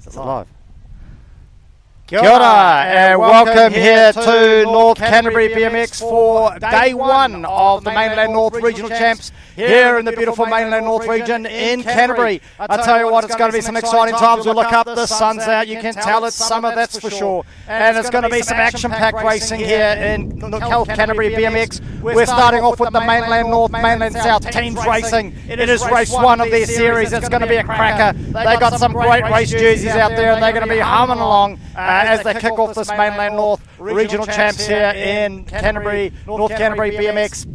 Is it live? Kia ora, and welcome here to North Canterbury BMX for day one of the Mainland North Regional Champs here in the beautiful Mainland North region in Canterbury. I tell you what, it's going to be some exciting times. We look up, the sun's out, you can tell it's summer, that's for sure. And it's going to be some action-packed racing here in North Canterbury BMX. We're starting off with the Mainland North, Mainland South teams racing. It is race one of their series. It's going to be a cracker. They got some great race jerseys out there, and they're going to be humming along as they kick off this Mainland North Regional Champs here in Canterbury, North Canterbury BMX.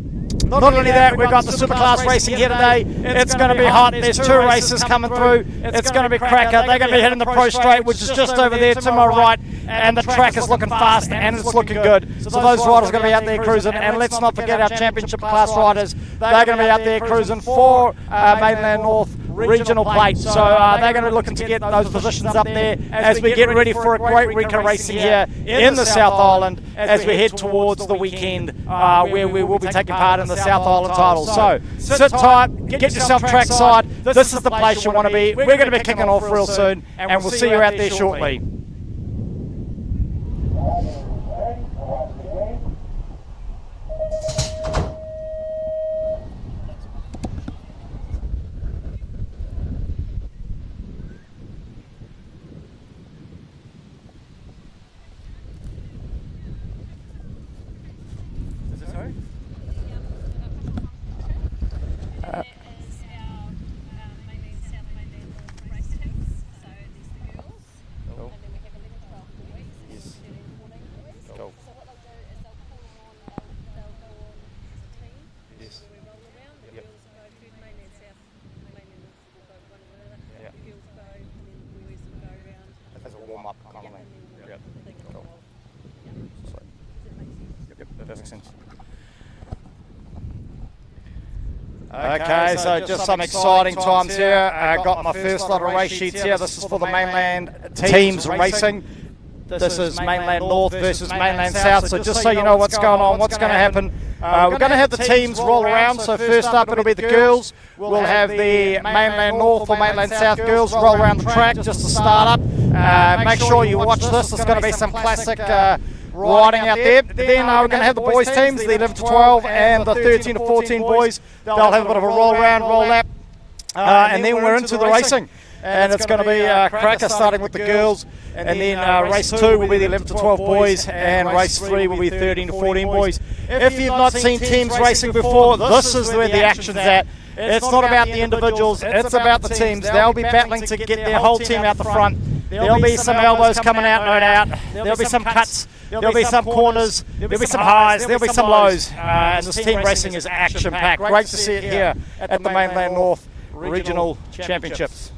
Not only that, we've got the Superclass racing here today. It's going to be hot. There's two races coming through. It's going to be cracker. They're going to be hitting the Pro Straight, which is just over there to my right, and the track is looking fast and it's looking good. So those riders are going to be out there cruising, and let's not forget our championship class riders. They're going to be out there cruising for Mainland North regional plate, so they're going to be looking to get those positions up there as we get ready for a great week of racing here in the South Island as we head towards the weekend where we will be taking part in the South Island title. So sit tight, get yourself trackside. This is the place you want to be. We're going to be kicking off real soon, and we'll see you out there shortly. Okay, so just some exciting times here. I got my first lot of race sheets here. This is for the Mainland teams racing. This is Mainland North versus Mainland South. So just so you know what's going on, what's going to happen. We're going to have the teams roll around. So first up it'll be the girls. We'll have the Mainland North or Mainland South girls roll around the track just to start up. Make sure you watch this. There's going to be some classic riding out there. Then we're going to have the boys teams, the 11 to 12 and the 13 to 14 boys. They'll have a bit of a roll around, roll lap, and then we're into the racing. And it's going to be a cracker starting with the girls, and then race 2 will be the 11 to 12 boys, and race 3 will be 13 to 14 boys. If you've not seen teams racing before, this is where the action's at. It's not about the individuals, it's about the teams. They'll be battling to get their whole team out the front. There'll be some elbows coming out, no doubt. There'll be some cuts, there'll be some corners, there'll be some highs, there'll be some lows. And this team racing is action-packed. Great to see it here at the Mainland North Regional Championships.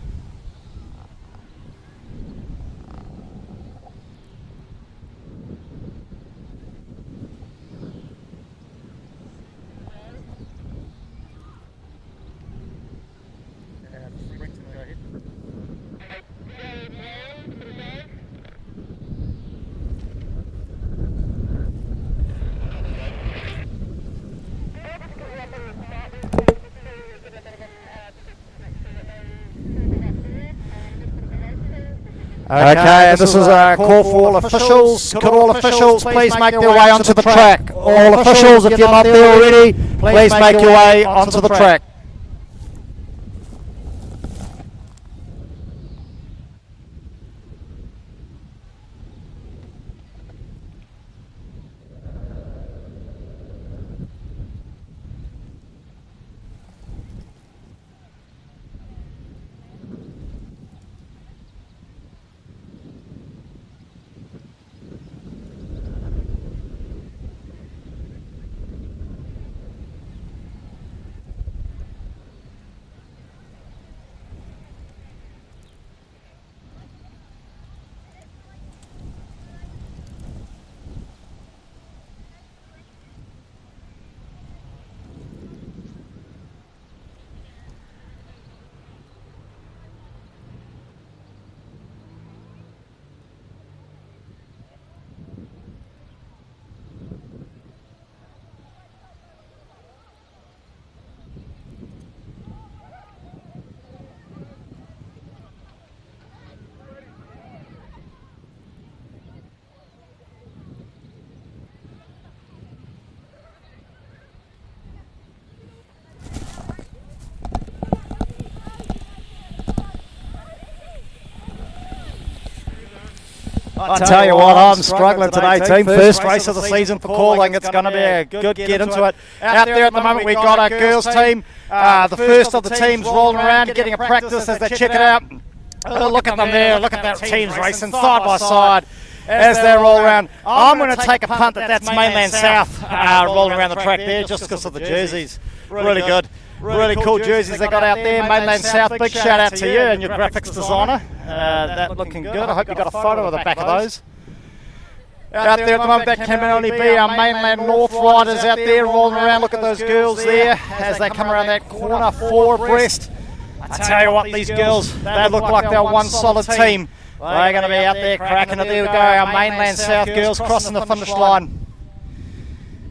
Okay, this is a call for all officials. Could all officials please make their way onto the track? All officials, if you're not there already, please make your way onto the track. I tell you what, I'm struggling today, team. First race of the season for calling. It's going to be a good get into it. Out there at the moment, we've got our girls team. The first of the teams rolling around, getting a practice as they check it out. Look at them there. Look at that teams racing side by side as they roll around. I'm going to take a punt that that's Mainland South rolling around the track there just because of the jerseys. Really good. Really cool jerseys they got out there. Mainland South, big shout out to you and your graphics designer. That looking good. I hope you got a photo of the back of those. Out there at the moment, that can only be our Mainland North riders out there rolling around. Look at those girls there as they come around that corner, 4 abreast. I tell you what, these girls, they look like they're one solid team. They're going to be out there cracking it. There we go, our Mainland South girls crossing the finish line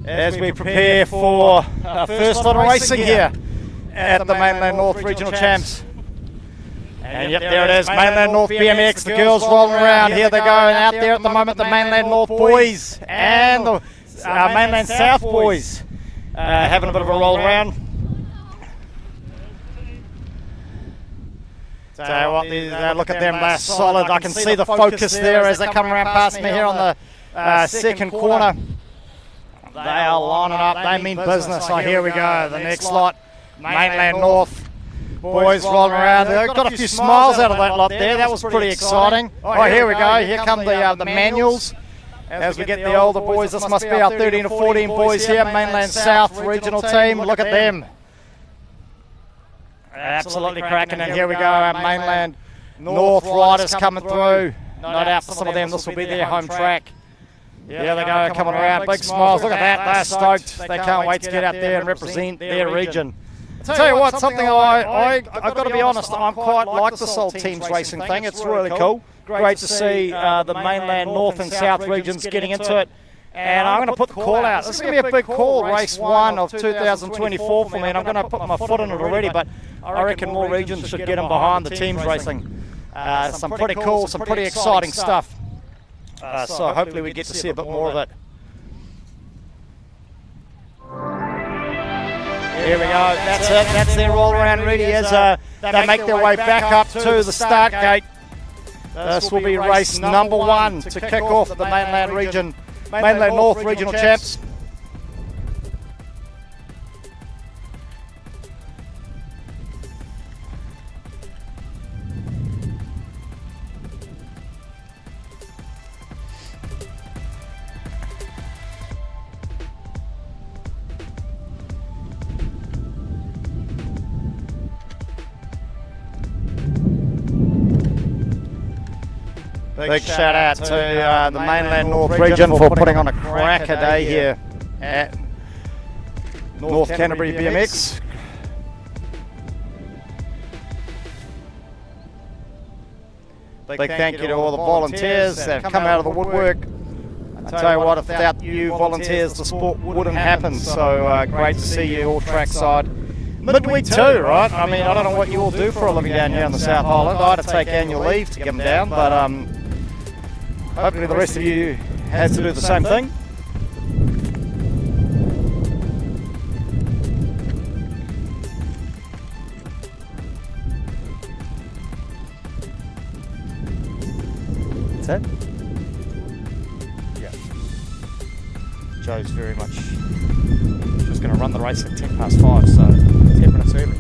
as we prepare for our first lot of racing here at the Mainland North Regional Champs. And yep, there it is, Mainland North BMX, the girls rolling around, here they go, and out there at the moment the Mainland North boys and the Mainland South boys having a bit of a roll around. So what, look at them, they're solid. I can see the focus there as they come around past me here on the second corner. They are lining up, they mean business. So here we go, the next lot, Mainland North boys rolling around. They've got a few smiles out of that lot there. That was pretty exciting. Oh, here we go. Here come the manuals. As we get the older boys, this must be our 13 or 14 boys here, Mainland South regional team. Look at them. Absolutely cracking. And here we go, our Mainland North riders coming through. No doubt for some of them, this will be their home track. Here they go, coming around. Big smiles. Look at that. They're stoked. They can't wait to get out there and represent their region. Tell you what, something I've got to be honest, I'm quite like this whole teams racing thing. It's really cool. Great to see the Mainland North and South regions getting into it. And I'm going to put the call out. This is going to be a big call, race 1 of 2024 for me, and I'm going to put my foot in it already, but I reckon more regions should get in behind the teams racing. Some pretty cool, some pretty exciting stuff. So hopefully we get to see a bit more of it. Here we go, that's it, that's their roll around ready as they make their way back up to the start gate. This will be race number 1 to kick off the Mainland North Regional Champs. Big shout out to the Mainland North region for putting on a cracker day here at North Canterbury BMX. Big thank you to all the volunteers that have come out of the woodwork. I tell you what, without you volunteers, the sport wouldn't happen. So great to see you all trackside. Midweek too, right? I mean, I don't know what you all do for a living down here on the South Island. I had to take annual leave to get them down, but hopefully the rest of you has to do the same thing. That's it? Yeah. Joe's very much just going to run the race at 5:10, so 10 minutes early.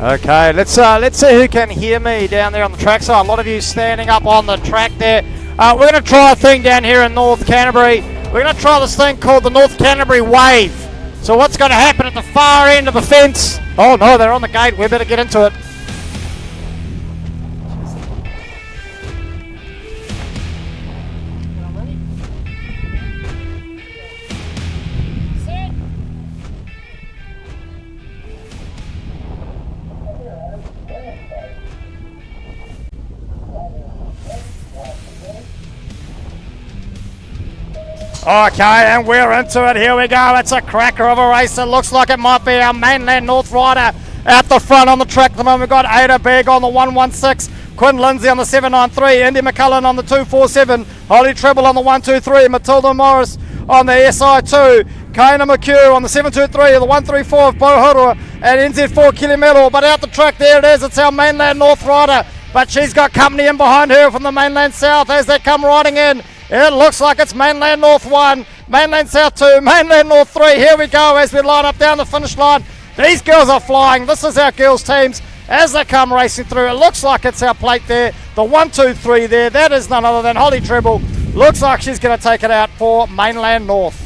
Okay, let's see who can hear me down there on the track side. A lot of you standing up on the track there. We're going to try a thing down here in North Canterbury. We're going to try this thing called the North Canterbury Wave. So what's going to happen at the far end of the fence? Oh no, they're on the gate. We better get into it. Okay, and we're into it. Here we go. It's a cracker of a race. It looks like it might be our Mainland North rider at the front on the track at the moment. We've got Ada Beg on the 116, Quinn Lindsay on the 793, Indy McCullen on the 247, Holly Treble on the 123, Matilda Morris on the SI2, Kana McHugh on the 723, the 134 of Bohurua, and NZ4 Kilimelo. But out the track, there it is. It's our Mainland North rider, but she's got company in behind her from the Mainland South as they come riding in. It looks like it's Mainland North 1, Mainland South 2, Mainland North 3. Here we go as we line up down the finish line. These girls are flying. This is our girls' teams as they come racing through. It looks like it's our plate there. The 1, 2, 3 there. That is none other than Holly Treble. Looks like she's going to take it out for Mainland North.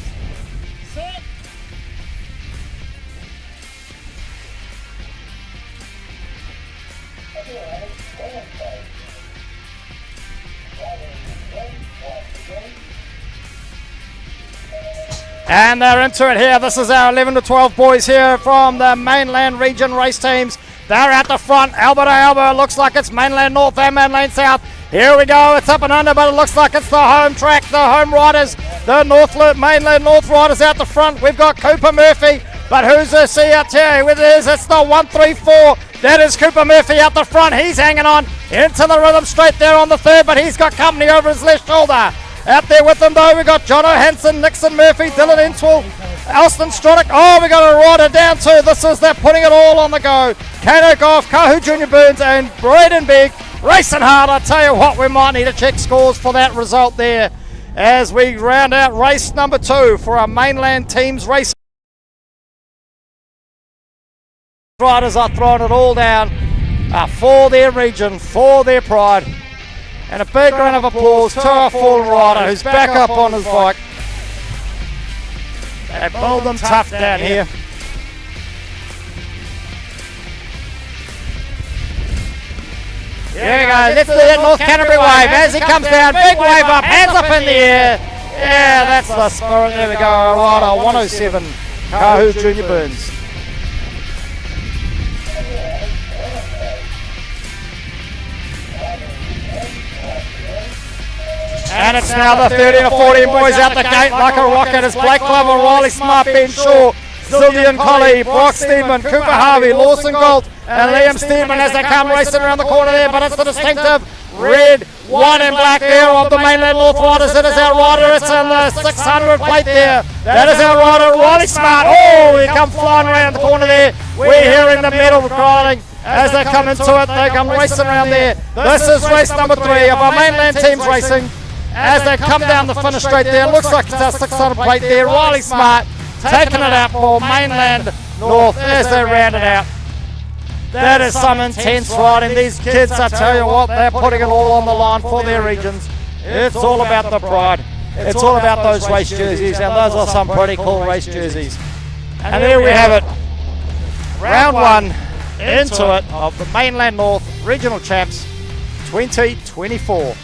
And they're into it here. This is our 11 to 12 boys here from the Mainland region race teams. They're at the front, elbow to elbow. It looks like it's Mainland North and Mainland South. Here we go. It's up and under, but it looks like it's the home track, the home riders, the Mainland North riders out the front. We've got Cooper Murphy, but who's the see out here? It is. It's the 134. That is Cooper Murphy out the front. He's hanging on into the rhythm straight there on the third, but he's got company over his left shoulder. Out there with them though, we got John O'Hanson, Nixon Murphy, Dylan Entwell, Alston Stroddick. Oh, we got a rider down too. This is they're putting it all on the go. Kato Goff, Kahu Junior Burns, and Braden Big racing hard. I tell you what, we might need to check scores for that result there as we round out race number 2 for our Mainland teams race. Riders are throwing it all down for their region, for their pride. And a big round of applause to our fallen rider who's back up on his bike. They build them tough down here. Here we go, let's do that North Canterbury wave as he comes down. Big wave up, hands up in the air. Yeah, that's the spirit. There we go, rider 107, Kahu Junior Burns. And it's now the 13 to 14 boys out the gate like a rocket. It's Blake Glover, Riley Smart, Ben Shaw, Zillian Colley, Brock Steedman, Cooper Harvey, Lawson Gold, and Liam Steedman as they come racing around the corner there. But it's the distinctive red, white and black there of the Mainland North Riders. It is our rider. It's in the 600 plate there. That is our rider, Riley Smart. Oh, he come flying around the corner there. We're hearing the medal crying as they come into it. They come racing around there. This is race number 3 of our Mainland teams racing. As they come down the finish straight there, looks like it's our 600 plate there. Riley Smart taking it out for Mainland North as they round it out. That is some intense riding. These kids, I tell you what, they're putting it all on the line for their regions. It's all about the pride. It's all about those race jerseys, and those are some pretty cool race jerseys. And there we have it. Round 1 into it of the Mainland North Regional Champs 2024.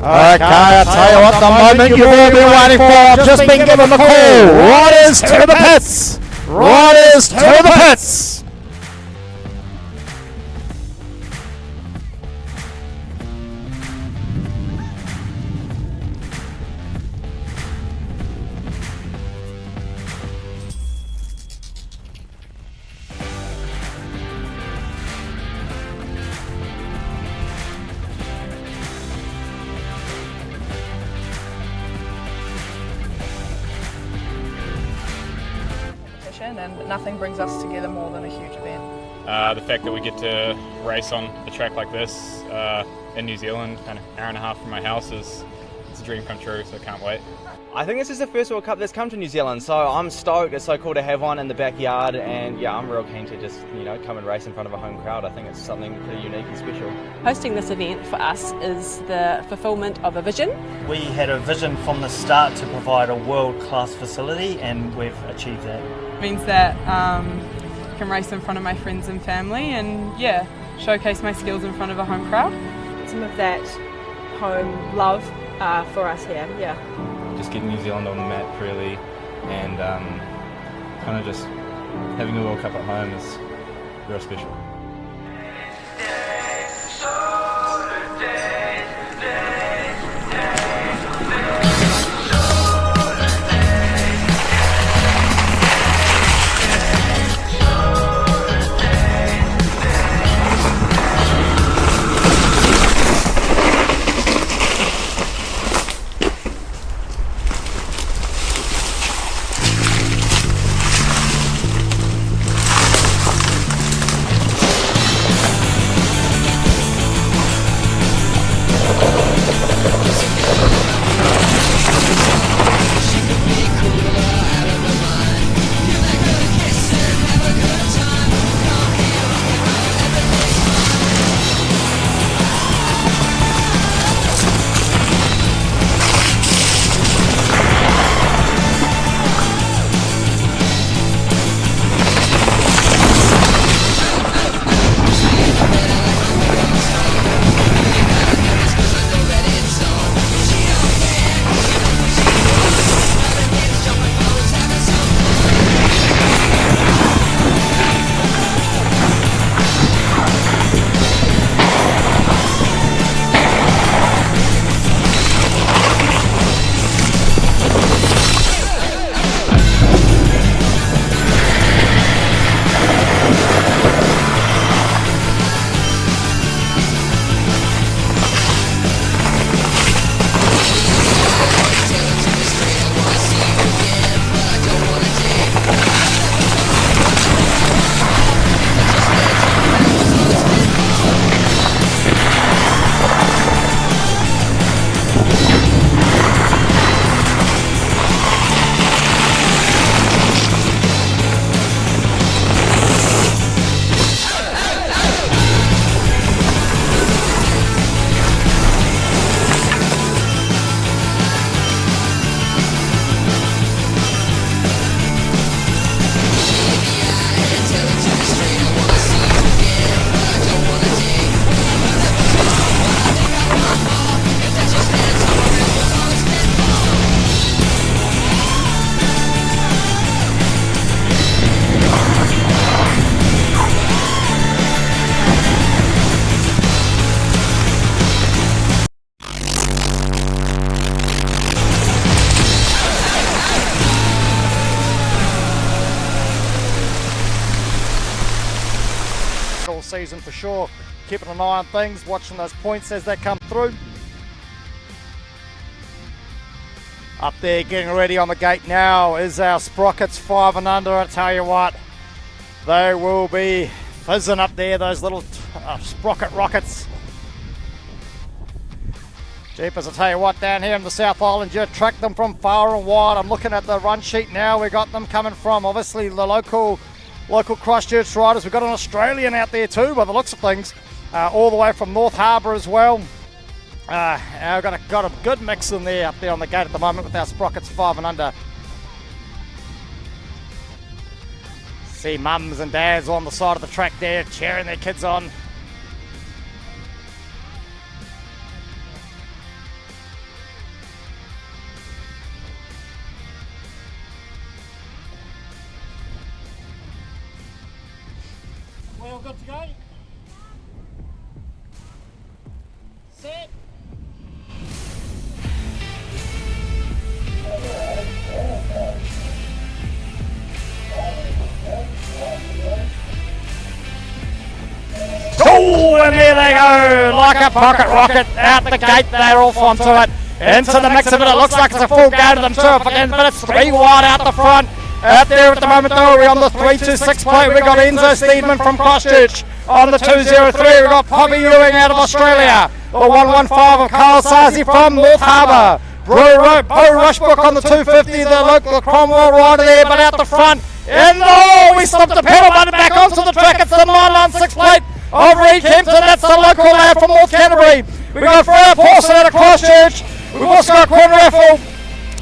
Okay, I tell you what, the moment you've all been waiting for, I've just been given the call. Riders to the pits! Riders to the pits! And nothing brings us together more than a huge event. The fact that we get to race on a track like this in New Zealand, kind of hour and a half from my house, it's a dream come true, so I can't wait. I think this is the first World Cup that's come to New Zealand, so I'm stoked. It's so cool to have one in the backyard, and yeah, I'm real keen to just, come and race in front of a home crowd. I think it's something pretty unique and special. Hosting this event for us is the fulfilment of a vision. We had a vision from the start to provide a world-class facility, and we've achieved that. It means that I can race in front of my friends and family and showcase my skills in front of a home crowd. Some of that home love for us here, Just getting New Zealand on the map really, and kind of just having a World Cup at home is real special. Season for sure, keeping an eye on things, watching those points as they come through. Up there getting ready on the gate now is our Sprockets 5 and under. I tell you what, they will be fizzing up there, those little sprocket rockets. Jeepers, I tell you what, down here in the South Island, you track them from far and wide. I'm looking at the run sheet now. We got them coming from obviously the local Christchurch riders. We've got an Australian out there too, by the looks of things, all the way from North Harbour as well. I've got a good mix in there up there on the gate at the moment with our Sprockets 5 and under. See mums and dads on the side of the track there cheering their kids on. all good to go? Set. Oh, and there they go, like a pocket rocket out the gate. They're off onto it, into the mix of it. It looks like it's a full go to them too, but it's 3 wide out the front. Out there at the moment though, we're on the 326 plate. We've got Enzo Steedman from Christchurch on the 203. We've got Poppy Ewing out of Australia. The 115 of Carl Sazi from North Harbour. Bo Rushbrook on the 250, the local Cromwell rider there, but out the front. We slipped the pedal button back onto the track. It's the 996 plate of Reed Kempton. That's the local lad from North Canterbury. We've got Freya Pawson out of Christchurch. We've also got Quinn Raffle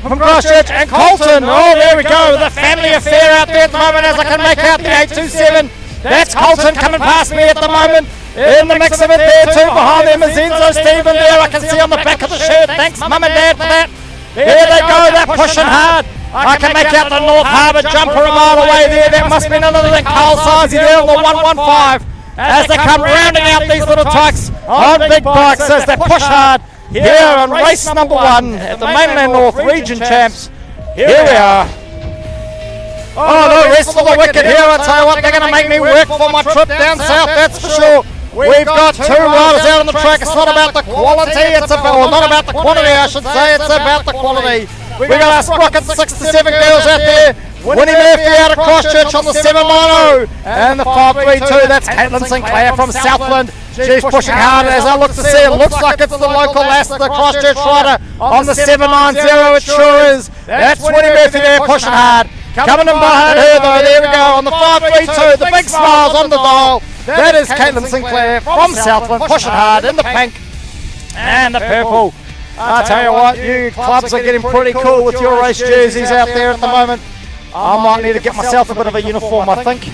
from Christchurch and Colton. Oh, there we go. The family affair out there at the moment as I can make out the 827. That's Colton coming past me at the moment. In the mix of it there too. Behind them is Enzo Steven there. I can see on the back of the shirt. Thanks, Mum and Dad, for that. There they go. They're pushing hard. I can make out the North Harbour jumper a mile away there. That must be none other than Carl Sazi there on the 115. As they come rounding out these little tykes on big bikes as they push hard. Here on race number 1 at the Mainland North Region Champs. Here we are. Oh, the rest of the wicked here. I tell you what, they're going to make me work for my trip down south, that's for sure. We've got 2 riders out on the track. It's not about the quality, it's about, or not about the quantity, I should say. It's about the quality. We've got our Sprocket 6 to 7 girls out there. Winnie Murphy out of Christchurch on the 790 and the 532. That's Caitlin Sinclair from Southland. She's pushing hard as I look to see. It looks like it's the local lass, the Christchurch rider on the 790. It sure is. That's Winnie Murphy there pushing hard. Coming in behind her though. There we go on the 532. The big smiles on the dial. That is Caitlin Sinclair from Southland pushing hard in the pink and the purple. I tell you what, you clubs are getting pretty cool with your race jerseys out there at the moment. I might need to get myself a bit of a uniform, I think.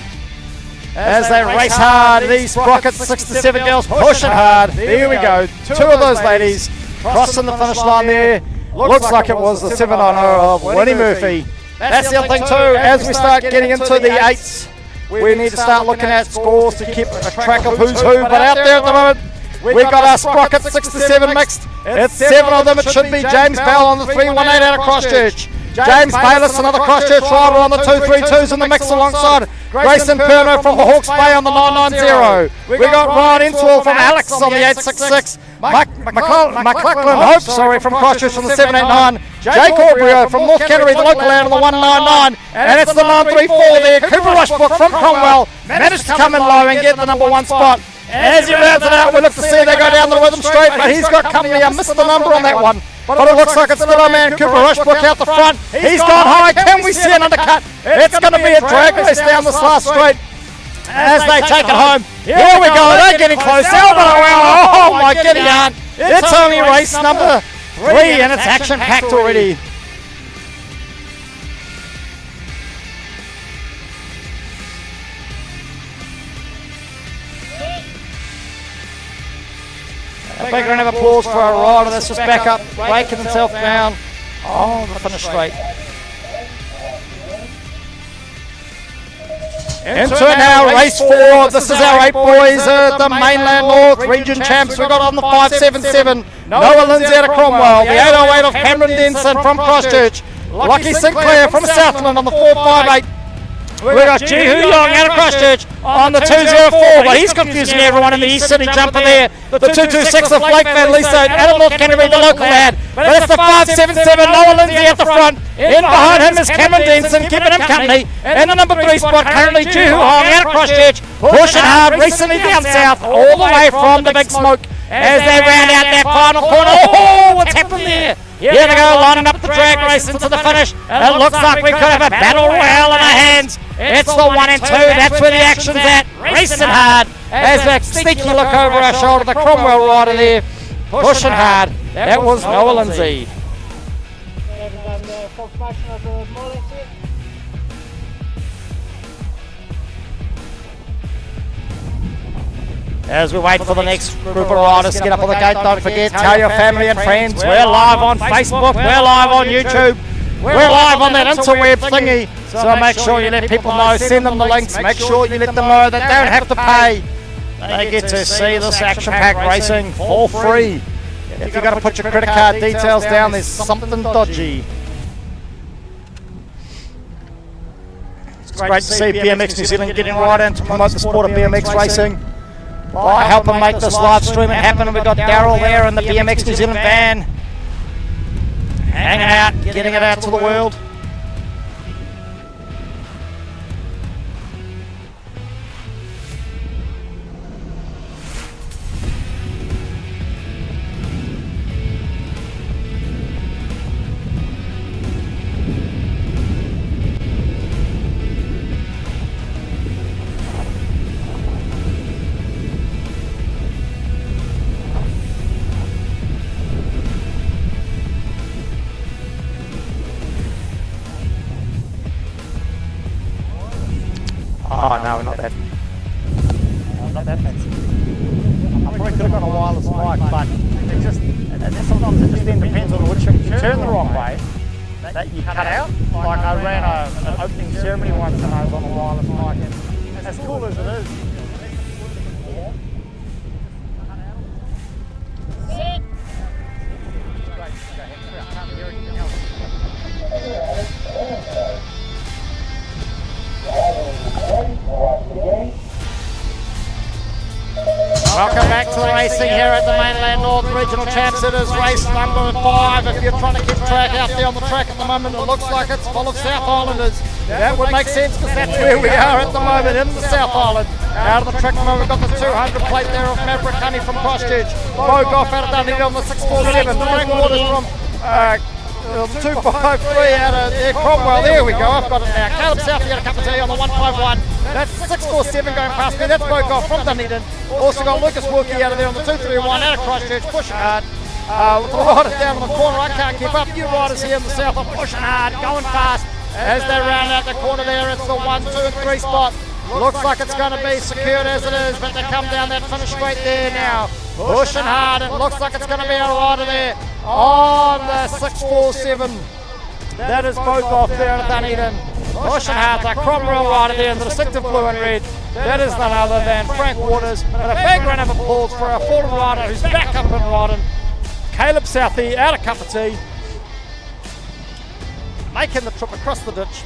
As they race hard, these Sprockets 6 to 7 girls pushing hard. There we go, 2 of those ladies crossing the finish line there. Looks like it was the 790 of Winnie Murphy. That's the other thing too, as we start getting into the 8s, we need to start looking at scores to keep a track of who's who. But out there at the moment, we've got our Sprockets 6 to 7 mixed. It's 7 of them. It should be James Bell on the 318 out of Christchurch. James Bayless, another Christchurch rider on the 232s in the mix alongside Grayson Perno from the Hawke's Bay on the 990. We got Ryan Entwell from Alex on the 866. McLachlan Hope, from Christchurch on the 789. Jake Aubrio from North Canterbury, the local out on the 199. And it's the 934 there. Cooper Rushbrook from Cromwell managed to come in low and get the number 1 spot. As he rounds it out, we look to see they go down the rhythm straight, but he's got company. I missed the number on that one. But it looks like it's still our man Cooper Rushbrook out the front. He's gone high. Can we see an undercut? It's going to be a drag race down this last straight as they take it home. Here we go. They're getting close. Oh my giddy yarn. It's only race number 3 and it's action-packed already. A big round of applause for our rider that's just back up, breaking himself down. Oh, the finish straight. Into it now, race 4. This is our 8 boys at the Mainland North Region Champs. We've got on the 577, Noah Lindsay out of Cromwell, the 808 of Cameron Denson from Christchurch, Lockie Sinclair from Southland on the 458. We've got Jihu Young out of Christchurch on the 204, but he's confusing everyone in the East City jumper there. The 226 of Blake Van Lisa out of North Canterbury, the local lad. But it's the 577, Noah Lindsay at the front. In behind him is Cameron Denson, keeping him company. In the number 3 spot, currently Jihu Hong out of Christchurch, pushing hard recently down south, all the way from the Big Smoke. As they round out that final corner. Oh, what's happened there? Here they go, lining up the drag race into the finish. It looks like we could have a battle royale in our hands. It's the 1 and 2, that's where the action's at. Racing hard as that sneaky look over our shoulder. The Cromwell rider there, pushing hard. That was Noah Lindsay. As we wait for the next group of riders to get up on the gate, don't forget, tell your family and friends, we're live on Facebook, we're live on YouTube. We're live on that interweb thingy, so make sure you let people know, send them the links, make sure you let them know they don't have to pay. They get to see this action-packed racing for free. If you've got to put your credit card details down, there's something dodgy. It's great to see BMX New Zealand getting right in to promote the sport of BMX racing by helping make this live streaming happen. And we've got Daryl there in the BMX New Zealand van, hanging out, getting it out to the world. Oh no, we're not that. Not that fancy. I probably could have got a wireless mic, but it just sometimes it just then depends on which you turn the wrong way that you cut out. Like I ran an opening ceremony once and I was on a wireless mic, and as cool as it is. Welcome back to the racing here at the Mainland North Regional Champs. It is race number 5. If you're trying to keep track out there on the track at the moment, it looks like it's full of South Islanders. That would make sense because that's where we are at the moment, in the South Island. Out of the track at the moment, we've got the 200 plate there of Maverick Honey from Christchurch. Bo Goff out of Dunedin on the 647. Frank Waters from 253 out of Cromwell. There we go, I've got it now. Caleb Southey got a cup of tea on the 151. That's 647 going past me. That's Bo Goff from Dunedin. Also got Lucas Wilkie out of there on the 231 out of Christchurch, pushing hard. With the riders down in the corner, I can't keep up. You riders here in the south are pushing hard, going fast. As they round out the corner there, it's the 1, 2 and 3 spot. Looks like it's going to be secured as it is, but they come down that finish straight there now. Pushing hard, it looks like it's going to be a rider there on the 647. That is Bo Goff there at Dunedin. Pushing hard, the Cromwell rider there in the distinctive blue and red. That is none other than Frank Waters. But a big round of applause for our fallen rider who's back up and riding. Caleb Southey out of cup of tea, making the trip across the ditch.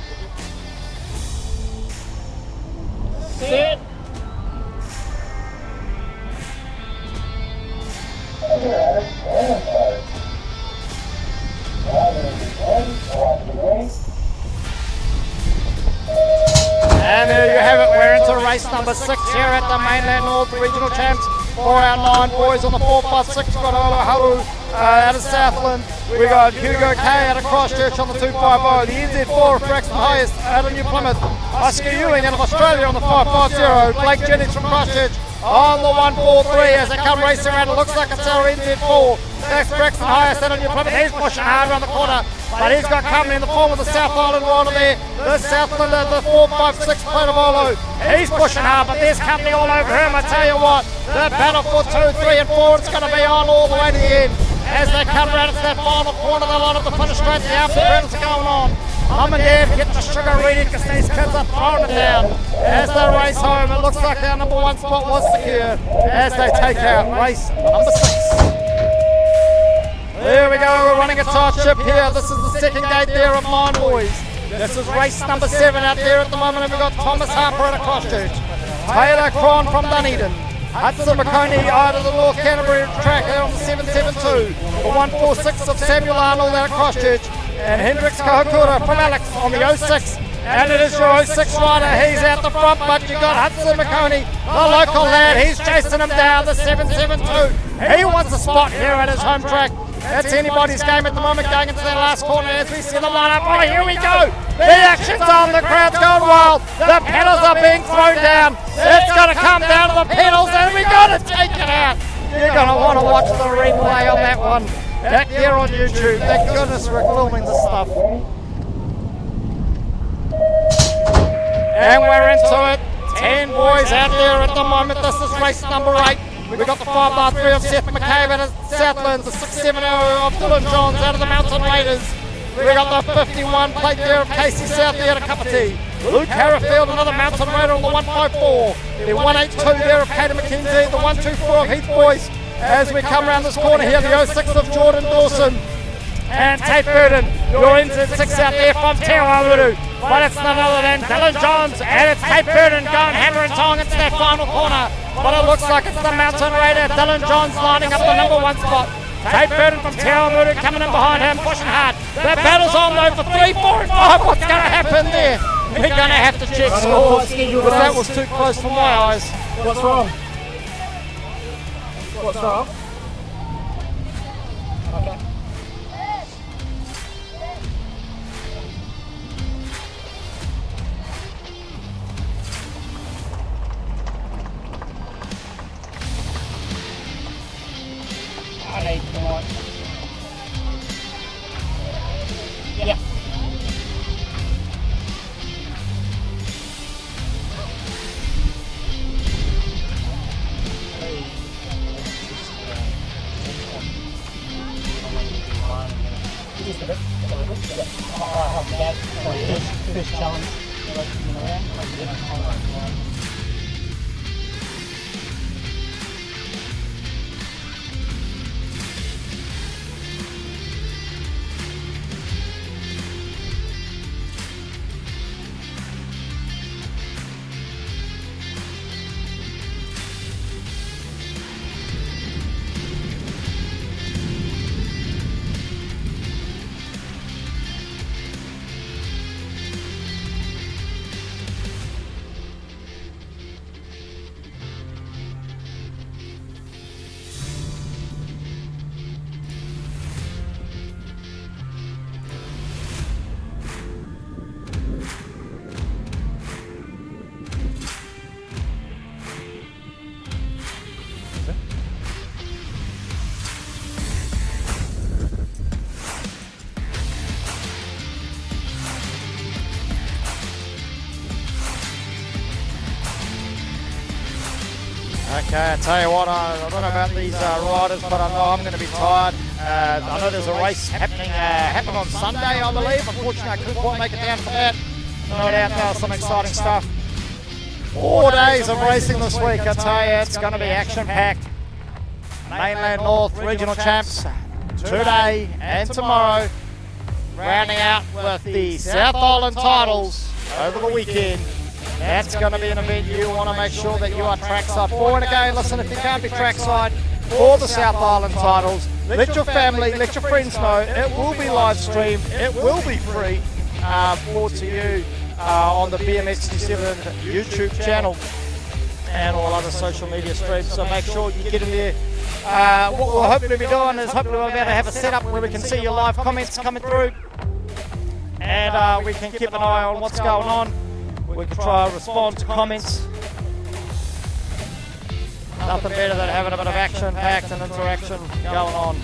Set. And there you have it, we're into race number 6 here at the Mainland North Regional Champs for our 9 boys on the 456. We've got Haru out of Southland, we got Hugo K out of Christchurch on the 250, the NZ4 of Braxton Highest out of New Plymouth, Oscar Ewing out of Australia on the 550, Blake Jennings from Christchurch on the 143 as they come racing around. It looks like it's our NZ4. That's Braxton Highest out of New Plymouth. He's pushing hard around the corner, but he's got company in the form of the South Island rider there. The Southlander, the 456 Platovolo. He's pushing hard, but there's company all over him. I tell you what, the battle for 2, 3 and 4, it's going to be on all the way to the end. As they come around into that final corner, they'll line up the finish straight. The outfit battles are going on. Mum and Dad get the sugar ready because these kids are throwing it down. As they race home, it looks like our number 1 spot was secured as they take out race number 6. There we go, we're running a tight ship here. This is the second gate there of mine, boys. This is race number 7 out there at the moment, and we've got Thomas Harper out of Christchurch, Taylor Cron from Dunedin, Hudson McConey out of the North Canterbury track on the 772, the 146 of Samuel Arnold out of Christchurch, and Hendrix Kahukura from Alex on the 06. And it is your 06 rider, he's out the front, but you got Hudson McConey, the local lad, he's chasing him down, the 772. He wants a spot here at his home track. That's anybody's game at the moment, going into that last corner as we see the line-up. Oh, here we go! The action's on, the crowd's going wild. The pedals are being thrown down. It's going to come down to the pedals, and we got to take it out. You're going to want to watch the replay on that one. Back here on YouTube. Thank goodness we're filming this stuff. And we're into it. 10 boys out there at the moment. This is race number 8. We've got the 5x3 of Seth McCabe out of Southland, the 670 of Dylan Johns out of the Mountain Raiders. We got the 51 plate there of Casey South there at a cup of tea. Luke Harrifield, another mountain rider on the 154. The 182 there of Katie McKenzie, the 124 of Heath Boys. As we come around this corner here, the 06 of Jordan Dawson. And Tate Burden, your NZ6 out there from Te Awamutu. But it's none other than Dylan Johns, and it's Tate Burden going hammer and tong into that final corner. But it looks like it's the mountain raider, Dylan Johns, lining up the number 1 spot. Tate Burden from Te Awamutu coming in behind him, pushing hard. That battle's on though for 3, 4 and 5. What's going to happen there? We're going to have to check scores, because that was too close for my eyes. What's wrong? What's wrong? Okay. I need the light. Yeah. Just a bit. First challenge. Okay, I tell you what, I don't know about these riders, but I know I'm going to be tired. I know there's a race happening on Sunday, I believe. Unfortunately, I couldn't quite make it down for that. No doubt there's some exciting stuff. 4 days of racing this week, I tell you, it's going to be action-packed. Mainland North Regional Champs today and tomorrow, rounding out with the South Island titles over the weekend. That's going to be an event you want to make sure that you are trackside for. And again, listen, if you can't be trackside for the South Island titles, let your family, let your friends know. It will be live streamed. It will be free for to you on the BMX New Zealand YouTube channel and all other social media streams. So make sure you get in there. What we'll hopefully be doing is hopefully we'll be able to have a setup where we can see your live comments coming through, and we can keep an eye on what's going on. We can try and respond to comments. Nothing better than having a bit of action-packed and interaction going on.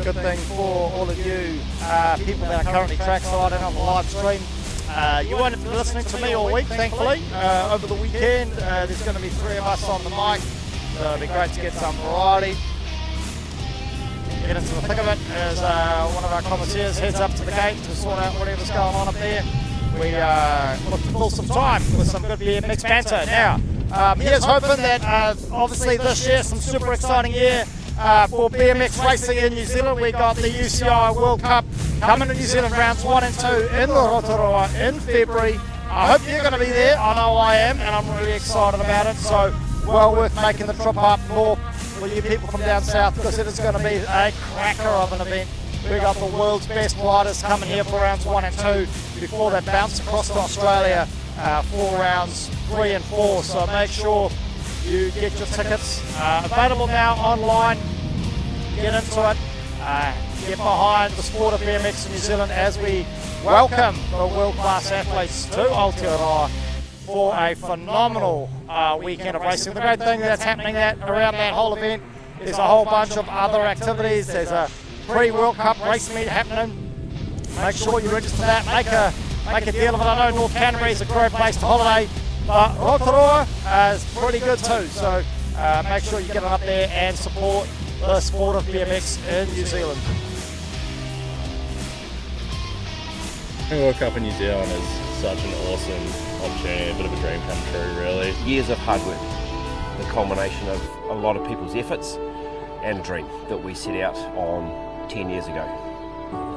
Good thing for all of you people that are currently trackside and on the live stream. You won't be listening to me all week, thankfully. Over the weekend, there's going to be 3 of us on the mic, so it'll be great to get some variety. Get into the thick of it as one of our commentators heads up to the gate to sort out whatever's going on up there. We look to fill some time with some good BMX banter. Now, here's hoping that obviously this year, some super exciting year. for BMX racing in New Zealand. We got the UCI World Cup coming to New Zealand rounds 1 and 2 in Rotorua in February. I hope you're going to be there. I know I am, and I'm really excited about it. So well worth making the trip up north for you people from down south, because it is going to be a cracker of an event. We got the world's best riders coming here for rounds 1 and 2 before they bounce across to Australia for rounds 3 and 4. So make sure you get your tickets available now online. Get into it. Get behind the sport of BMX in New Zealand as we welcome the world-class athletes to Aotearoa for a phenomenal weekend of racing. The great thing that's happening around that whole event is a whole bunch of other activities. There's a pre-World Cup race meet happening. Make sure you register that. Make a deal of it. I know North Canterbury is a great place to holiday, but Rotorua is pretty good too. So make sure you get up there and support the sport of BMX in New Zealand. The World Cup in New Zealand is such an awesome opportunity, a bit of a dream come true really. Years of hard work, the culmination of a lot of people's efforts and a dream that we set out on 10 years ago.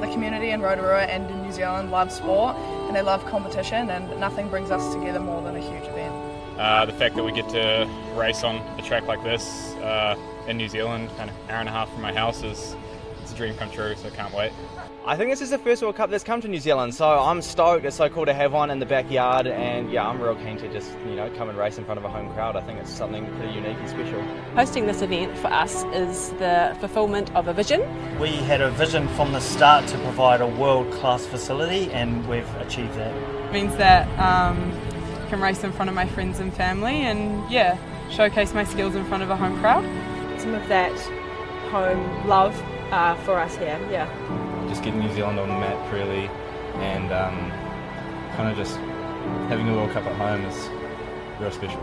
The community in Rotorua and in New Zealand love sport and they love competition, and nothing brings us together more than a huge event. The fact that we get to race on a track like this in New Zealand, kind of hour and a half from my house, it's a dream come true, so I can't wait. I think this is the first World Cup that's come to New Zealand, so I'm stoked. It's so cool to have one in the backyard, and yeah, I'm real keen to just, come and race in front of a home crowd. I think it's something pretty unique and special. Hosting this event for us is the fulfilment of a vision. We had a vision from the start to provide a world-class facility, and we've achieved that. It means that I can race in front of my friends and family and showcase my skills in front of a home crowd. Some of that home love for us here, Just getting New Zealand on the map really, and kind of just having a World Cup at home is real special.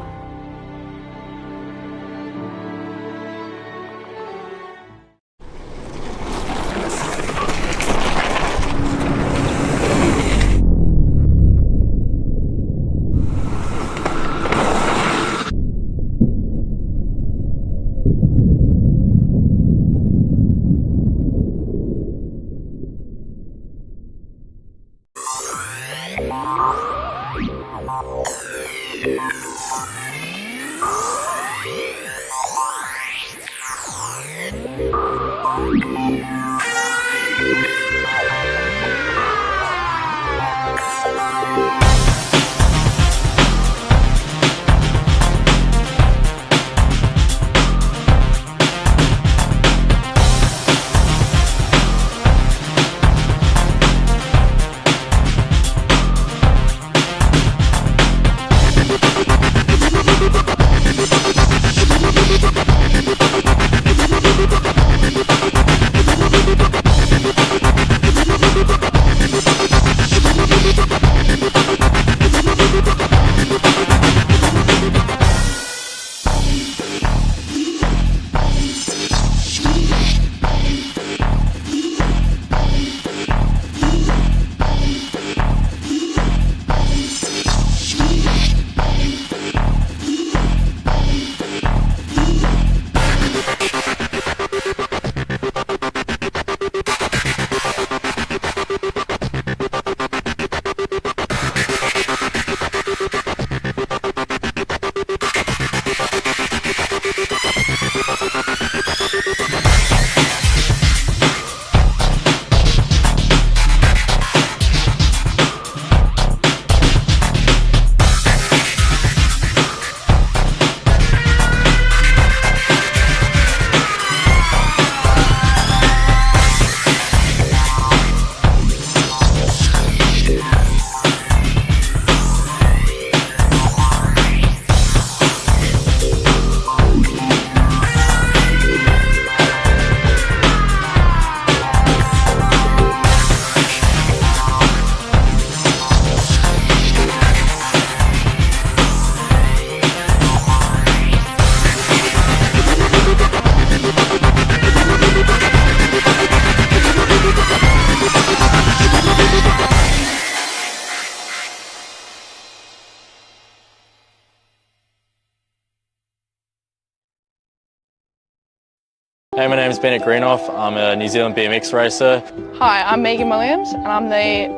Hey, my name is Bennett Greenoff. I'm a New Zealand BMX racer. Hi, I'm Megan Williams and I'm the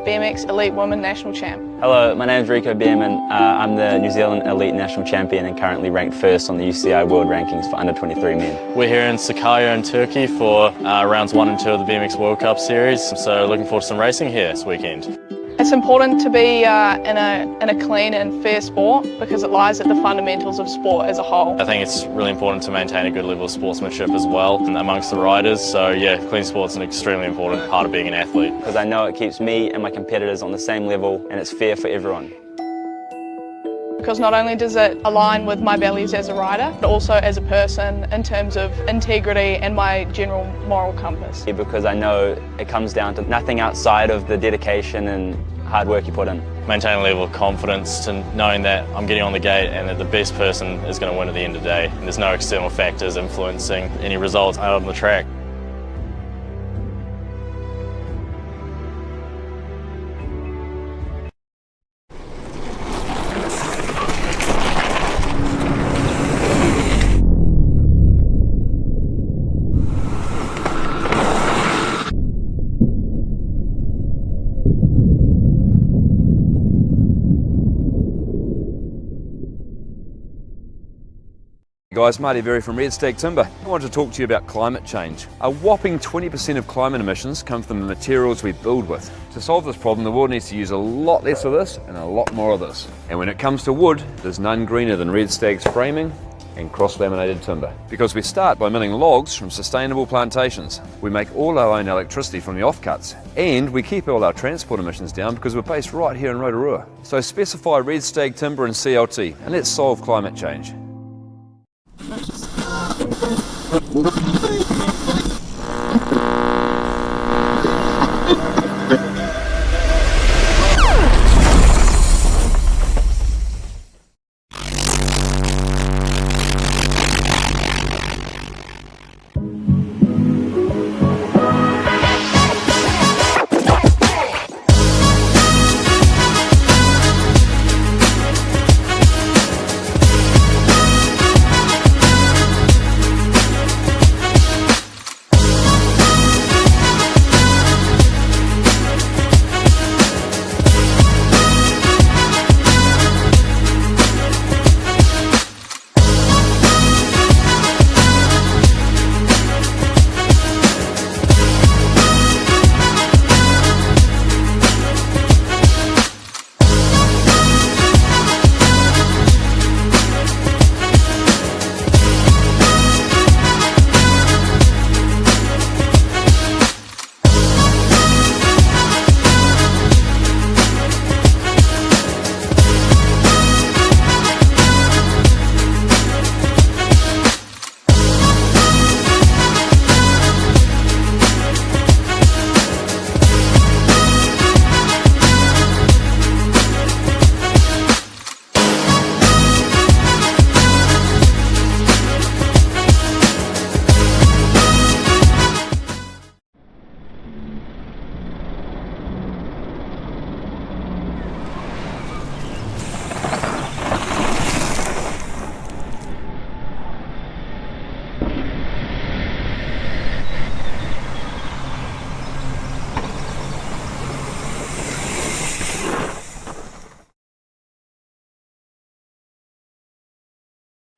BMX Elite Women National Champ. Hello, my name is Rico Bierman. I'm the New Zealand Elite National Champion and currently ranked first on the UCI World Rankings for under 23 men. We're here in Sakarya in Turkey for rounds 1 and 2 of the BMX World Cup series, so looking forward to some racing here this weekend. It's important to be in a clean and fair sport because it lies at the fundamentals of sport as a whole. I think it's really important to maintain a good level of sportsmanship as well amongst the riders, so yeah, clean sport's an extremely important part of being an athlete. Because I know it keeps me and my competitors on the same level and it's fair for everyone. Because not only does it align with my values as a rider, but also as a person in terms of integrity and my general moral compass. Because I know it comes down to nothing outside of the dedication and hard work you put in. Maintain a level of confidence to knowing that I'm getting on the gate and that the best person is going to win at the end of the day. And there's no external factors influencing any results out on the track. Guys, Marty Berry from Red Stag Timber. I want to talk to you about climate change. A whopping 20% of climate emissions come from the materials we build with. To solve this problem, the world needs to use a lot less of this and a lot more of this. And when it comes to wood, there's none greener than Red Stag's framing and cross-laminated timber. Because we start by milling logs from sustainable plantations. We make all our own electricity from the offcuts. And we keep all our transport emissions down because we're based right here in Rotorua. So specify Red Stag Timber and CLT and let's solve climate change.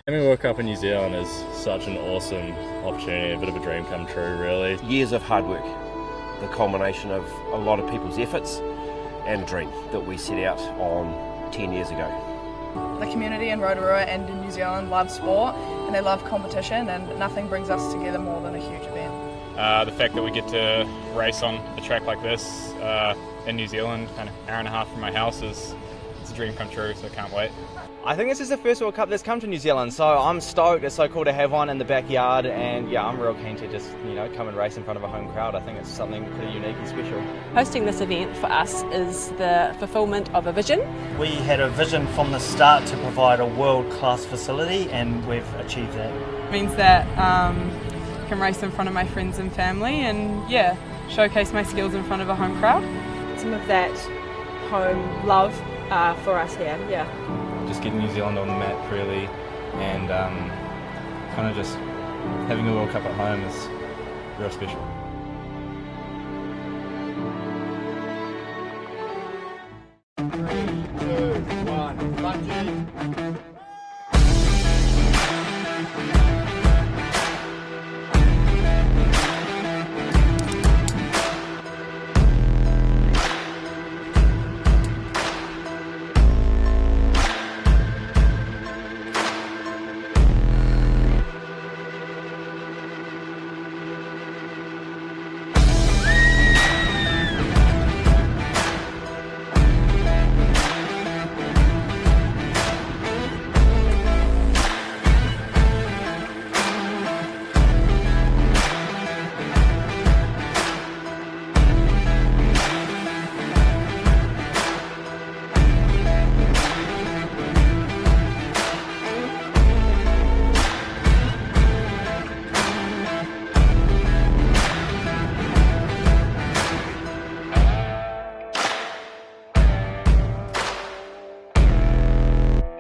Having a World Cup in New Zealand is such an awesome opportunity, a bit of a dream come true really. Years of hard work, the culmination of a lot of people's efforts and a dream that we set out on 10 years ago. The community in Rotorua and in New Zealand love sport and they love competition, and nothing brings us together more than a huge event. The fact that we get to race on a track like this in New Zealand, kind of hour and a half from my house, it's a dream come true, so I can't wait. I think this is the first World Cup that's come to New Zealand, so I'm stoked. It's so cool to have one in the backyard, and yeah, I'm real keen to just, come and race in front of a home crowd. I think it's something pretty unique and special. Hosting this event for us is the fulfilment of a vision. We had a vision from the start to provide a world-class facility, and we've achieved that. It means that I can race in front of my friends and family and yeah, showcase my skills in front of a home crowd. Some of that home love for us here, yeah. Just getting New Zealand on the map really, and kind of just having a World Cup at home is real special.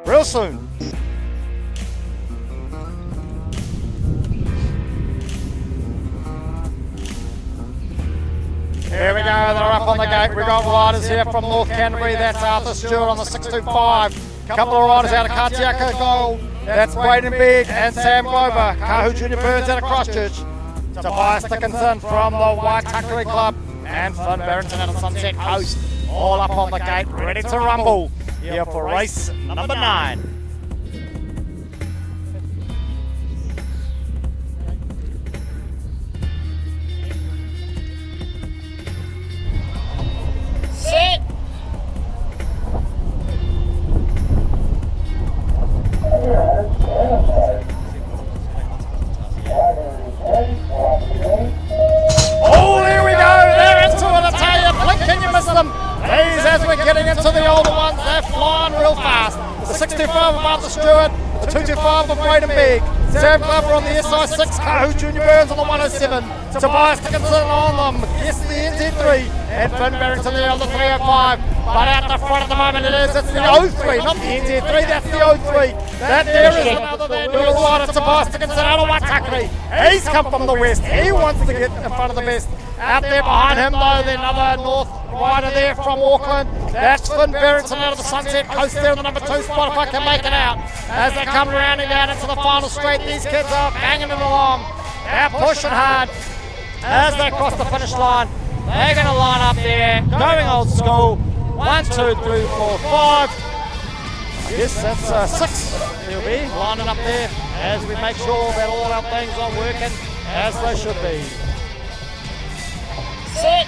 Real soon. Here we go, they're up on the gate. We've got riders here from North Canterbury. That's Arthur Stewart on the 625. Couple of riders out of Katiaka Gold. That's Braden Big and Sam Glover. Kahu Junior Burns out of Christchurch. Tobias Dickinson from the Waitakere Club. And Finn Barrington out of Sunset Coast. All up on the gate, ready to rumble. Here for race number 9. Set. Oh, there we go. They're into it, I tell you. Blink, can you miss them? These, as we're getting into the older ones, they're flying real fast. The 625 of Arthur Stewart, the 225 of Braden Big. Sam Glover on the SI6, Kahu Junior Burns on the 107. Tobias Dickinson on them, yes, the NZ3. And Finn Barrington there on the 305. But out the front at the moment it's the 03, not the NZ3, that's the 03. That there is another new rider, Tobias Dickinson out of Waitakere. He's come from the west, he wants to get in front of the best. Out there behind him though, the another North rider there from Auckland. That's Finn Barrington out of the Sunset Coast there in the number 2 spot, if I can make it out. As they come rounding down into the final straight, these kids are banging it along. They're pushing hard as they cross the finish line. They're going to line up there, going old school. 1, 2, 3, 4, 5. Yes, that's 6. He'll be lining up there as we make sure that all our things are working as they should be. Set.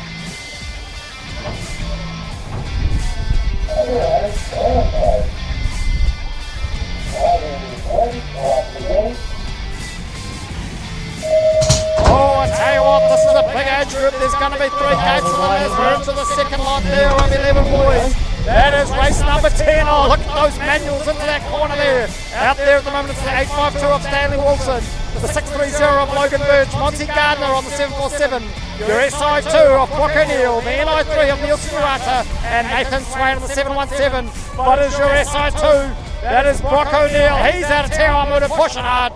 Oh, I tell you what, this is a big age group. There's going to be 3 gates of them as we're into the second lot there of 11 boys. That is race number 10. Oh, look at those manuals into that corner there. Out there at the moment, it's the 852 of Stanley Wilson, the 630 of Logan Birch, Monty Gardner on the 747, your SI2 of Brock O'Neill, the NI3 of Neil Skurata, and Nathan Swain of the 717. But is your SI2, that is Brock O'Neill. He's out of Te Awamutu, pushing hard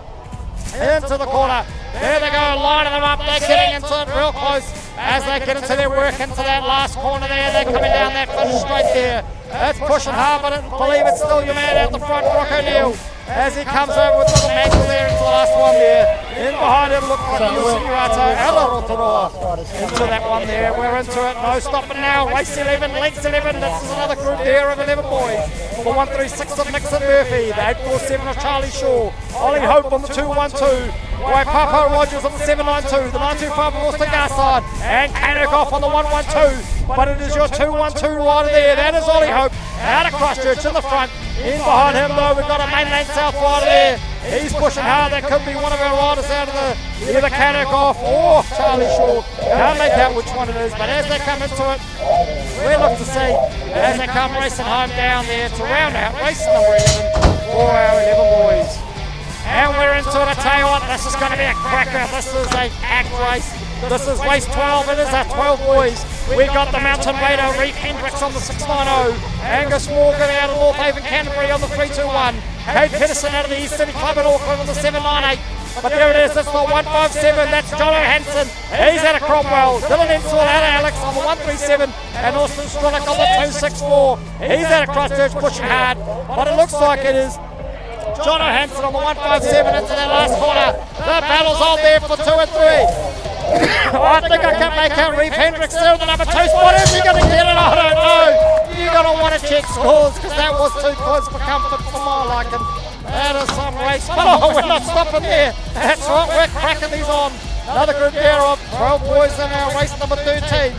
into the corner. There they go, lining them up. They're getting into it real close as they get into their work into that last corner there. They're coming down that finish straight there. That's pushing hard, but I believe it's still your man out the front, Brock O'Neill, as he comes over with the manual there into the last one there. In behind him, look like Singurato and Rotorua into that one there. We're into it, no stopping now. Race 11, length 11. This is another group there of 11 boys. The 136 of Nixon Murphy, the 847 of Charlie Shaw, Ollie Hope on the 212. Waipapa Rogers on the 792, the 925 of Austin Garside, and Kanekoff on the 112. But it is your 212 rider there. That is Ollie Hope out of Christchurch in the front. In behind him though, we've got a Mainland South rider there. He's pushing hard. That could be one of our riders out of the either Kanekoff or Charlie Shaw. Can't make out which one it is, but as they come into it, we look to see as they come racing home down there to round out race number 11 for our 11 boys. And we're into it, I tell you what, this is going to be a cracker. This is a packed race. This is race 12, it is our 12 boys. We've got the Mountain Raider, Reeve Hendricks on the 690, Angus Morgan out of North Haven, Canterbury on the 321, Kate Peterson out of the East City Club in Auckland on the 798, But there it is, that's the 157, that's John Hansen. He's out of Cromwell. Dylan Enswell out of Alex on the 137, and Austin Stronick on the 264. He's out of Christchurch pushing hard, but it looks like it is John Hansen on the 157 into that last corner. The battle's on there for 2 and 3. I think I can make out Reeve Hendricks there in the number 2 spot. Is he going to get it? I don't know. You're going to want to check scores because that was too close for comfort for my liking. That is some race. But oh, we're not stopping there. That's right, we're cracking these on. Another group there of 12 boys in our race number 13.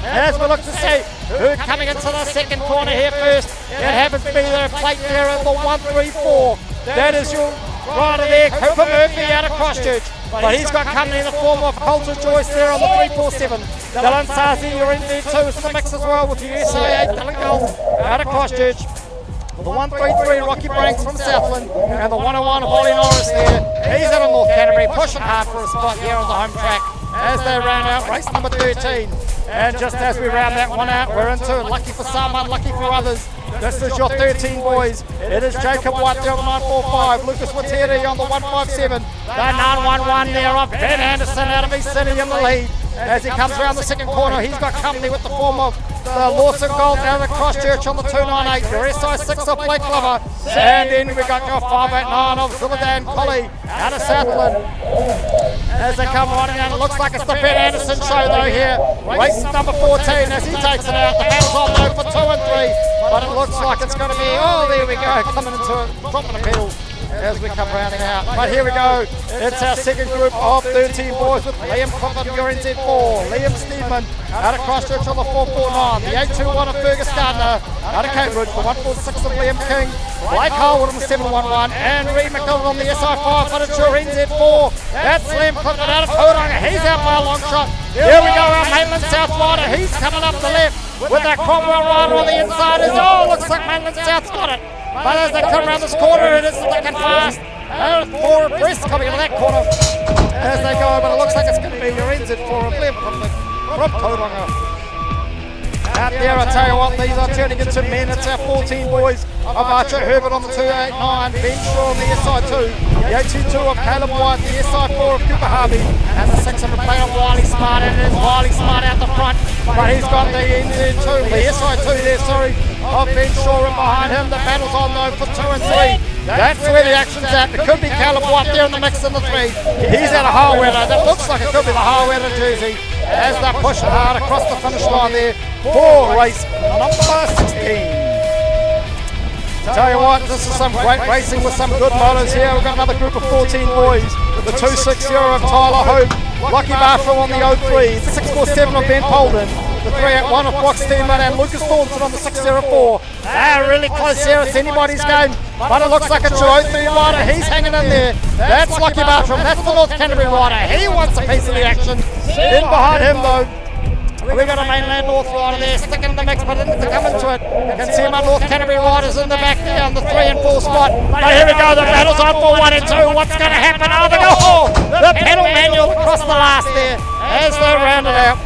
As we look to see who coming into the second corner here first, it happens to be the plate there in the 134. That is your rider there, Cooper Murphy out of Christchurch. But he's got company in the form of Colton Joyce there on the 347. Dylan Sazi, you're in there too. It's the mix as well with the USA 8 Dylan Gold out of Christchurch. The 133 Rocky Branks from Southland and the 101 Holly Norris there. He's out of North Canterbury, pushing hard for a spot here on the home track as they round out race number 13. And just as we round that one out, we're into lucky for some, unlucky for others. This is your 13 boys. It is Jacob White there on the 945, Lucas Wateri on the 157, the 911 there of Ben Anderson out of East City in the lead. As he comes around the second corner, he's got company with the form of the Lawson Gold out of Christchurch on the 298, your SI6 of Blake Glover, and then we got your 589 of Zilladan Colley out of Southland. As they come running out, it looks like it's the Ben Anderson show though here. Race number 14 as he takes it out. The battle's on though for 2 and 3, but it looks like it's going to be, oh there we go, coming into it, dropping the pedal as we come rounding out. But here we go, it's our second group of 13 boys with Liam Coppin, your NZ4, Liam Steedman out of Christchurch on the 449, the 821 of Fergus Gardner out of Cambridge, the 146 of Liam King, Blake Harwood on the 711, and Reed McDonald on the SI5, but it's your NZ4. That's Liam Clifford out of Tauranga. He's out by a long shot. There we go, our Mainland South rider. He's coming up the left with that Cromwell rider on the inside. Oh, looks like Mainland South's got it. But as they come around this corner, it is thick and fast. And 4 abreast coming into that corner as they go, but it looks like it's going to be your NZ4 of Liam Clifford from Tauranga. Out there, I tell you what, these are turning into men. It's our 14 boys of Archer Herbert on the 289, Ben Shaw on the SI2, the 822 of Caleb White, the SI4 of Cooper Harvey, and the 600 plate of Wiley Smart, and it is Wiley Smart out the front, but he's got the NZ2, the SI2 there, sorry, of Ben Shaw in behind him. The battle's on though for 2 and 3. That's where the action's at. It could be Caleb White there in the mix in the 3. He's out of Harweather. That looks like it could be the Harweather jersey as they're pushing hard across the finish line there for race number 16. Tell you what, this is some great racing with some good motors here. We've got another group of 14 boys. The 260 of Tyler Hope, Lucky Barthel on the 03, the 647 of Ben Polden, the 381 of Brock Steeman, and Lucas Thornton on the 604. They're really close here. It's anybody's game, but it looks like it's your 03 rider. He's hanging in there. That's Lucky Barthel. That's the North Canterbury rider. He wants a piece of the action. In behind him though, we got a Mainland North rider there sticking in the mix, but to come into it, you can see my North Canterbury riders in the back there on the 3 and 4 spot. But here we go, the battle's on for 1 and 2. What's going to happen? Oh, the pedal manual across the last there as they round it out.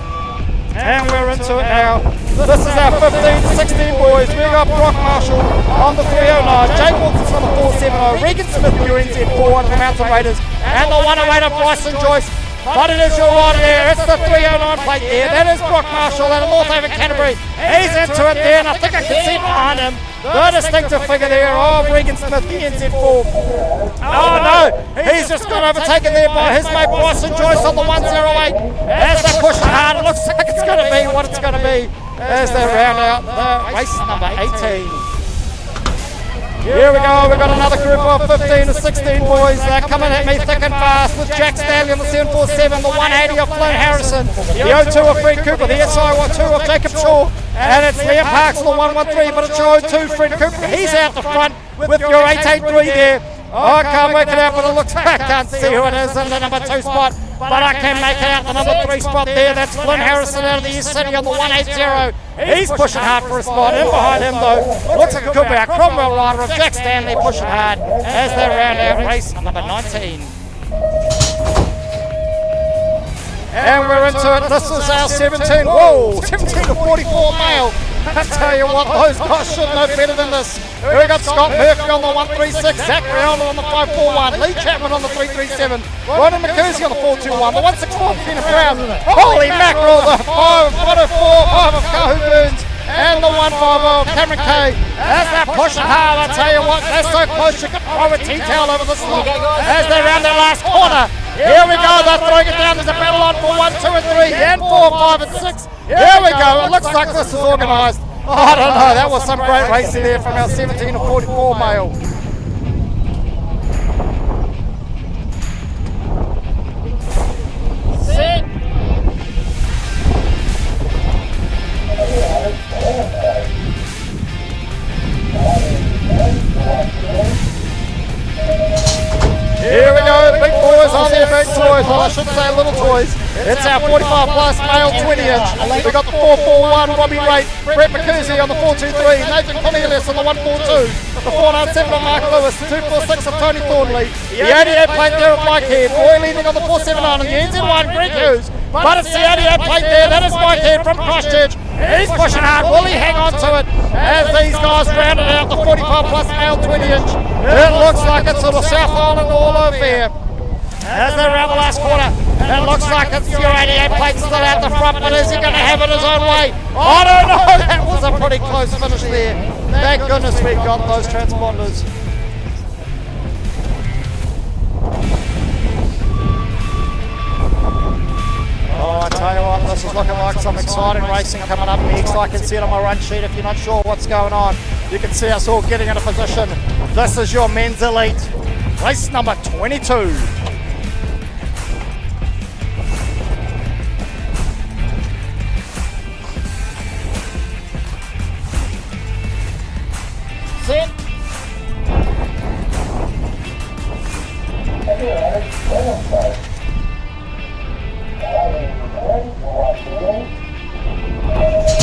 And we're into it now. This is our 15-16 boys. We got Brock Marshall on the 309, Jake Wilkins on the 470, Regan Smith, your NZ4 of the Mountain Raiders, and the 108 of Bryson Joyce. But it is your rider there, it's the 309 plate there, that is Brock Marshall out of North Haven, Canterbury. He's into it there, and I think I can see behind him the distinctive figure there of Regan Smith, the NZ4. Oh no, he's just got overtaken there by his mate Bryson Joyce on the 108. As they push hard, it looks like it's going to be what it's going to be as they round out the race number 18. Here we go, we've got another group of 15 to 16 boys. They're coming at me thick and fast with Jack Stanley on the 747, the 180 of Flynn Harrison, the 02 of Fred Cooper, the SI2 of Jacob Shaw, and it's Liam Parks on the 113, but it's your 02 Fred Cooper. He's out the front with your 883 there. Oh, I can't work it out, but it looks like I can't see who it is in the number 2 spot. But I can make it out the number 3 spot there. That's Flynn Harrison out of the East City on the 180. He's pushing hard for a spot. In behind him though, looks like it could be a Cromwell rider of Jack Stanley pushing hard as they round out race number 19. And we're into it. This is our 17 to 44 male I tell you what, those guys should know better than this. We got Scott Murphy on the 136, Zach Brown on the 541, Lee Chapman on the 337, Ronald McCursey on the 421, the 164 Keenan Brown. Holy mackerel, the 504, 5 of Kahu Burns, and the 150 Cameron Kay. As they're pushing hard, I tell you what, they're so close you can throw a tea-towel over this lot. As they're around their last corner. Here we go, they're throwing it down. There's a battle on for 1, 2 and 3, and 4, 5 and 6. Here we go, it looks like this is organised. Oh, I don't know, that was some great racing there from our 17 to 44 male. Set. Here we go, big boys on their big toys. Well, I should say little toys. It's our 45 plus male 20 inch. We got the 441 Robbie Raitt, Brett McCursey on the 423, Nathan Cornelius on the 142, the 497 of Mark Lewis, the 246 of Tony Thornley, the 88 plate there of Mike Head, Roy leading on the 479, and the NZ1 Greg Hughes. But it's the 88 plate there, that is Mike Head from Christchurch. He's pushing hard, will he hang on to it as these guys rounded out the 45 plus male 20 inch. It looks like it's sort of South Island all over here. As they're around the last corner, it looks like it's your 88 plate still out the front, but is he going to have it his own way? I don't know, that was a pretty close finish there. Thank goodness we got those transponders. Oh, I tell you what, this is looking like some exciting racing coming up next. I can see it on my run sheet if you're not sure what's going on. You can see us all getting into position. This is your men's elite, race number 22. Set.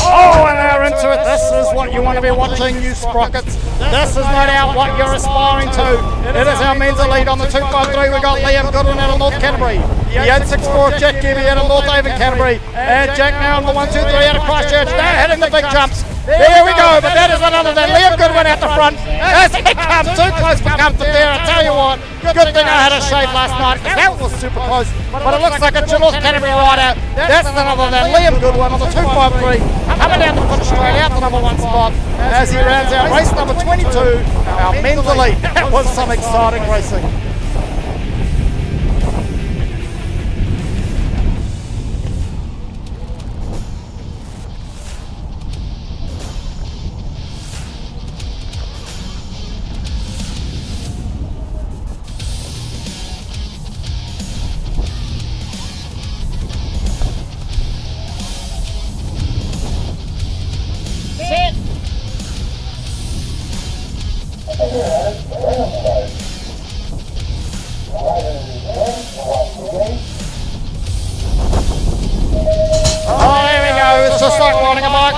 Oh, and they're into it. This is what you want to be watching, you sprockets. This is no doubt what you're aspiring to. It is our men's elite on the 253. We got Liam Goodwin out of North Canterbury. The 864 Jack Gibby out of North Avon Canterbury. And Jack now on the 123 out of Christchurch. They're hitting the big jumps. There we go, but that is none other than Liam Goodwin out the front. As he comes too close for comfort there, I tell you what. Good thing I had a shave last night, because that was super close. But it looks like a North Canterbury rider. That's none other than Liam Goodwin on the 253. Coming down the finish straight out the number 1 spot. As he rounds out race number 22, our men's elite. That was some exciting racing.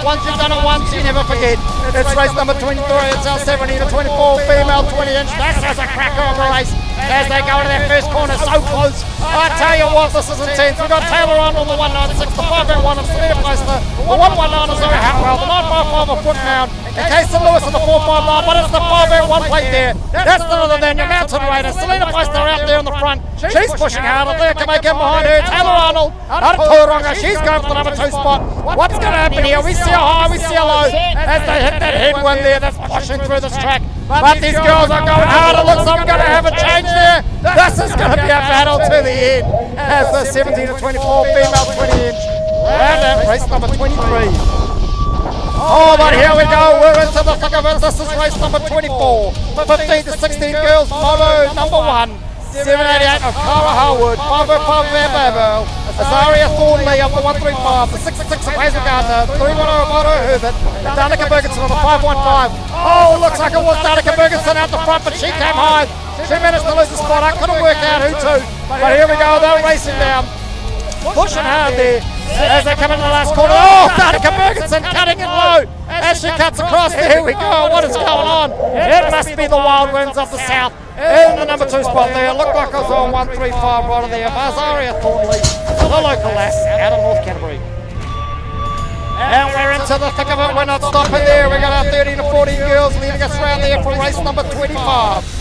Once you've done it once, you never forget. It's race number 23. It's our 17 to 24 female 20 inch. This is a cracker of a race as they go into their first corner so close. I tell you what, this is intense. We've got Taylor on the 196, the 501 of Selena Poster, the 119 of Zoe Hartwell, the 955 of Footmound, and Casey Lewis of the 459, but it's the 501 plate there. That's none other than your Mountain Raider. Selena Poster out there in the front. She's pushing hard. I think I can make in behind her. Taylor Arnold out of Tauranga. She's going for the number 2 spot. What's going to happen here? We see a high, we see a low as they hit that headwind there that's pushing through this track. But these girls are going hard. It looks like I'm going to have a change there. This is going to be a battle to the end as the 17 to 24 female 20 inch round out race number 23. Oh, but here we go. We're into the thick of it. This is race number 24. 15 to 16 girls, moto number 1. 788 of Cara Harwood, 505 of Babo, Azaria Thornley of the 135, the 666 of Hazel Gardner, 310 of Otto Herbert, and Danica Bergenson on the 515. Oh, it looks like it was Danica Bergenson out the front, but she came high. She managed to lose the spot. I couldn't work out who to. But here we go, they're racing down. Pushing hard there as they come into the last corner. Oh, Danica Bergenson cutting it low as she cuts across. Here we go. What is going on? It must be the Wild Winds of the South. In the number 2 spot there. Looked like it was on 135 right there. Azaria Thornley, the local lass out of North Canterbury. And we're into the thick of it. We're not stopping there. We've got our 13 to 14 girls leading us around there from race number 25.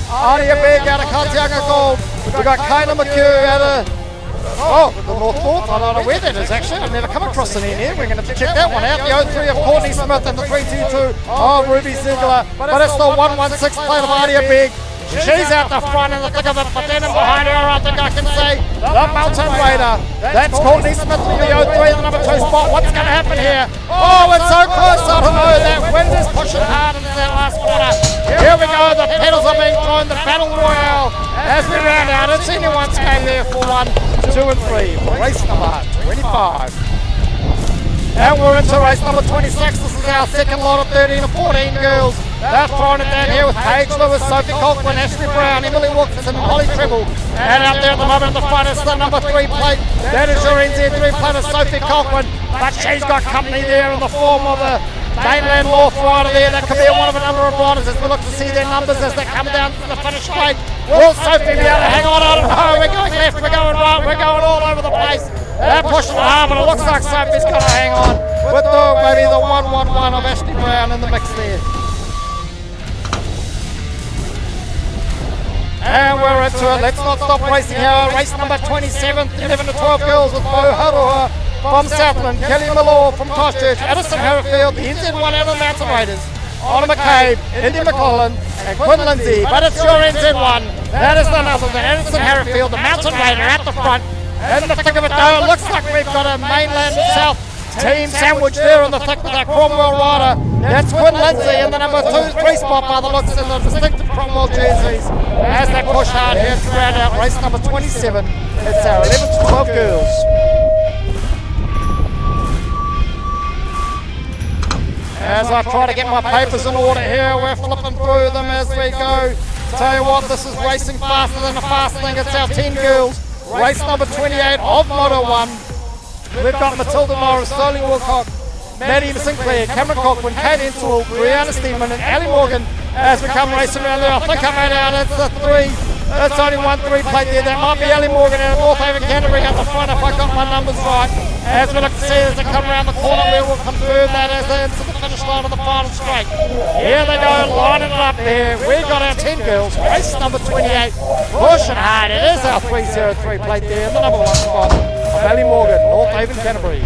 Aria Big out of Katianga Gold. We've got Kayla McHugh out of the North. I don't know where that is actually. I've never come across an in here. We're going to check that one out. The 03 of Courtney Smith and the 322 of Ruby Ziegler. But it's the 116 plate of Aria Big. She's out the front in the thick of it, but then in behind her, I think I can say the Mountain Raider. That's Courtney Smith from the 03 in the number 2 spot. What's going to happen here? Oh, it's so close. I don't know. That wind is pushing hard into that last corner. Here we go. The pedals are being thrown. The battle royale as we round out. It's anyone's game there for 1, 2, and 3. Race number 25. And we're into race number 26. This is our second lot of 13 and 14 girls. They're throwing it down here with Paige Lewis, Sophie Colquhoun, Ashley Brown, Emily Wilkinson, and Holly Treble. And out there at the moment in the front is the number 3 plate. That is your NZ3 plate of Sophie Colquhoun. But she's got company there in the form of the Mainland North rider there. That could be one of a number of riders as we look to see their numbers as they come down to the finish straight. Will Sophie be able to hang on? I don't know. We're going left, we're going right, we're going all over the place. They're pushing hard, but it looks like Sophie's got to hang on with maybe the 111 of Ashley Brown in the mix there. And we're into it. Let's not stop racing here. Race number 27, 11 to 12 girls with Bo Haroa from Southland, Kelly Malore from Christchurch, Addison Herfield, the NZ1 out of the Mountain Raiders, Anna McCabe, Indy McClellan, and Quinn Lindsay. But it's your NZ1. That is none other than Addison Herfield, the Mountain Raider at the front. And in the thick of it though, it looks like we've got a Mainland South team sandwich there in the thick with our Cromwell rider. That's Quinn Lindsay in the number 2, 3 spot by the looks in the distinctive Cromwell jerseys. As they push hard here to round out race number 27, it's our 11 to 12 girls. As I try to get my papers in order here, we're flipping through them as we go. Tell you what, this is racing faster than a fast thing. It's our 10 girls. Race number 28 of Moto 1. We've got Matilda Norris, Sterling Wilcock, Maddie Sinclair, Cameron Cochran, Kate Entwistle, Brianna Steeman, and Ali Morgan as we come racing around there. I think I made out it's the 3. It's only 1 3 plate there. That might be Ali Morgan out of North Haven, Canterbury at the front if I got my numbers right. As we look to see as they come around the corner, we will confirm that as they enter the finish line of the final straight. Here they go, lining it up there. We've got our 10 girls, race number 28, pushing hard. It is our 303 plate there, the number 1 spot of Ali Morgan, North Haven, Canterbury.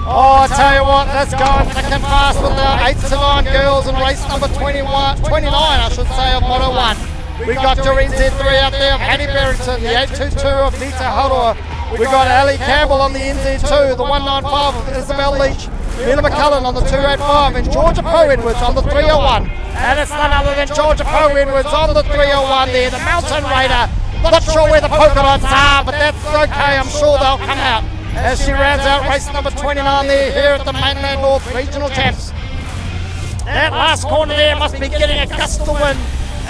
Oh, I tell you what, let's go thick and fast with our 8 to 9 girls in race number 29, I should say, of Moto 1. We've got your NZ3 out there of Hattie Barrington, the 822 of Nita Haroa. We've got Ali Campbell on the NZ2, the 195 of Isabel Leach, Mila McCullen on the 285, and Georgia Poe Edwards on the 301. And it's none other than Georgia Poe Edwards on the 301 there, the Mountain Raider. Not sure where the polka dots are, but that's okay, I'm sure they'll come out as she rounds out race number 29 there here at the Mainland North Regional Champs. That last corner there must be getting a gust of wind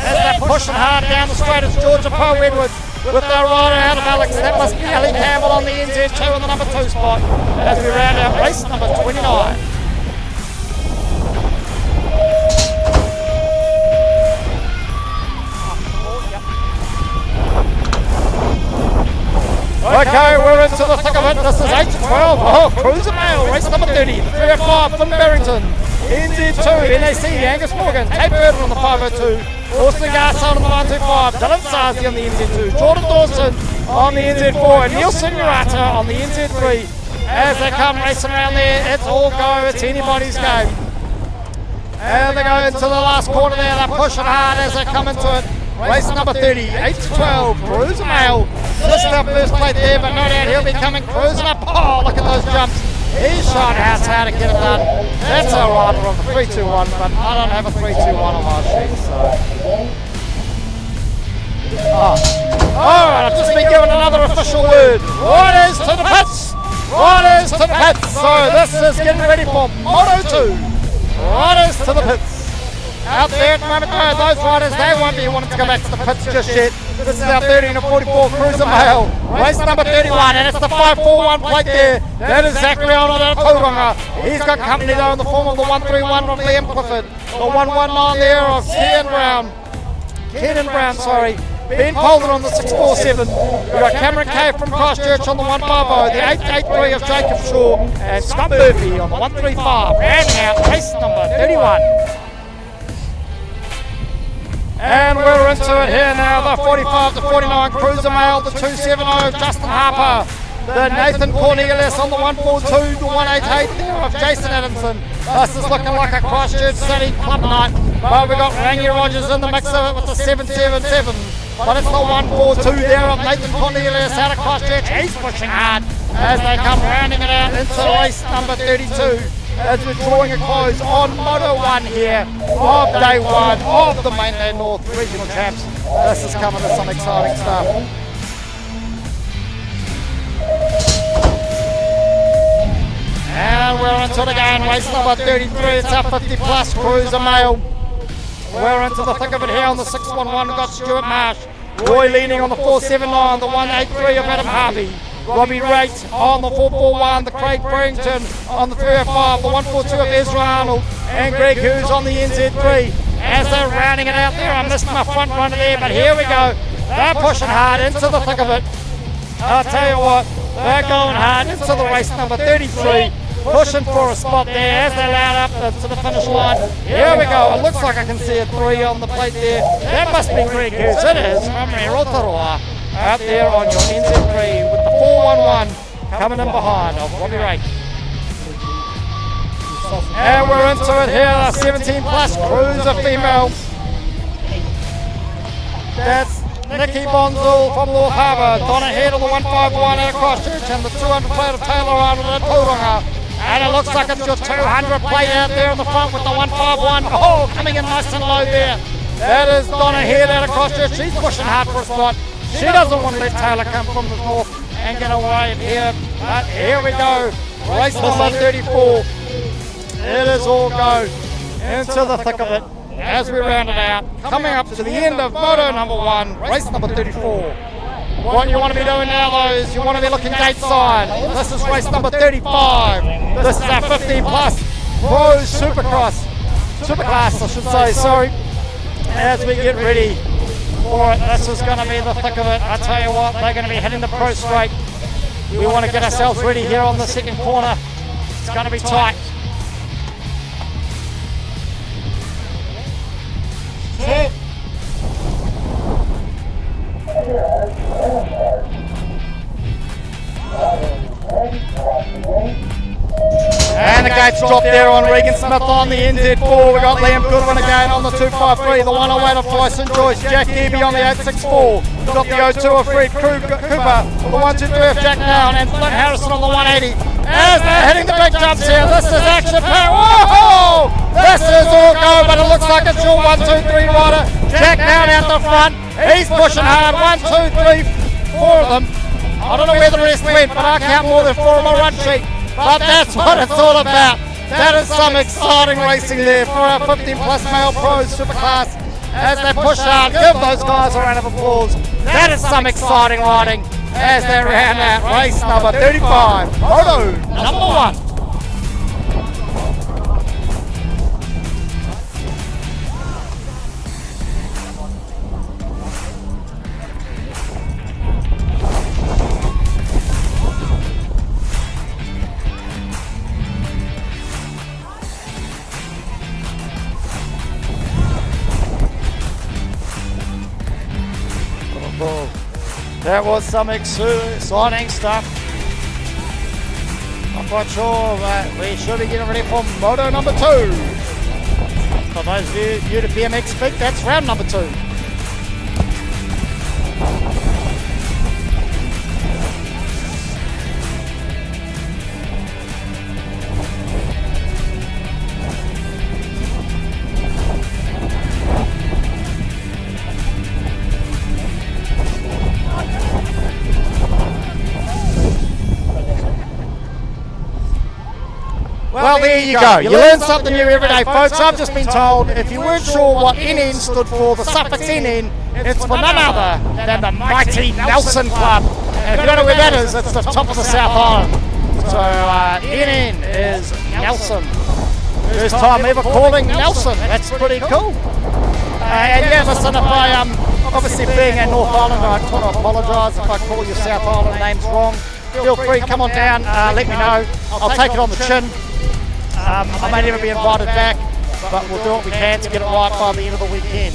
as they're pushing hard down the straight. It's Georgia Poe Edwards with their rider out of Alex. That must be Ali Campbell on the NZ2 on the number 2 spot as we round out race number 29. Okay, we're into the thick of it. This is 8 to 12. Oh, Cruiser Mail, race number 30. The 305, Finn Barrington. NZ2, NAC, Angus Morgan. Tate Burton on the 502. Austin Garson on the 925. Dylan Sarzi on the NZ2. Jordan Dawson on the NZ4. And Neil Signorata on the NZ3. As they come racing around there, it's all go. It's anybody's game. And they go into the last corner there. They're pushing hard as they come into it. Race number 30, 8 to 12, Cruiser Mail. Just our first plate there, but no doubt he'll be coming cruising up. Oh, look at those jumps. He's showing us how to get it done. That's our rider on the 321, but I don't have a 321 on my sheet, so. Alright, I've just been given another official word. Riders to the pits! Riders to the pits! So this is getting ready for Moto 2. Riders to the pits. Out there at the moment, those riders, they won't be wanting to go back to the pits just yet. This is our 13 to 44 Cruiser Mail, race number 31, and it's the 541 plate there. That is Zach Leon out of Tauranga. He's got company though in the form of the 131 from Liam Clifford, the 119 there of Kenan Brown, Ben Polden on the 647. We've got Cameron Kay from Christchurch on the 150. The 883 of Jacob Shaw. And Scott Murphy on the 135. Rounding out race number 31. And we're into it here now, the 45 to 49 Cruiser Mail, the 270 Justin Harper, the Nathan Cornelius on the 142, the 188 there of Jason Adamson. This is looking like a Christchurch City club night, but we've got Rangy Rogers in the mix of it with the 777, but it's the 142 there of Nathan Cornelius out of Christchurch. He's pushing hard as they come rounding it out into race number 32. As we're drawing a close on Moto 1 here of day 1 of the Mainland North Regional Champs. This is coming to some exciting stuff. And we're into it again, race number 33, it's our 50 plus Cruiser Mail. We're into the thick of it here on the 611, we've got Stuart Marsh, Roy leaning on the 479, the 183 of Adam Harvey. Robbie Raitt on the 441, the Craig Barrington on the 305, the 142 of Ezra Arnold, and Greg Hughes on the NZ3. As they're rounding it out there, I missed my front runner there, but here we go. They're pushing hard into the thick of it. I'll tell you what, they're going hard into the race number 33, pushing for a spot there as they loud up to the finish line. Here we go, it looks like I can see a 3 on the plate there. That must be Greg Hughes, it is, from Rotorua. Out there on your NZ3 with the 411 coming in behind of Robbie Raitt. And we're into it here, a 17 plus Cruiser female. That's Nikki Bonzel from North Harbour, Donna Head on the 151 out of Christchurch, and the 200 plate of Taylor Arnold at Tauranga. And it looks like it's your 200 plate out there in the front with the 151. Oh, coming in nice and low there. That is Donna Head out of Christchurch. She's pushing hard for a spot. She doesn't want to let Taylor come from the north and get away here. But here we go. Race number 34. It is all go into the thick of it as we round it out. Coming up to the end of Moto number 1, race number 34. What you want to be doing now though is you want to be looking gate side. This is race number 35. This is our 15 plus Pro Supercross. Superclass I should say, sorry. As we get ready for it, this is going to be the thick of it. I tell you what, they're going to be hitting the pro straight. We want to get ourselves ready here on the second corner. It's going to be tight. And the gates dropped there on Regan Smith on the NZ4. We got Liam Goodwin again on the 253, the 108 of Tyson Joyce, Jack Deeby on the 864. We got the 02 of Fred Cooper, the 123 of Jack Nown, and Flint Harrison on the 180. As they're hitting the big jumps here, this is action packed. Whoa! This is all go, but it looks like it's your 1, 2, 3 rider. Jack Nown out the front. He's pushing hard. 1, 2, 3, 4 of them. I don't know where the rest went, but I count more than 4 on my run sheet. But that's what it's all about. That is some exciting racing there for our 15 plus male pros superclass. As they push hard, give those guys a round of applause. That is some exciting riding as they round out race number 35, Moto number 1. That was some exciting stuff. I'm quite sure that we should be getting ready for Moto number 2. For those of you to BMX speak, that's round number 2. Well, there you go. You learn something new every day, folks. I've just been told if you weren't sure what NN stood for, the suffix NN, it's for none other than the mighty Nelson Club. And if you don't know where that is, it's the top of the South Island. So NN is Nelson. First time ever calling Nelson. That's pretty cool. And yeah, listen, if Obviously, being a North Islander, I just want to apologise if I call your South Island names wrong. Feel free, come on down, let me know. I'll take it on the chin. I may never be invited back, but we'll do what we can to get it right by the end of the weekend.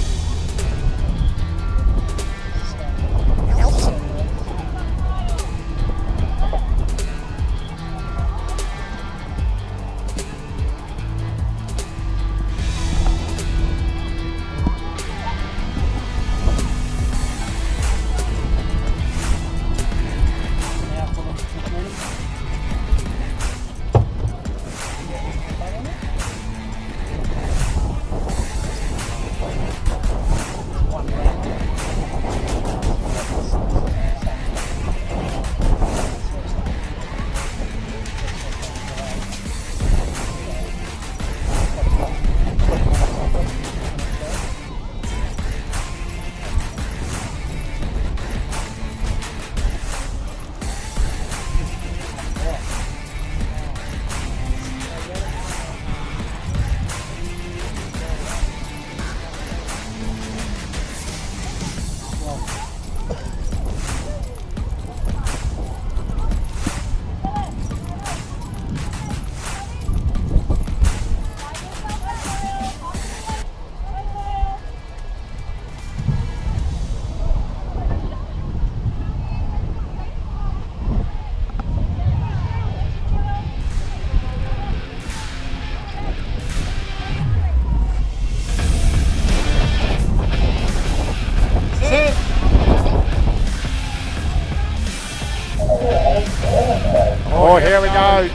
Oh, here we go.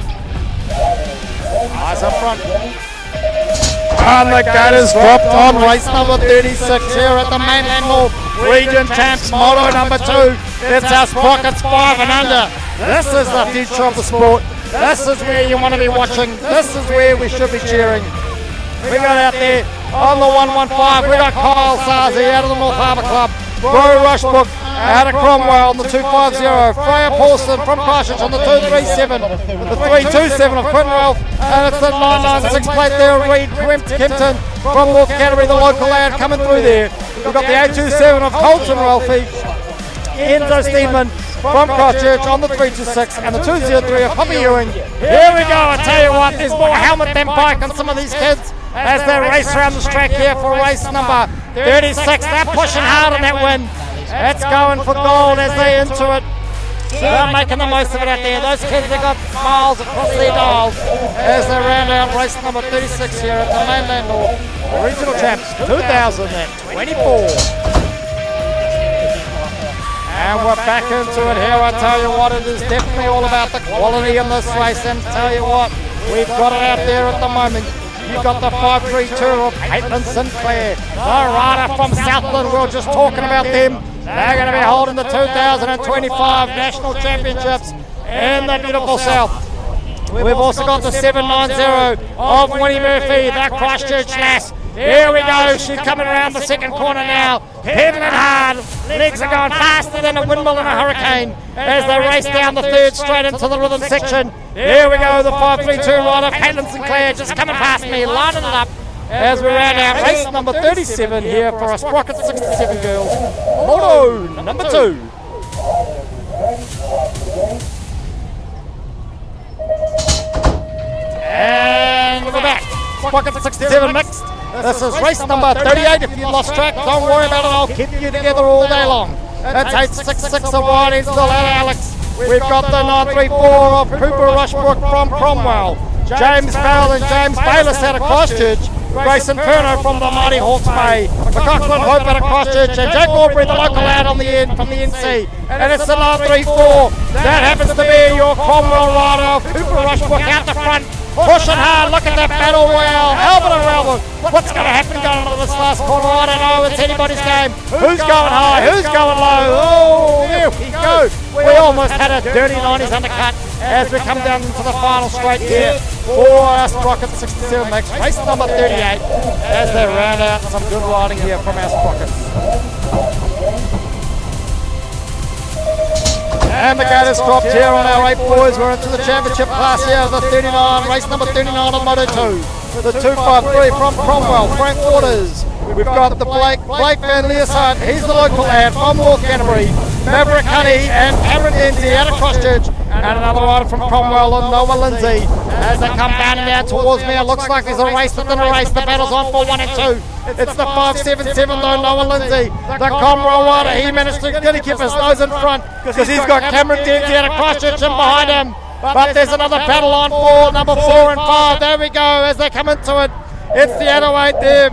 Eyes up front. And the gate is dropped on race number 36 here at the Mainland North Region Champs, moto number 2. It's our Sprockets 5 and under. This is the future of the sport. This is where you want to be watching. This is where we should be cheering. We got out there on the 115. We got Kyle Sarzy out of the North Harbour Club. Bro Rushbrook out of Cromwell on the 250. Freya Paulson from Christchurch on the 237. The 327 of Quinton Ralph. And it's the 996 plate there. Reed Kempton from North Canterbury, the local lad coming through there. We've got the 827 of Colton Ralphie. Enzo Steedman from Christchurch on the 326 and the 203 of Poppy Ewing. Here we go, I tell you what, there's more helmet than bike on some of these kids as they race around this track here for race number 36. They're pushing hard on that win. It's going for gold as they into it. They're making the most of it out there. Those kids have got smiles across their dials as they round out race number 36 here at the Mainland North Regional Champs 2024. And we're back into it here. I tell you what, it is definitely all about the quality in this race. And tell you what, we've got it out there at the moment. You've got the 532 of Caitlin Sinclair, the rider from Southland. We were just talking about them. They're going to be holding the 2025 National Championships in the beautiful South. We've also got the 790 of Winnie Murphy, the Christchurch lass. Here we go, she's coming around the second corner now, pedaling hard, legs are going faster than a windmill in a hurricane as they race down the third straight into the rhythm section. Here we go, the 532 rider, Caitlin Sinclair, just coming past me, lining it up as we round out race number 37 here for a Sprocket 67 girls, moto number 2. And we're back, Sprocket 67 mixed. This is race number 38. If you lost track, don't worry about it. I'll keep you together all day long. That's 866 of Riding still out of Alex. We've got the 934 of Cooper Rushbrook from Cromwell. James Bell and James Bayliss out of Christchurch. Grayson Perno from the Mighty Hawke's Bay. McLaughlin Hope out of Christchurch. And Jake Aubrey, the local lad on the end from the NC. And it's the 934. That happens to be your Cromwell rider of Cooper Rushbrook out the front. Pushing hard, look at that battle royale, Albert and Ralph. What's going to happen going into this last corner? I don't know, it's anybody's game. Who's going high, who's going low? Oh, there we go. We almost had a dirty 90s undercut as we come down into the final straight here for our Sprocket 67 Max, race number 38, as they round out some good riding here from our Sprockets. And the gate has dropped here on our 8 boys. We're into the championship class here, the 39, race number 39 on Moto 2. The 253 from Cromwell, Frank Waters. We've got the Blake Van Leerside. He's the local lad from North Canterbury. Maverick Honey and Cameron Denzi out of Christchurch. And another rider from Cromwell and Noah Lindsay. As they come down and down towards me, it looks like there's a race within a race. The battle's on for 1 and 2. It's the 577 though, Noah Lindsay. The Cromwell rider, he managed to keep his nose in front because he's got Cameron Denzi out of Christchurch in behind him. But there's another battle on for number 4 and 5. There we go as they come into it. It's the 808 there.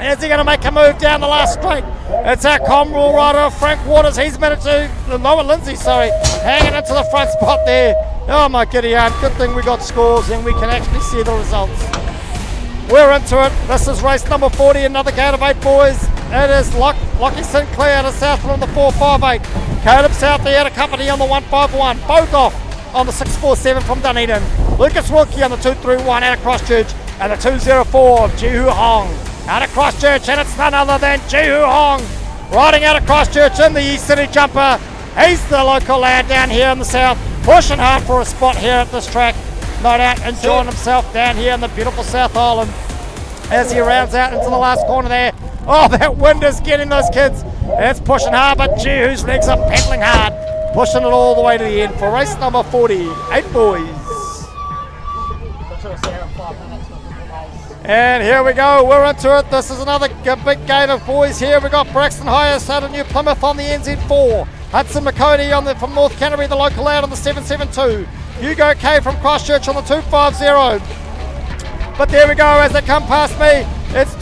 Is he going to make a move down the last straight? It's our Cromwell rider, Frank Waters. He's managed to, Noah Lindsay, hanging into the front spot there. Oh my giddy aunt, good thing we got scores and we can actually see the results. We're into it. This is race number 40, another gate of 8 boys. It is Lockie Sinclair out of Southland on the 458. Caleb Southey out of Company on the 151. Bogoff on the 647 from Dunedin. Lucas Wilkie on the 231 out of Christchurch. And the 204 of Jihu Hong out of Christchurch, and it's none other than Jihu Hong riding out of Christchurch in the East City Jumper. He's the local lad down here in the south, pushing hard for a spot here at this track. No doubt enjoying himself down here in the beautiful South Island as he rounds out into the last corner there. Oh, that wind is getting those kids. It's pushing hard, but Jihu's legs are pedaling hard, pushing it all the way to the end for race number 40. 8 boys. And here we go, we're into it. This is another big gate of boys here. We've got Braxton Hyas out of New Plymouth on the NZ4. Hudson McCody from North Canterbury, the local lad on the 772. Hugo K from Christchurch on the 250. But there we go, as they come past me, it's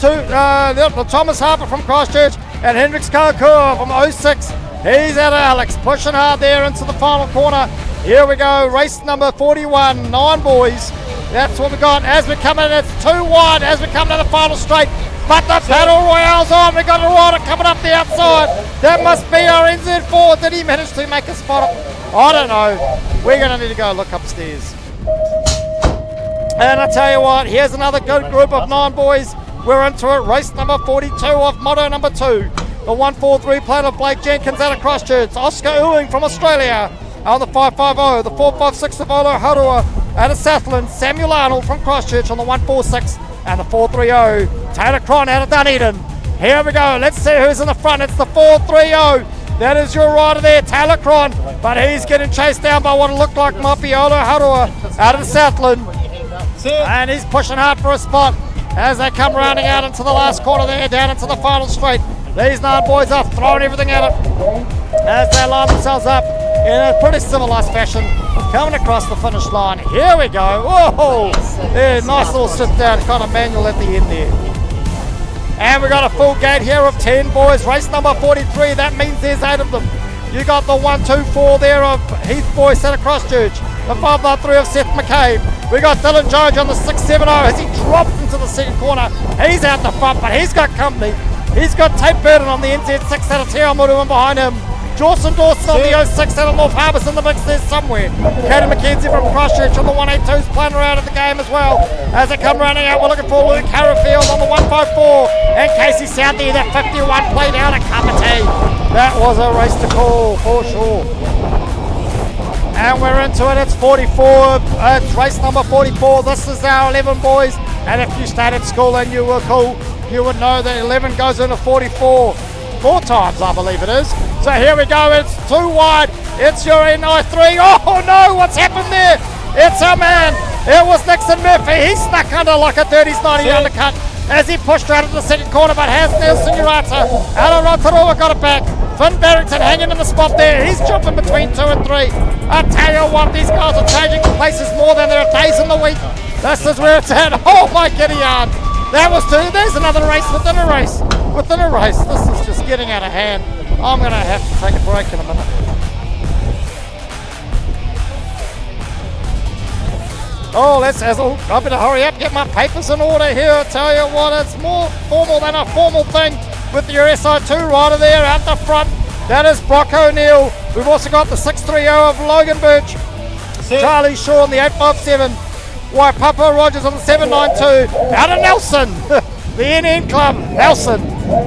Thomas Harper from Christchurch and Hendrix Kalakua from 06. He's out of Alex, pushing hard there into the final corner. Here we go, race number 41, 9 boys. That's what we got as we come in. It's 2 wide as we come to the final straight. But the battle royale's on. We got a rider coming up the outside. That must be our NZ4. Did he manage to make a spot? I don't know. We're going to need to go look upstairs. And I tell you what, here's another good group of 9 boys. We're into it. Race number 42 off motto number 2. The 143 plate of Blake Jenkins out of Christchurch. Oscar Ewing from Australia on the 550. The 456 of Olo Harua out of Southland. Samuel Arnold from Christchurch on the 146 and the 430. Taylor Cron out of Dunedin. Here we go. Let's see who's in the front. It's the 430. That is your rider there, Taylor Cron. But he's getting chased down by what it looked like might be Olo Harua out of Southland. And he's pushing hard for a spot as they come rounding out into the last corner there, down into the final straight. These 9 boys are throwing everything at it as they line themselves up in a pretty civilised fashion, coming across the finish line. Here we go. Whoa! Yeah, nice little sit down kind of manual at the end there. And we got a full gate here of 10 boys. Race number 43. That means there's 8 of them. You got the 124 there of Heath Boyce out of Christchurch. The 593 of Seth McCabe. We got Dylan Jones on the 670 as he drops into the second corner. He's out the front, but he's got company. He's got Tate Burton on the NZ6 out of Te Awamutu and behind him. Dawson Dawson on the 06 out of North Harbour's in the mix there somewhere. Katie McKenzie from Christchurch on the 182's playing around at the game as well. As they come rounding out, we're looking for Luke Harrowfield on the 154 and Casey Southey, that 51 played out at Kapiti. That was a race to call for sure. And we're into it, it's 44, it's race number 44. This is our 11 boys, and if you stayed at school and you were cool, you would know that 11 goes into 44. 4 times, I believe it is. So here we go, it's 2 wide. It's your NI3. Oh no, what's happened there? It's our man. It was Nixon Murphy. He snuck under like a 30s 90 undercut as he pushed right into the second corner, but has Nelson Urata out of Rotorua got it back. Finn Barrington hanging in the spot there. He's jumping between 2 and 3. I tell you what, these guys are changing places more than there are days in the week. This is where it's at. Oh my giddy yarn. That was 2. There's another race within a race. Within a race. This is just getting out of hand. I'm going to have to take a break in a minute. Oh, I better hurry up, get my papers in order here. I tell you what, it's more formal than a formal thing with your SI2 rider there out the front. That is Brock O'Neill. We've also got the 630 of Logan Birch. Charlie Shaw on the 857. Waipapa Rogers on the 792. Out of Nelson. The NN Club, Nelson.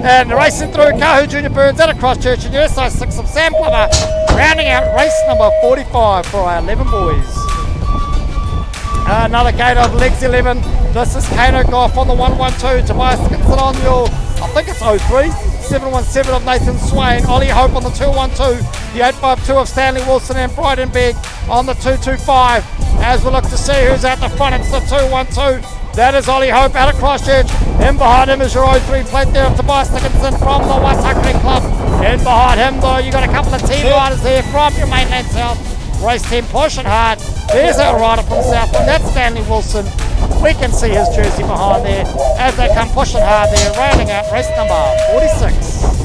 And racing through Kahu Junior Burns out of Christchurch and your SI6 of Sam Plummer. Rounding out race number 45 for our 11 boys. Another gate of legs 11. This is Kano Goff on the 112. Tobias Dickinson on your I think it's 03. 717 of Nathan Swain. Ollie Hope on the 212. The 852 of Stanley Wilson and Brightenberg on the 225. As we look to see who's at the front, it's the 212. That is Ollie Hope out of Christchurch. In behind him is your 03 plate there of Tobias Dickinson from the Waitakere Club. In behind him though, you got a couple of team riders there from your Mainland South race team pushing hard. There's our rider from Southland, that's Stanley Wilson. We can see his jersey behind there as they come pushing hard there, rounding out race number 46.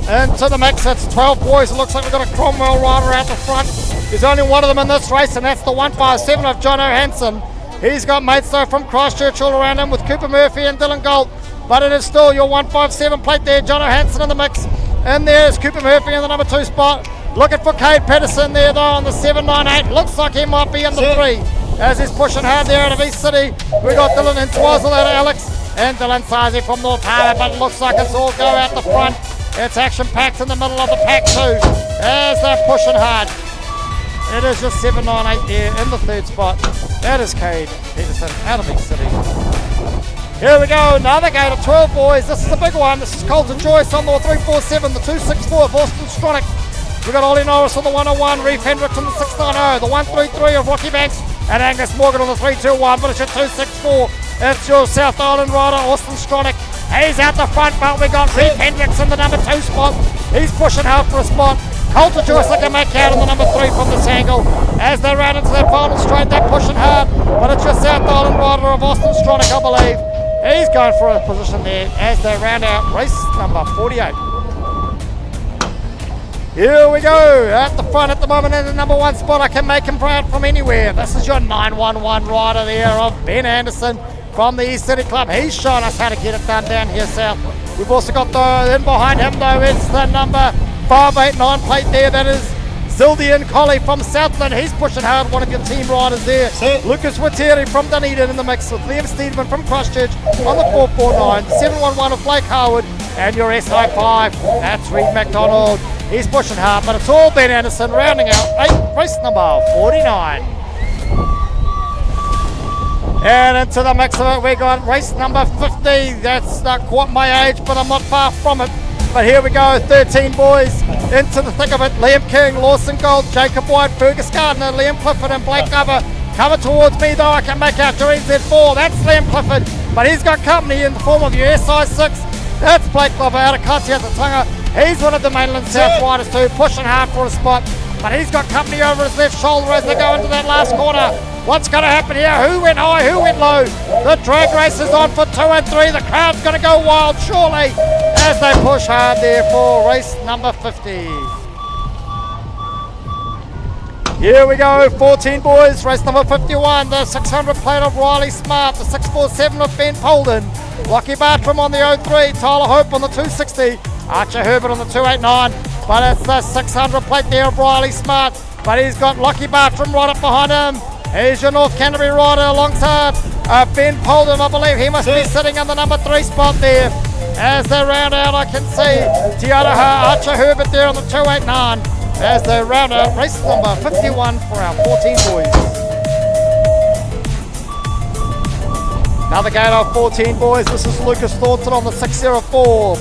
Into the mix, it's 12 boys. It looks like we've got a Cromwell rider out the front. There's only one of them in this race, and that's the 157 of John O'Hanson. He's got mates though from Christchurch all around him with Cooper Murphy and Dylan Gold, but it is still your 157 plate there, John O'Hanson in the mix. And there's Cooper Murphy in the number 2 spot. Looking for Cade Pedersen there though on the 798. Looks like he might be in the 3 as he's pushing hard there out of East City. We got Dylan and Twizzle out of Alex and Dylan Sazi from North Harbour, but it looks like it's all go out the front. It's action packed in the middle of the pack too as they're pushing hard. It is just 798 there in the 3rd spot. That is Cade Pedersen out of East City. Here we go, another gate of 12 boys. This is a big one. This is Colton Joyce on the 347, the 264 of Austin Stronach. We've got Ollie Norris on the 101, Reef Hendricks on the 690, the 133 of Rocky Banks, and Angus Morgan on the 321, but it's your 264. It's your South Island rider, Austin Stronach. He's out the front, but we got Reef Hendricks in the number 2 spot. He's pushing hard for a spot. Colton Joyce looking back out on the number 3 from this angle. As they round into that final straight, they're pushing hard, but it's your South Island rider of Austin Stronach, I believe. He's going for a position there as they round out race number 48. Here we go, at the front at the moment in the number 1 spot. I can make him proud from anywhere. This is your 911 rider there of Ben Anderson from the East City Club. He's shown us how to get it done down here south. We've also got in behind him though, it's the number 589 plate there. That is Zildian Colley from Southland. He's pushing hard, one of your team riders there. Lucas Wateri from Dunedin in the mix with Liam Steedman from Christchurch on the 449. The 711 of Blake Harwood and your SI5. That's Reed McDonald. He's pushing hard, but it's all Ben Anderson rounding out race number 49. And into the mix of it, we got race number 50. That's not quite my age, but I'm not far from it. But here we go, 13 boys into the thick of it. Liam King, Lawson Gold, Jacob White, Fergus Gardner, Liam Clifford and Blake Glover coming towards me though. I can make out your NZ4, that's Liam Clifford, but he's got company in the form of your SI6. That's Blake Glover out of Katiatatanga. He's one of the Mainland South riders too, pushing hard for a spot, but he's got company over his left shoulder as they go into that last corner. What's going to happen here? Who went high? Who went low? The drag race is on for 2 and 3. The crowd's going to go wild, surely, as they push hard there for race number 50. Here we go, 14 boys, race number 51. The 600 plate of Riley Smart, the 647 of Ben Polden, Lockie Bartram on the 03, Tyler Hope on the 260, Archer Herbert on the 289. But it's the 600 plate there of Riley Smart, but he's got Lockie Bartram right up behind him. Here's your North Canterbury rider alongside Ben Polden. I believe he must be sitting in the number 3 spot there. As they round out, I can see Tiaraha Archer Herbert there on the 289. As they round out race number 51 for our 14 boys. Another gate of 14 boys. This is Lucas Thornton on the 604.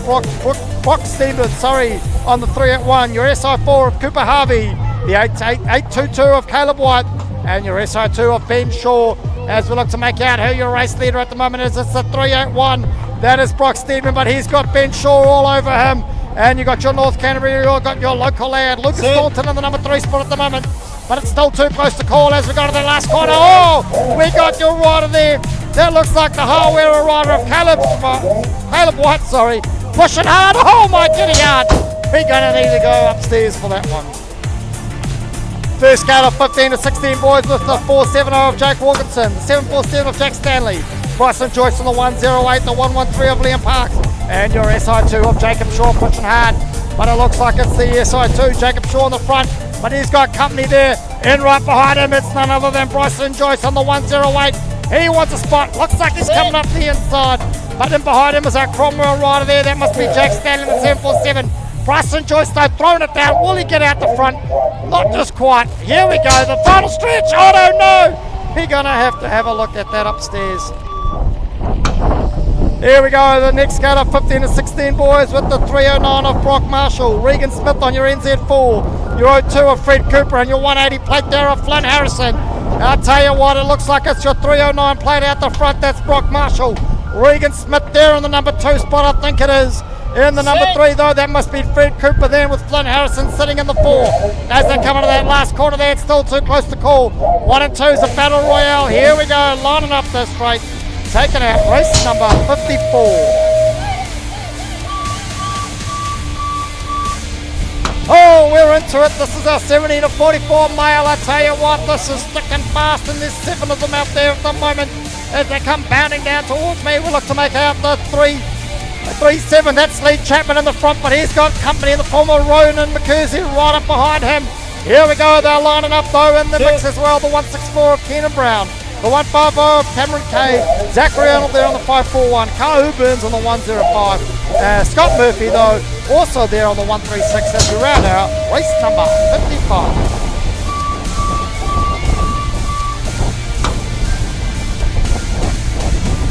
Brock Stevens, on the 381. Your SI4 of Cooper Harvey. The 822 of Caleb White. And your SI2 of Ben Shaw. As we look to make out who your race leader at the moment is, it's the 381. That is Brock Steedman, but he's got Ben Shaw all over him. And you got your North Canterbury, you've got your local lad, Lucas Thornton in the number 3 spot at the moment. But it's still too close to call as we go to the last corner. Oh, we got your rider there. That looks like the hardware rider of Caleb White, pushing hard. Oh my giddy yard. We're going to need to go upstairs for that one. First gate of 15 to 16 boys with the 470 of Jake Wilkinson, the 747 of Jack Stanley, Bryson Joyce on the 108, the 113 of Liam Parks, and your SI2 of Jacob Shaw pushing hard. But it looks like it's the SI2, Jacob Shaw on the front, but he's got company there. In right behind him, it's none other than Bryson Joyce on the 108. He wants a spot, looks like he's coming up the inside, but in behind him is that Cromwell rider there. That must be Jack Stanley, the 747. Bryson Joyce, they've thrown it down. Will he get out the front? Not just quite. Here we go, the final stretch. I don't know. We're going to have a look at that upstairs. Here we go, the next skater, 15 to 16 boys with the 309 of Brock Marshall. Regan Smith on your NZ4. Your 02 of Fred Cooper and your 180 plate there of Flynn Harrison. I'll tell you what, it looks like it's your 309 plate out the front. That's Brock Marshall. Regan Smith there in the number 2 spot, I think it is. In the number 3 though, that must be Fred Cooper then with Flynn Harrison sitting in the 4. As they come into that last corner there, it's still too close to call. 1 and 2 is a battle royale. Here we go, lining up this straight. Taking out race number 54. Oh, we're into it. This is our 70 to 44 male. I tell you what, this is thick and fast, and there's 7 of them out there at the moment. As they come bounding down towards me, we look to make out the 3-7. That's Lee Chapman in the front, but he's got company in the form of Ronan McKenzie right up behind him. Here we go. They're lining up though in the mix as well. The 164 of Keenan Brown. The 150 of Cameron Kay, Zachary Arnold there on the 541, Kahu Burns on the 105, Scott Murphy though also there on the 136 as we round out race number 55.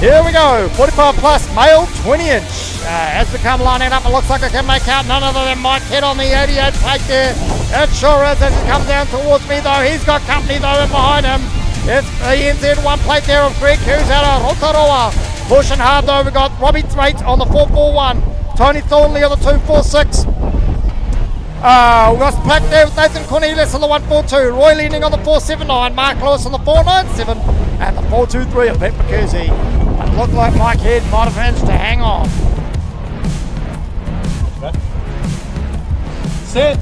Here we go, 45 plus male 20 inch. As we come lining up, it looks like I can make out none other than Mike Head on the 88 plate there. It sure is as he comes down towards me though. He's got company though in behind him. It's the NZ1 plate there of Greg Hughes out of Rotaroa. Pushing hard though, we got Robbie Thwaite on the 441. Tony Thornley on the 246. We've got Plaque there with Nathan Cornelius on the 142. Roy Leaning on the 479. Mark Lewis on the 497. And the 423 of Pete McKenzie. It looked like Mike Head might have managed to hang on. Sit.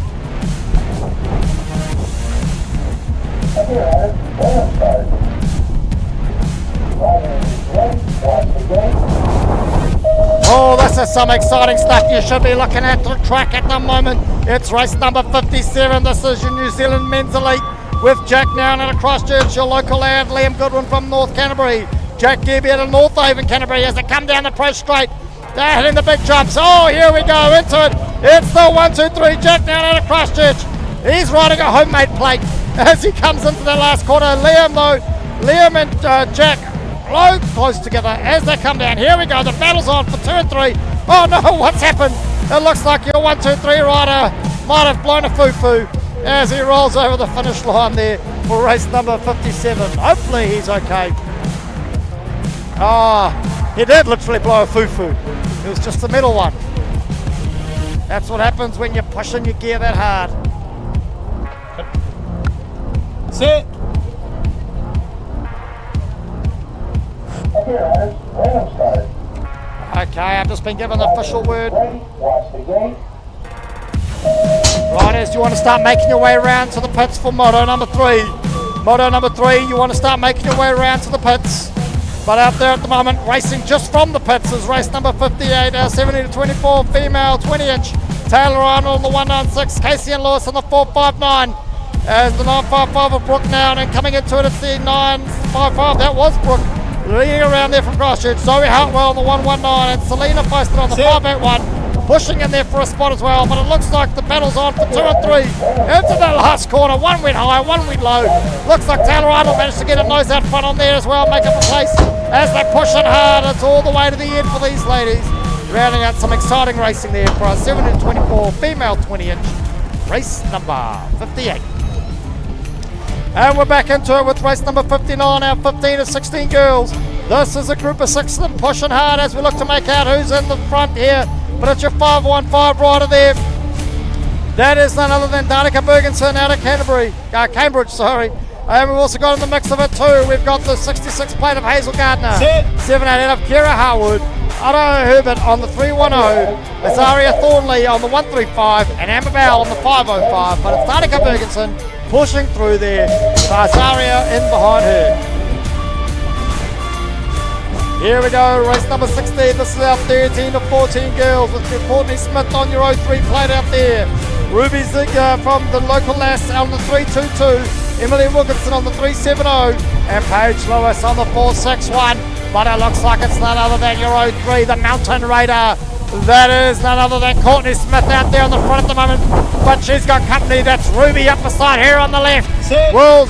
Oh, this is some exciting stuff you should be looking at the track at the moment. It's race number 57. This is your New Zealand Men's Elite with Jack Noun out of Christchurch, your local lad Liam Goodwin from North Canterbury, Jack Gearby out of North Haven, Canterbury as they come down the pro straight. They're hitting the big jumps. Oh, here we go into it. It's the 1-2-3, Jack Noun out of Christchurch. He's riding a homemade plate as he comes into the last quarter. Liam and Jack close together as they come down. Here we go, the battle's on for 2 and 3. Oh no, what's happened? It looks like your 1-2-3 rider might have blown a foo-foo as he rolls over the finish line there for race number 57. Hopefully he's okay. He did literally blow a foo-foo. It was just the middle one. That's what happens when you're pushing your gear that hard. Sit. Okay, I've just been given the official word. Riders, do you want to start making your way around to the pits for Moto number 3? Moto number 3, you want to start making your way around to the pits. But out there at the moment, racing just from the pits is race number 58, our 70 to 24 female 20 inch. Taylor Arnold on the 196, Casey and Lewis on the 459. As the 955 of Brooke now, and coming into it, it's the 955, that was Brooke. Leading around there from Christchurch, Zoe Hartwell on the 119 and Selena Feiston on the 581. Pushing in there for a spot as well, but it looks like the battle's on for 2 and 3. Into the last corner, one went high, one went low. Looks like Taylor Arnold managed to get a nose out front on there as well, make up a place. As they push it hard, it's all the way to the end for these ladies. Rounding out some exciting racing there for our 7 and 24 female 20 inch. Race number 58. And we're back into it with race number 59, our 15 to 16 girls. This is a group of 6 of them pushing hard as we look to make out who's in the front here. But it's your 515 rider there. That is none other than Danica Bergenson out of Cambridge, sorry. And we've also got in the mix of it too. We've got the 66 plate of Hazel Gardner. 7-8 out of Kira Harwood. Otto Herbert on the 310. Azaria Thornley on the 135. And Amber Bell on the 505. But it's Danica Bergenson pushing through there. Azaria in behind her. Here we go, race number 16. This is our 13 to 14 girls with Courtney Smith on your 03 plate out there. Ruby Ziegler from the local lass on the 322. Emily Wilkinson on the 370. And Paige Lewis on the 461. But it looks like it's none other than your 03, the Mountain Raider. That is none other than Courtney Smith out there on the front at the moment. But she's got company. That's Ruby up beside her on the left. Will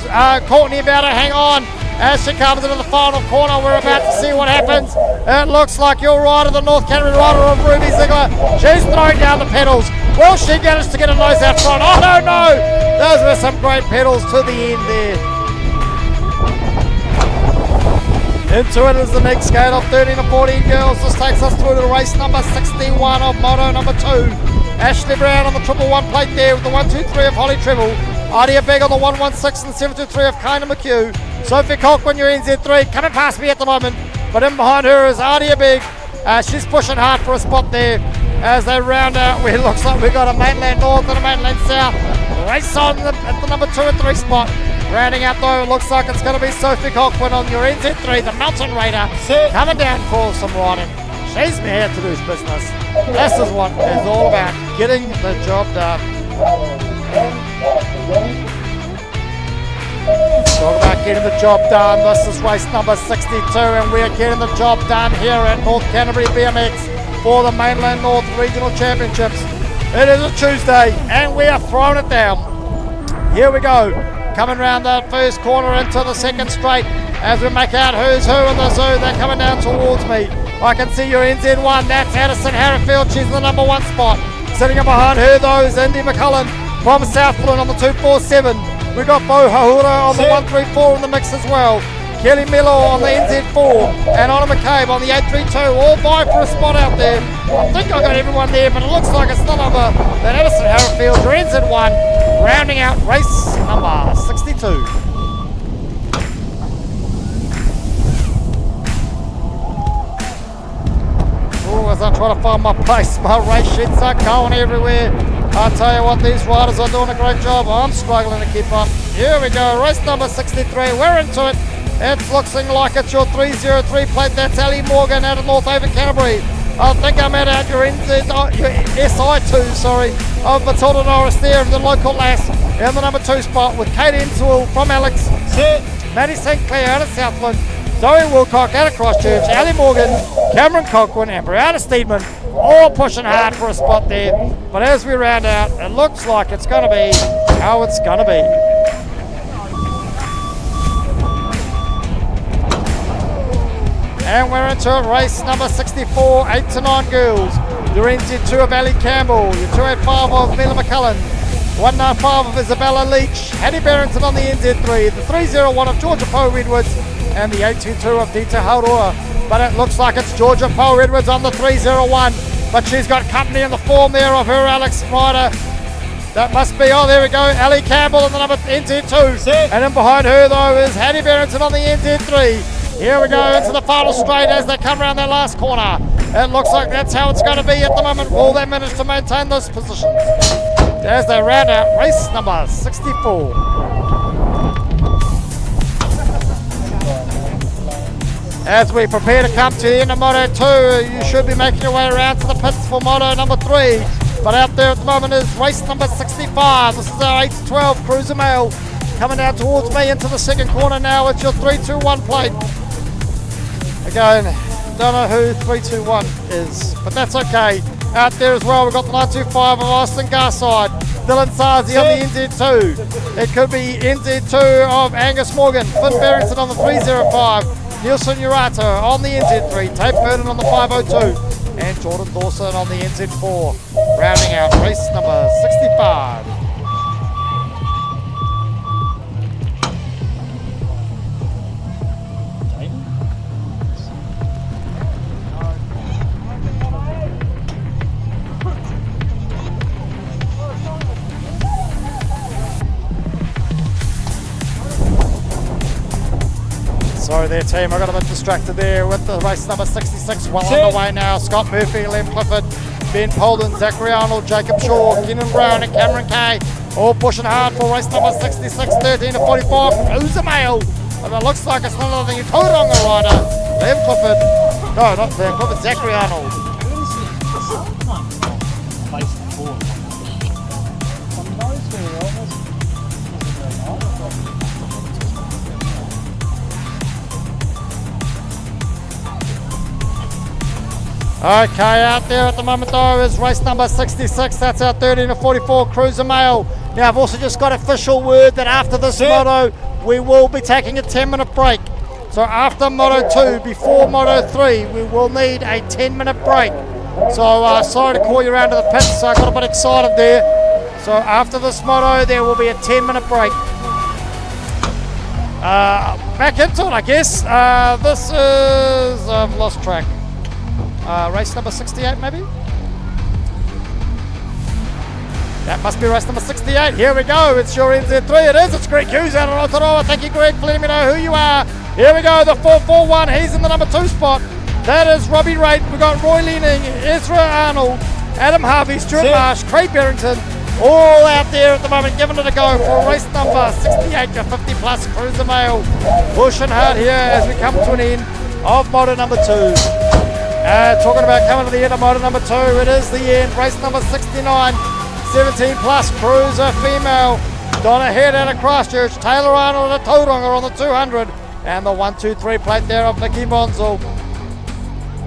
Courtney about to hang on? As she comes into the final corner, we're about to see what happens. It looks like your rider, the North Canterbury rider of Ruby Ziegler. She's throwing down the pedals. Will she manage to get a nose out front? Oh no! Those were some great pedals to the end there. Into it is the next gate of 13 to 14 girls. This takes us through to race number 61 of Moto number 2. Ashley Brown on the 111 plate there with the 123 of Holly Treble. Adia Beg on the 116 and 723 of Kaina McHugh. Sophie Cochran, your NZ3, coming past me at the moment. But in behind her is Adia Beg. She's pushing hard for a spot there as they round out. It looks like we've got a Mainland North and a Mainland South. Race on at the number 2 and 3 spot. Rounding out though, it looks like it's going to be Sophie Cochran on your NZ3, the Mountain Raider, coming down for some riding. She's here to do business. This is what it's all about, getting the job done. Talk about getting the job done. This is race number 62 and we're getting the job done here at North Canterbury BMX for the Mainland North Regional Championships. It is a Tuesday and we are throwing it down. Here we go. Coming round that first corner into the second straight as we make out who's who in the zoo. They're coming down towards me. I can see your NZ1. That's Addison Harrifield. She's in the number 1 spot. Sitting up behind her though is Indy McCullen from Southland on the 247. We've got Bo Hahura on the 134 in the mix as well. Kelly Miller on the NZ4 and Anna McCabe on the 832. All vying for a spot out there. I think I got everyone there, but it looks like it's none other than Addison Harrifield, your NZ1. Rounding out race number 62. Oh, as I try to find my place, my race sheets are going everywhere. I tell you what, these riders are doing a great job. I'm struggling to keep up. Here we go, race number 63. We're into it. It's looking like it's your 303 plate. That's Ali Morgan out of North Haven, Canterbury. I think I'm at your SI2, sorry, of Matilda Norris there, the local lass, in the number 2 spot with Kate Enswell from Alex, Maddie St. Clair out of Southland, Zoe Wilcock out of Christchurch, Ali Morgan, Cameron Cochran and Brianna Steedman, all pushing hard for a spot there. But as we round out, it looks like it's going to be how it's going to be. And we're into race number 64, 8 to 9 girls. Your NZ2 of Ali Campbell, your 285 of Mila McCullen, 195 of Isabella Leach, Hattie Barrington on the NZ3, the 301 of Georgia Poe Redwoods, and the 822 of Dita Haurua. But it looks like it's Georgia Poe Redwoods on the 301, but she's got company in the form there of her Alex rider. That must be, oh there we go, Ali Campbell in the number NZ2. And in behind her though is Hattie Barrington on the NZ3. Here we go into the final straight as they come around their last corner. It looks like that's how it's going to be at the moment. Will they manage to maintain those positions as they round out race number 64? As we prepare to come to the end of Moto 2, you should be making your way around to the pits for Moto number 3. But out there at the moment is race number 65. This is our 8 to 12 Cruiser Mail. Coming down towards me into the second corner now. It's your 321 plate. Again, don't know who 321 is, but that's okay. Out there as well, we've got the 925 of Austin Garside, Dylan Sarzi on the NZ2. It could be NZ2 of Angus Morgan, Finn Barrington on the 305, Nielsen Urata on the NZ3, Tate Vernon on the 502, and Jordan Dawson on the NZ4. Rounding out race number 65. Sorry there team, I got a bit distracted there with the race number 66 well underway now. Scott Murphy, Lem Clifford, Ben Polden, Zachary Arnold, Jacob Shaw, Kenan Brown and Cameron Kay all pushing hard for race number 66, 13 to 45, Cruiser Mail. And it looks like it's none other than your Tauranga rider, Lem Clifford. No, not Lem Clifford, Zachary Arnold. Okay, out there at the moment though is race number 66. That's our 13 to 44 Cruiser Mail. Now I've also just got official word that after this moto we will be taking a 10-minute break. So after Moto 2, before Moto 3, we will need a 10-minute break. So sorry to call you around to the pits, so I got a bit excited there. So after this Moto, there will be a 10-minute break. Back into it, I guess. This is, I've lost track. Race number 68, maybe? That must be race number 68. Here we go. It's your NZ3. It is. It's Greg Hughes out of Aotearoa. Thank you, Greg, for letting me know who you are. Here we go. The 441. He's in the number 2 spot. That is Robbie Raitt. We've got Roy Leaning, Ezra Arnold, Adam Harvey, Stuart Marsh, Craig Barrington, all out there at the moment, giving it a go for race number 68 to 50 plus Cruiser Mail. Pushing hard here as we come to an end of Moto number 2. Talking about coming to the end of Moto number 2, it is the end. Race number 69, 17 plus Cruiser Female. Donna Head out of Christchurch, Taylor Arnold and a Tauranga on the 200, and the 1-2-3 plate there of Nikki Monzel.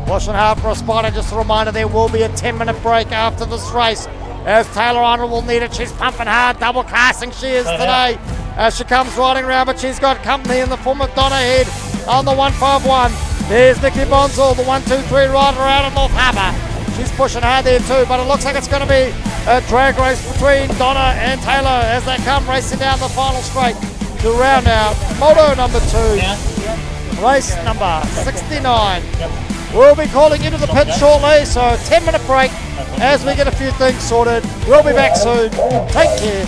Pushing hard for a spot, and just a reminder, there will be a 10-minute break after this race, as Taylor Arnold will need it. She's pumping hard, double classing she is today as she comes riding around, but she's got company in the form of Donna Head on the 151. There's Nikki Monzel, the 1-2-3 rider out of North Harbour. She's pushing hard there too, but it looks like it's going to be a drag race between Donna and Taylor as they come racing down the final straight to round out Moto number 2, race number 69. We'll be calling into the pit shortly, so 10-minute break as we get a few things sorted. We'll be back soon. Take care.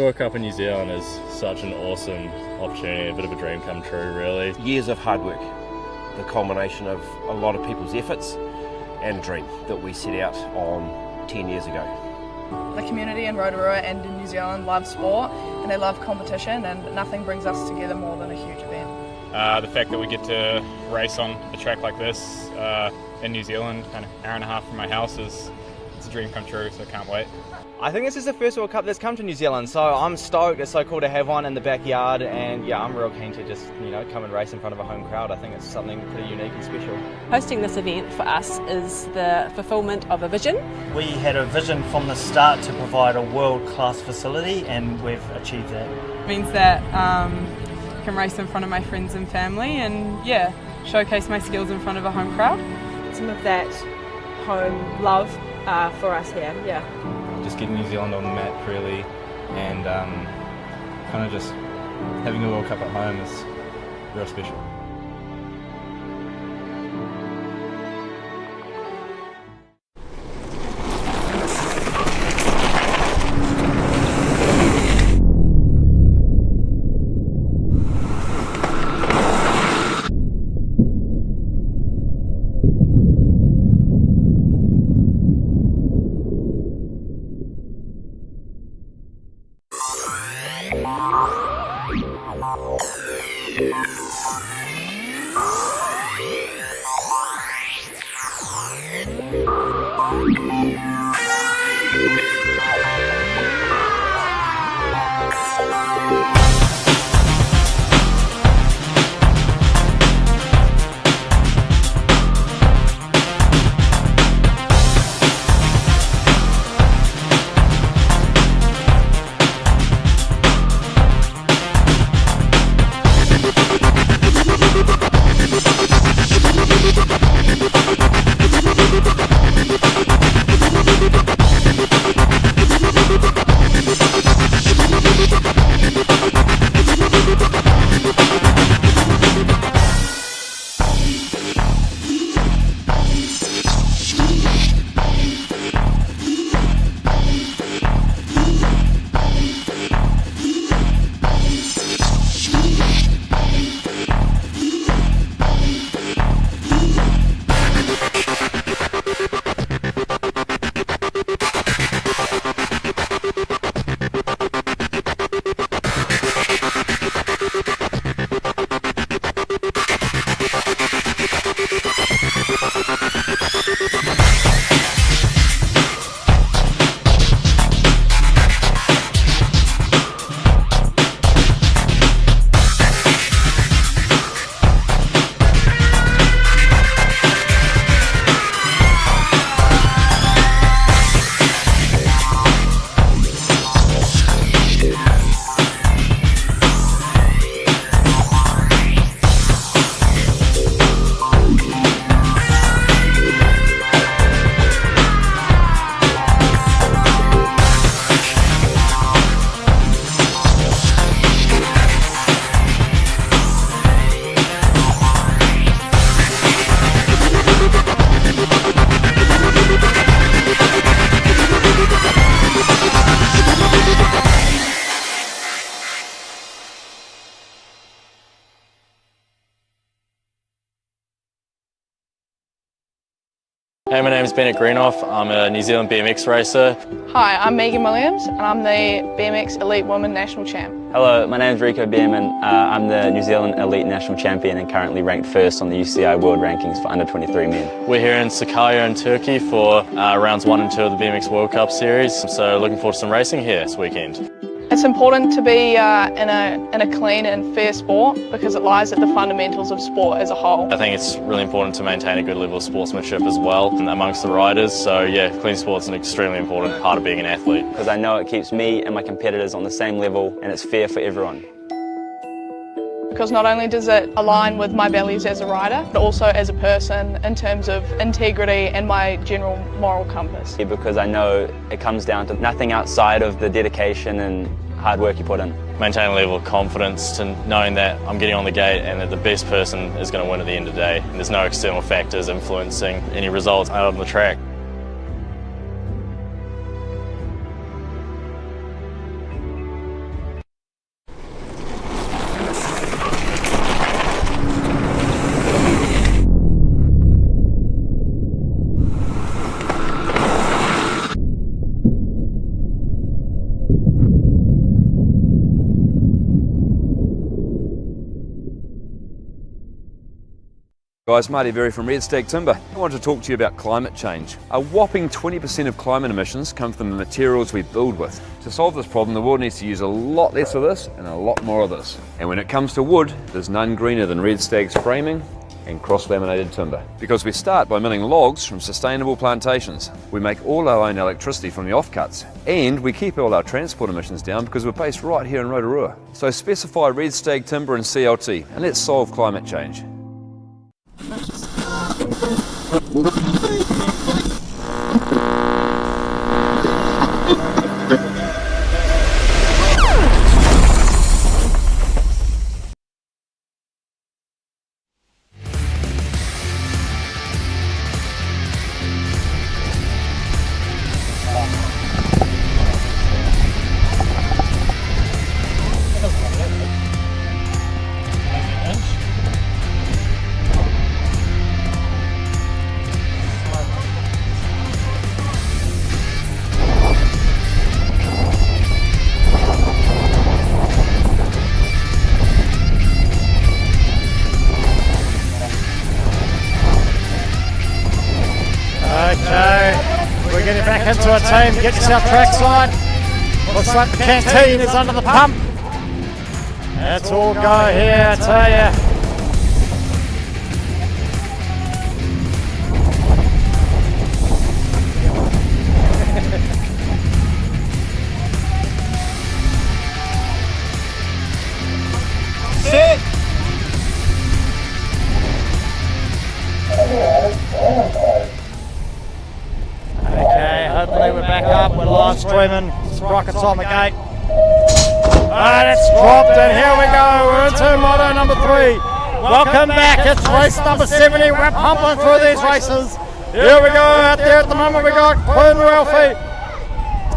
racing World Cup in New Zealand is such an awesome opportunity, a bit of a dream come true really. Years of hard work, the culmination of a lot of people's efforts and a dream that we set out on 10 years ago. The community in Rotorua and in New Zealand love sport and they love competition, and nothing brings us together more than a huge event. The fact that we get to race on a track like this in New Zealand, kind of hour and a half from my house, it's a dream come true, so I can't wait. I think this is the first World Cup that's come to New Zealand, so I'm stoked. It's so cool to have one in the backyard, and yeah, I'm real keen to just, come and race in front of a home crowd. I think it's something pretty unique and special. Hosting this event for us is the fulfilment of a vision. We had a vision from the start to provide a world-class facility, and we've achieved that. It means that I can race in front of my friends and family and showcase my skills in front of a home crowd. Some of that home love for us here, Just getting New Zealand on the map really, and kind of just having a World Cup at home is real special. Hey, my name is Bennett Greenoff. I'm a New Zealand BMX racer. Hi, I'm Megan Williams and I'm the BMX Elite Women National Champ. Hello, my name is Rico Bierman. I'm the New Zealand Elite National Champion and currently ranked first on the UCI World Rankings for under 23 men. We're here in Sakarya in Turkey for rounds 1 and 2 of the BMX World Cup series, so looking forward to some racing here this weekend. It's important to be in a clean and fair sport because it lies at the fundamentals of sport as a whole. I think it's really important to maintain a good level of sportsmanship as well amongst the riders, so yeah, clean sport's an extremely important part of being an athlete. Because I know it keeps me and my competitors on the same level and it's fair for everyone. Because not only does it align with my values as a rider, but also as a person in terms of integrity and my general moral compass. Because I know it comes down to nothing outside of the dedication and hard work you put in. Maintain a level of confidence to knowing that I'm getting on the gate and that the best person is going to win at the end of the day. And there's no external factors influencing any results out on the track. Guys, Marty Berry from Red Stag Timber. I want to talk to you about climate change. A whopping 20% of climate emissions come from the materials we build with. To solve this problem, the world needs to use a lot less of this and a lot more of this. And when it comes to wood, there's none greener than Red Stag's framing and cross-laminated timber. Because we start by milling logs from sustainable plantations. We make all our own electricity from the offcuts. And we keep all our transport emissions down because we're based right here in Rotorua. So specify Red Stag Timber and CLT and let's solve climate change. Okay, we're getting back into a team. Get yourself trackside. Looks like the canteen is under the pump. Let's all go here, I tell you. Sit! Okay, hopefully we're back up. We're live streaming. Sprockets on the gate. Alright, it's dropped and here we go. We're into moto number 3. Welcome back. It's race number 70. We're pumping through these races. Here we go. Out there at the moment we got Quinn Ralphie,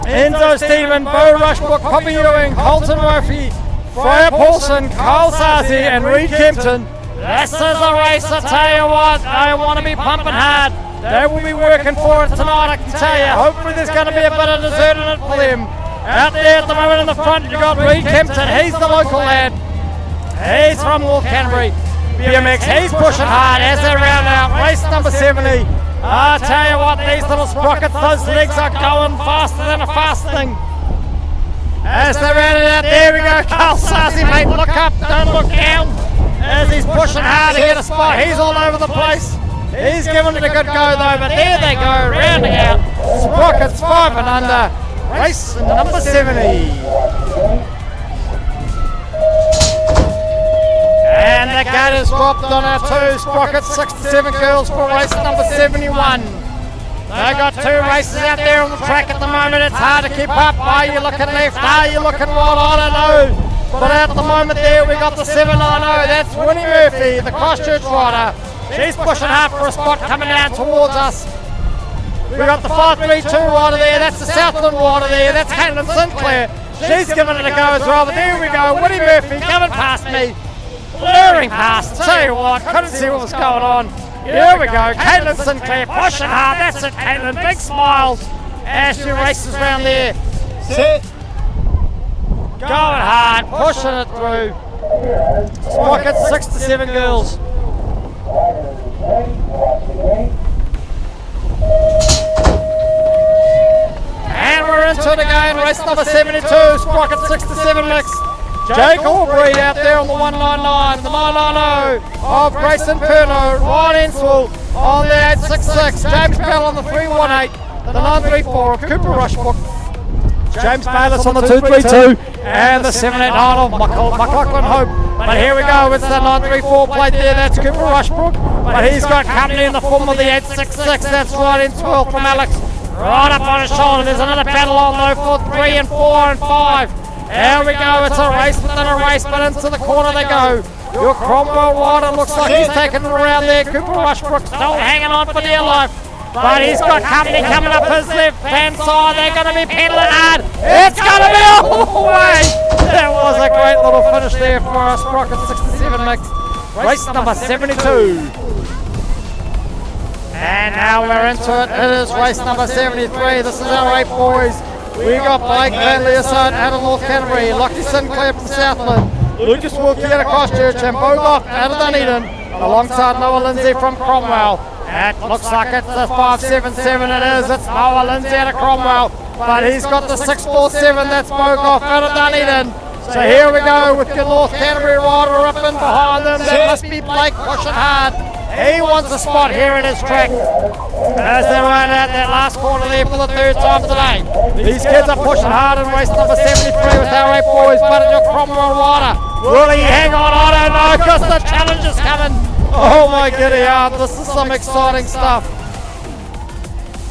Enzo Stephen, Bo Rushbrook, Poppy Ewing, Colton Murphy, Freya Paulson, Carl Sarzi and Reed Kempton. This is a race, I tell you what, they want to be pumping hard. They will be working for it tonight, I can tell you. Hopefully there's going to be a bit of dessert in it for them. Out there at the moment in the front, you've got Reed Kempton. He's the local lad. He's from North Canterbury. BMX, he's pushing hard as they round out. Race number 70. I tell you what, these little sprockets, those legs are going faster than a fast thing. As they round it out, there we go. Carl Sarzi, mate, look up, don't look down. As he's pushing hard to get a spot, he's all over the place. He's giving it a good go though, but there they go, rounding out. Sprockets 5 and under. Race number 70. And the gate is dropped on our 2 Sprockets 67 girls for race number 71. They got 2 races out there on the track at the moment. It's hard to keep up. Are you looking left? Are you looking right? I don't know. But at the moment there we got the 790. That's Winnie Murphy, the Christchurch rider. She's pushing hard for a spot coming down towards us. We got the 532 rider there. That's the Southland rider there. That's Caitlin Sinclair. She's giving it a go as well. But there we go. Winnie Murphy coming past me. Luring past. Tell you what, couldn't see what was going on. Here we go. Caitlin Sinclair pushing hard. That's it, Caitlin. Big smiles as she races around there. Sit. Going hard, pushing it through. Sprockets 67 girls. And we're into it again, race number 72, Sprocket 67 mix. Jake Aubrey out there on the 199, the 990 of Grayson Perno, Ryan Enswell on the 866, James Bell on the 318, the 934 of Cooper Rushbrook, James Bayless on the 232, and the 789 of McLaughlin Hope. But here we go, it's the 934 plate there, that's Cooper Rushbrook, but he's got company in the form of the 866, that's Ryan Enswell from Alex. Right up on his shoulder, there's another battle on though for 3 and 4 and 5. There we go, it's a race within a race, but into the corner they go. Your Cromwell rider looks like he's taking it around there. Cooper Rushbrook still hanging on for dear life. But he's got company coming up his left hand side. They're going to be pedaling hard. It's going to be all the way. That was a great little finish there for our Sprocket 67 mix. Race number 72. And now we're into it. It is race number 73. This is our 8 boys. We got Blake Van Leerson out of North Canterbury, Lockie Sinclair from Southland, Lucas Wilkie out of Christchurch, and Bo Goff out of Dunedin. alongside Noah Lindsay from Cromwell. It looks like it's the 577 it is. It's Noah Lindsay out of Cromwell, but he's got the 647 that's Bogoff out of Dunedin. So here we go with the North Canterbury rider up in behind them. That must be Blake pushing hard. He wants a spot here at his track as they run out that last corner there for the third time today. These kids are pushing hard in race number 73 with our 8 boys, but it's your Cromwell rider. Will he hang on? I don't know, because the challenge is coming. Oh my giddy aunt, this is some exciting stuff.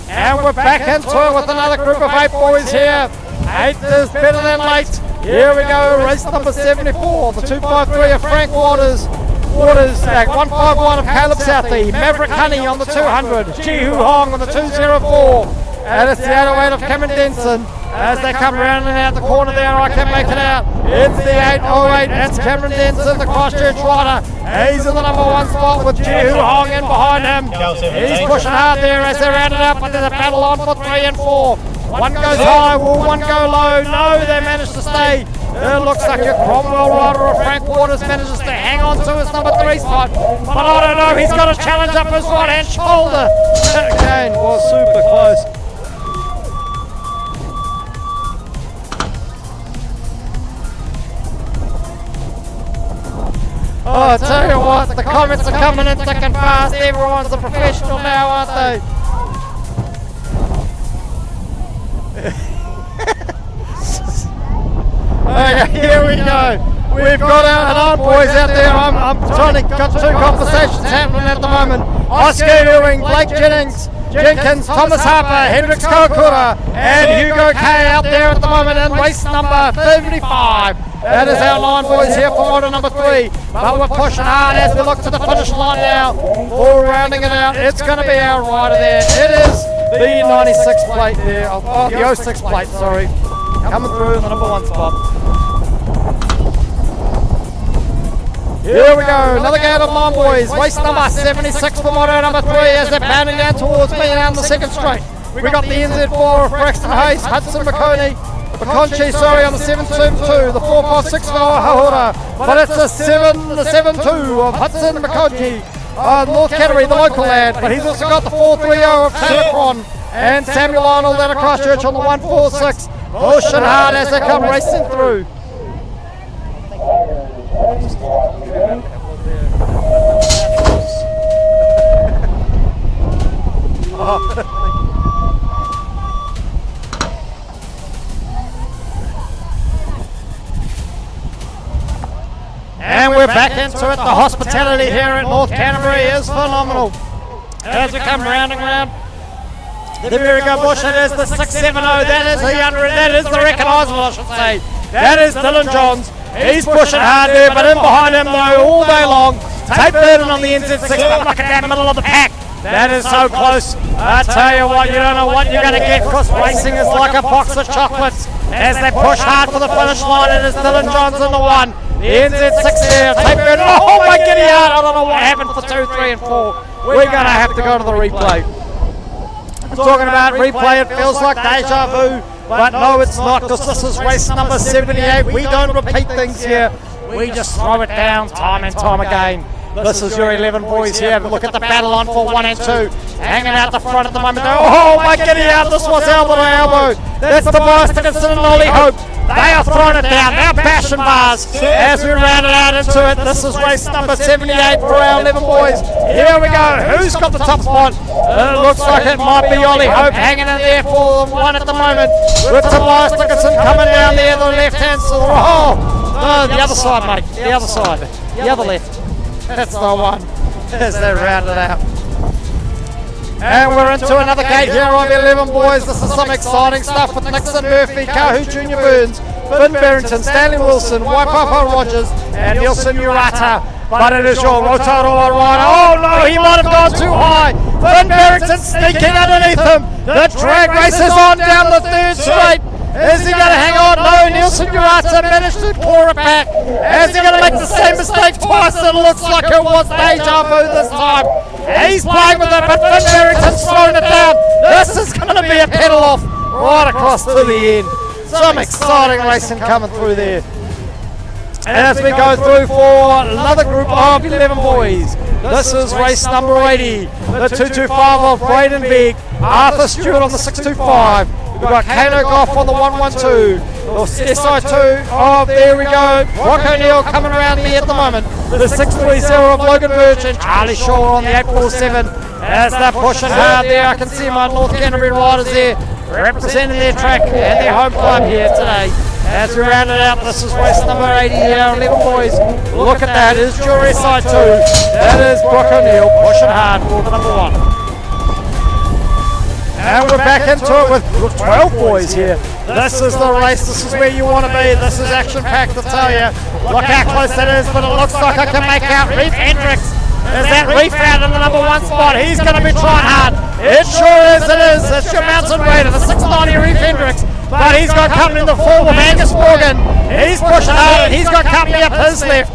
And we're back into it with another group of 8 boys here. 8 is better than late. Here we go, race number 74, the 253 of Frank Waters, 151 of Caleb Southey, Maverick Honey on the 200, Jihu Hong on the 204, and it's the 808 of Cameron Denson. As they come round and out the corner there, I can make it out. It's the 808, that's Cameron Denson, the Christchurch rider. He's in the number 1 spot with Jihu Hong in behind him. He's pushing hard there as they round it up, but there's a battle on for 3 and 4. One goes high, will one go low? No, they managed to stay. It looks like your Cromwell rider or Frank Waters manages to hang on to his number 3 spot. But I don't know, he's got a challenge up his right hand shoulder. That again was super close. Oh, I tell you what, the comments are coming in thick and fast. Everyone's a professional now, aren't they? Okay, here we go. We've got our boys out there. I'm trying to got 2 conversations happening at the moment. Oscar Ewing, Blake Jenkins, Thomas Harper, Hendrix Kokura, and Hugo Kay out there at the moment in race number 35. That is our 9 boys here for order number 3. But we're pushing hard as we look to the finish line now. All rounding it out. It's going to be our rider there. It is the 96 plate there. Oh, the 06 plate, sorry. Coming through in the number 1 spot. Here we go, another gate of 9 boys. Race number 76 for moto number 3 as they're pounding down towards me down the 2nd straight. We got the NZ4 of Braxton Hayes, Hudson McConchie on the 722, the 456 for Hahura, but it's the 772 of Hudson McConchie, North Canterbury, the local lad, but he's also got the 430 of Tanacron and Samuel Arnold out of Christchurch on the 146, pushing hard as they come racing through. And we're back into it. The hospitality here at North Canterbury is phenomenal. As we come rounding round, the Mirago Bush, it is the 670. That is the recognisable, I should say. That is Dylan Johns. He's pushing hard there, but in behind him though all day long. Tate Burden on the NZ6, but look at that middle of the pack. That is so close. I tell you what, you don't know what you're going to get, because racing is like a box of chocolates. As they push hard for the finish line, it is Dylan Johns in the 1. The NZ6 there, Tate Burden, oh my giddy heart, I don't know what happened for 2, 3 and 4. We're going to have to go to the replay. I'm talking about replay, it feels like deja vu. But no, it's not, because this is race number 78. We don't repeat things here. We just throw it down time and time again. This is your 11 boys here. Look at the battle on for 1 and 2. Hanging out the front at the moment. Oh my giddy out, this was elbow to elbow. That's the Tobias Dickinson and Ollie Hope. They are throwing it down. Now passion bars as we round it out into it. This is race number 78 for our 11 boys. Here we go. Who's got the top spot? It looks like it might be Ollie Hope hanging in there for 1 at the moment. With Tobias Dickinson coming down there, the left hand side. Oh, no, the other side, mate. The other side. The other left. That's the one. As they round it out. And we're into another gate here of 11 boys. This is some exciting stuff with Nixon Murphy, Kahu Junior Burns, Finn Barrington, Stanley Wilson, Waipapa Rogers, and Nielsen Urata. But it is your Rotorua rider. Oh no, he might have gone too high. Finn Barrington sneaking underneath him. The drag race is on down the 3rd straight. Is he going to hang on? No, Nielsen Urata managed to claw it back. Is he going to make the same mistake twice? It looks like it was deja vu this time. He's playing with it, but Finn Barrington's throwing it down. This is going to be a pedal off right across to the end. Some exciting racing coming through there. And as we go through for another group of 11 boys, This is race number 80. The 225 of Braden Beck, Arthur Stewart on the 625. We've got Kano Goff on the 112. The SI2 of, there we go, Brock O'Neill coming around me at the moment. The 630 of Logan Birch and Charlie Shaw on the 847. As they're pushing hard there, I can see my North Canterbury riders there representing their track and their home club here today. As we round it out, this is race number 80 here, 11 boys. Look at that, is your SI2. That is Brock O'Neill pushing hard for the number 1. And we're back into it with 12 boys here. This is the race, this is where you want to be. This is action-packed, I tell you. Look how close that is, but it looks like I can make out Reef Hendricks. Is that Reef out in the number 1 spot? He's going to be trying hard. It sure is, it is. It's your mountain raider, the 690 Reef Hendricks. But he's got company in the form of Angus Morgan. He's pushing hard and he's got company up his left.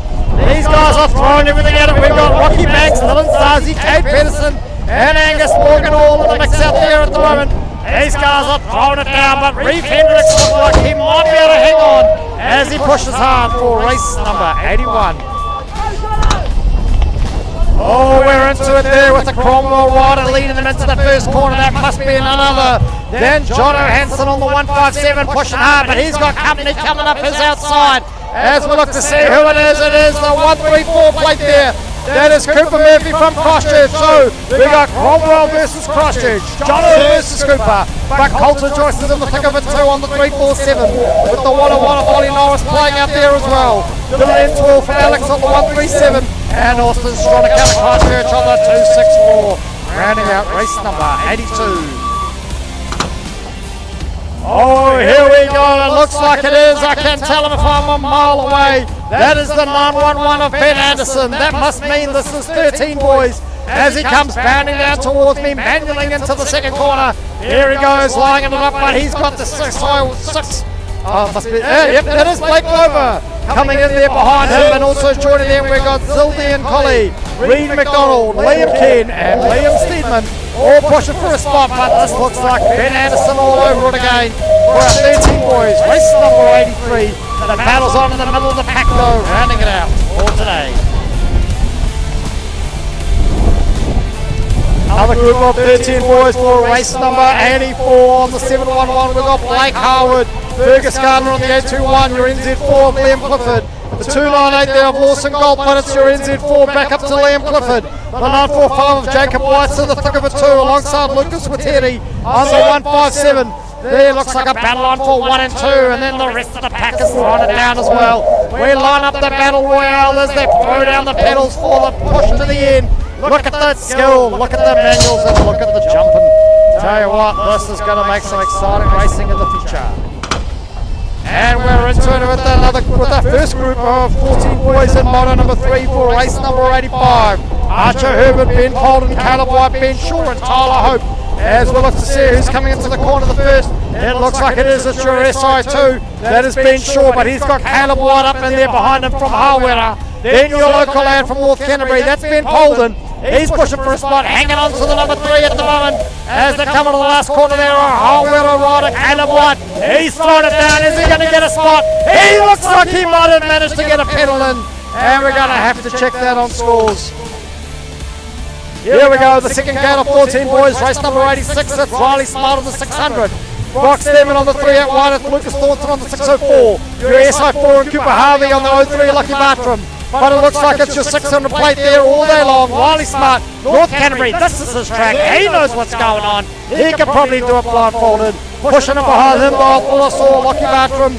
These guys are throwing everything at it. We've got Rocky Banks, Dylan Stasi, Kate Pedersen, and Angus Morgan all in the mix out there at the moment. These guys are throwing it down, but Reef Hendricks looks like he might be able to hang on as he pushes hard for race number 81. Oh, we're into it there with the Cromwell rider leading them into the first corner. That must be none other than John O'Hanson on the 157 pushing hard, but he's got company coming up his outside. As we look to see who it is the 134 plate there. That is Cooper Murphy from Christchurch. So we got Cromwell versus Christchurch, John versus Cooper, but Colton Joyce is in the thick of it too on the 347 with the 101 of Ollie Norris playing out there as well. The lane 12 from Alex on the 137 and Austin Stronach out of Christchurch on the 264. Rounding out race number 82. Oh, here we go. It looks like it is. I can't tell him if I'm a mile away. That is the 911 of Ben Anderson. That must mean this is 13 boys. As he comes bounding down towards me, manualing into the second corner. Here he goes, lining it up, but he's got the 6. Yep, that is Blake Glover coming in there behind him, and also joining them we've got Zildian Colley, Reed McDonald, Liam Ken, and Liam Steedman all pushing for a spot, but this looks like Ben Anderson all over it again for our 13 boys. Race number 83. The battle's on in the middle of the pack though, rounding it out for today. Another group of 13 boys for race number 84 on the 711. We've got Blake Harwood, Fergus Gardner on the 821, your NZ4 of Liam Clifford. The 298 there of Lawson Gold, but it's your NZ4 back up to Liam Clifford. The 945 of Jacob White's in the thick of it too, alongside Lucas Wateri on the 157. There looks like a battle on for 1 and 2, and then the rest of the pack is throwing it down as well. We line up the battle royale as they throw down the pedals for the push to the end. Look at that skill, look at the manuals, and look at the jumping. Tell you what, this is going to make some exciting racing in the future. And we're into it with our first group of 14 boys in moto number 3 for race number 85. Archer Herbert, Ben Polden, Caleb White, Ben Shaw, and Tyler Hope. As we look to see who's coming into the corner the first, it looks like it is your SI2. That is Ben Shaw, but he's got Caleb White up in there behind him from Harwera. Then your local lad from North Canterbury, that's Ben Polden. He's pushing for a spot, hanging on to the number 3 at the moment. As they come into the last corner there, a Harwera rider, Caleb White. He's thrown it down. Is he going to get a spot? He looks like he might have managed to get a pedal in. And we're going to have to check that on scores. Here we go, the second gate of 14 boys, race number 86. It's Riley Smart on the 600. Brock Stearman on the 381, it's Lucas Thornton on the 604. Your SI4 and Cooper Harvey on the 03, Lucky Bartram. But it looks like it's your 600 plate there all day long. Riley Smart, North Canterbury, this is his track. He knows what's going on. He can probably do it blindfolded. Pushing it behind him, I saw Lucky Bartram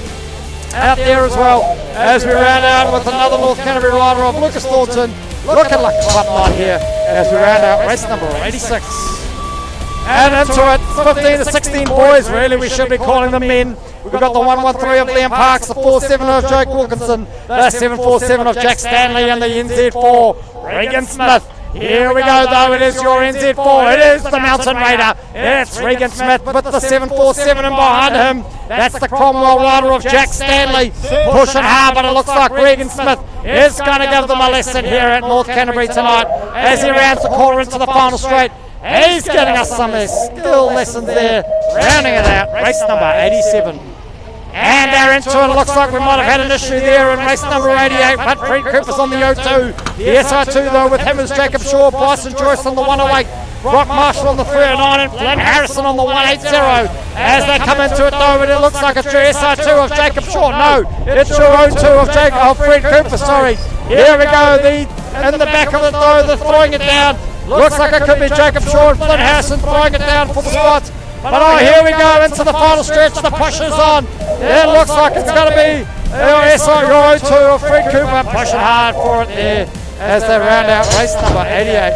out there as well. As we round out with another North Canterbury rider of Lucas Thornton. Looking like a fun here as we round out race number 86. And into it, 15 to 16 boys, really we should be calling them men. We've got the 113 of Liam Parks, the 47 of Jake Wilkinson, the 747 of Jack Stanley, and the NZ4, Regan Smith. Here we go though, it is your NZ4, it is the Mountain Raider. It's Regan Smith with the 747 and behind him, that's the Cromwell rider of Jack Stanley. Pushing hard, but it looks like Regan Smith is going to give them a lesson here at North Canterbury tonight as he rounds the corner into the final straight. He's getting us some skill lessons there, rounding it out, race number 87. And they're into it. Looks like we might have had an issue there in race number 88, but Fred Cooper's on the O2. The SR2 though, with him is Jacob Shaw, Bryson Joyce on the 108, Brock Marshall on the 309, and Flynn Harrison on the 180. As they come into it though, but it looks like it's your SR2 of Jacob Shaw. No, it's your O2 of Fred Cooper, sorry. Here we go, in the back of it though, they're throwing it down. Looks like it could be Jacob Shaw and Flynn Harrison throwing it down for the spots. But here we go into the final stretch, the push is on. It looks like it's going to be your O2 of Fred Cooper pushing hard for it there as they round out race number 88.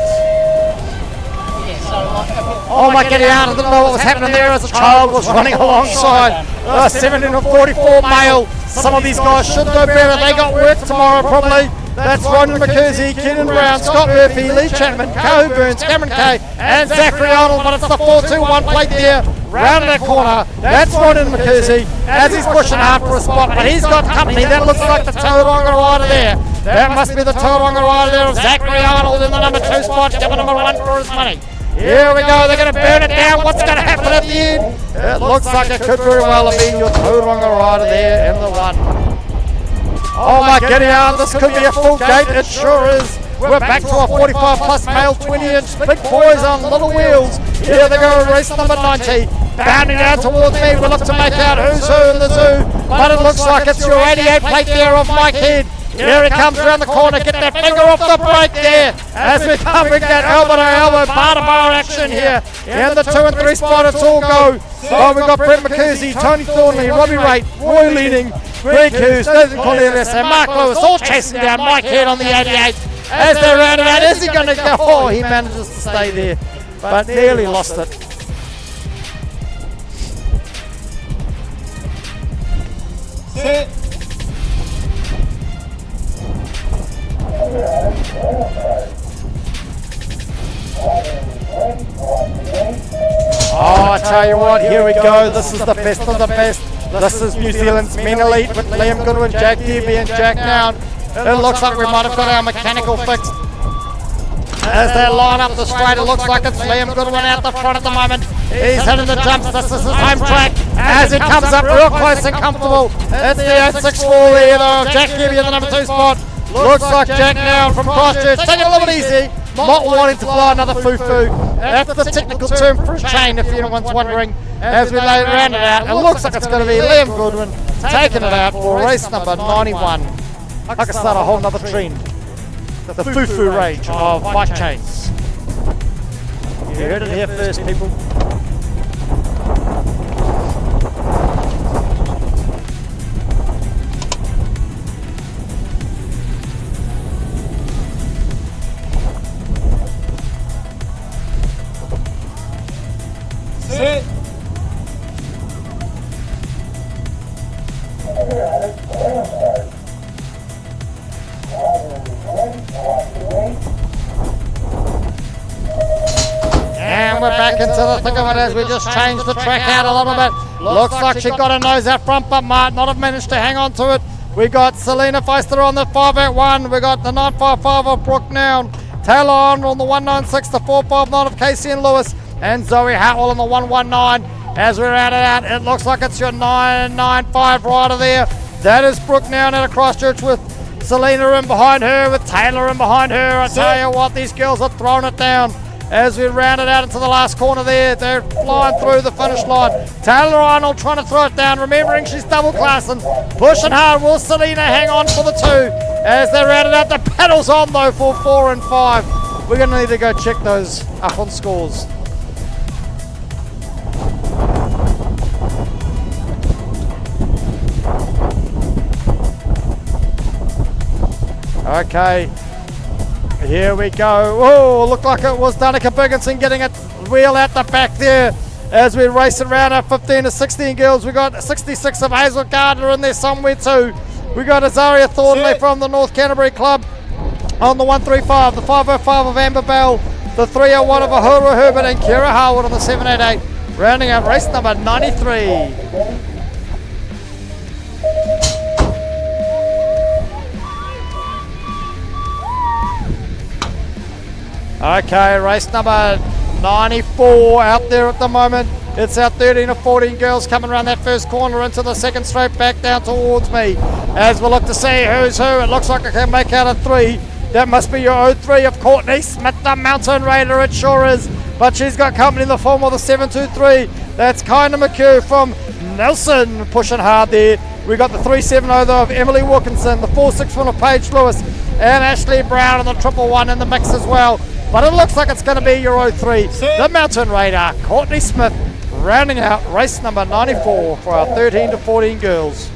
Oh my goodness, I didn't know what was happening there as a child was running alongside the 17 of 44 male. Some of these guys should know better. They got work tomorrow probably. That's Ron McKenzie, Kenan Brown, Scott Murphy, Lee Chapman, Kahu Burns, Cameron Kay, and Zachary Arnold. But it's the 4-2-1 plate there, round that corner. That's Ron McKenzie as he's pushing hard for a spot. But he's got company. That looks like the Tauranga rider there. That must be the Tauranga rider there of Zachary Arnold in the number 2 spot, giving him a run for his money. Here we go, they're going to burn it down. What's going to happen at the end? It looks like it could very well have been your Tauranga rider there in the 1. Oh my goodness, this could be a full gate, it sure is. We're back to a 45 plus male 20-inch big boys on little wheels. Here they go, race number 90. Bounding down towards me, we look to make out who's who in the zoo. But it looks like it's your 88 plate there of Mike Head. Here he comes around the corner, get that finger off the brake there. As we come with that elbow to elbow, bar to bar action here. In the 2 and 3 spot, it's all go. Oh, we've got Brett McKenzie, Tony Thornley, Robbie Raitt, Roy Leading, Greg Hughes, Nathan Cornelius, and Mark Lewis all chasing down Mike Head on the 88. As they're rounding out, is he going to go? Oh, he manages to stay there, but nearly lost it. Sit. Oh, I tell you what, here we go. This is the best of the best. This is New Zealand's men elite with Liam Goodwin, Jack Deavy and Jack Noun. It looks like we might have got our mechanical fixed. As they line up the straight, it looks like it's Liam Goodwin out the front at the moment. He's hitting the jumps. This is his home track. As he comes up real close and comfortable, it's the 064 there though. Jack Deavy in the number 2 spot. Looks like Jack Noun from Christchurch. Take it a little bit easy. Not wanting to fly another foo-foo. That's the technical term for a chain, if anyone's wondering. As we lay round it out, it looks like it's going to be Liam Goodwin taking it out for race number 91. I can start a whole nother trend. The foo-foo range of bike chains. You heard it here first, people. Sit. And we're back into the thick of it as we just changed the track out a little bit. Looks like she got her nose out front, but might not have managed to hang on to it. We got Selena Feister on the 581. We got the 955 of Brooke Noun. Taylor on the 196, the 459 of Casey and Lewis. And Zoe Howell on the 119. As we round it out, it looks like it's your 995 rider there. That is Brooke Noun out of Christchurch with Selena in behind her, with Taylor in behind her. I tell you what, these girls are throwing it down. As we round it out into the last corner there, they're flying through the finish line. Taylor Arnold trying to throw it down, remembering she's double classing. Pushing hard, will Selena hang on for the 2? As they round it out, the pedals on though for 4 and 5. We're going to need to go check those up on scores. Okay, here we go. Oh, looked like it was Danica Bigginson getting a wheel out the back there as we race around our 15 to 16 girls. We got 66 of Hazel Gardner in there somewhere too. We got Azaria Thornley from the North Canterbury Club on the 135, the 505 of Amber Bell, the 301 of Ahura Herbert and Kira Harwood on the 788, rounding out race number 93. Okay, race number 94 out there at the moment. It's our 13 or 14 girls coming around that first corner into the second straight back down towards me. As we'll look to see who's who, it looks like I can make out a 3. That must be your 03 of Courtney Smith, the Mountain Raider, it sure is. But she's got company in the form of the 723. That's Kyna McHugh from Nelson pushing hard there. We got the 370 though of Emily Wilkinson, the 461 of Paige Lewis, and Ashley Brown on the 111 in the mix as well. But it looks like it's going to be your 03, the Mountain Raider, Courtney Smith, rounding out race number 94 for our 13 to 14 girls.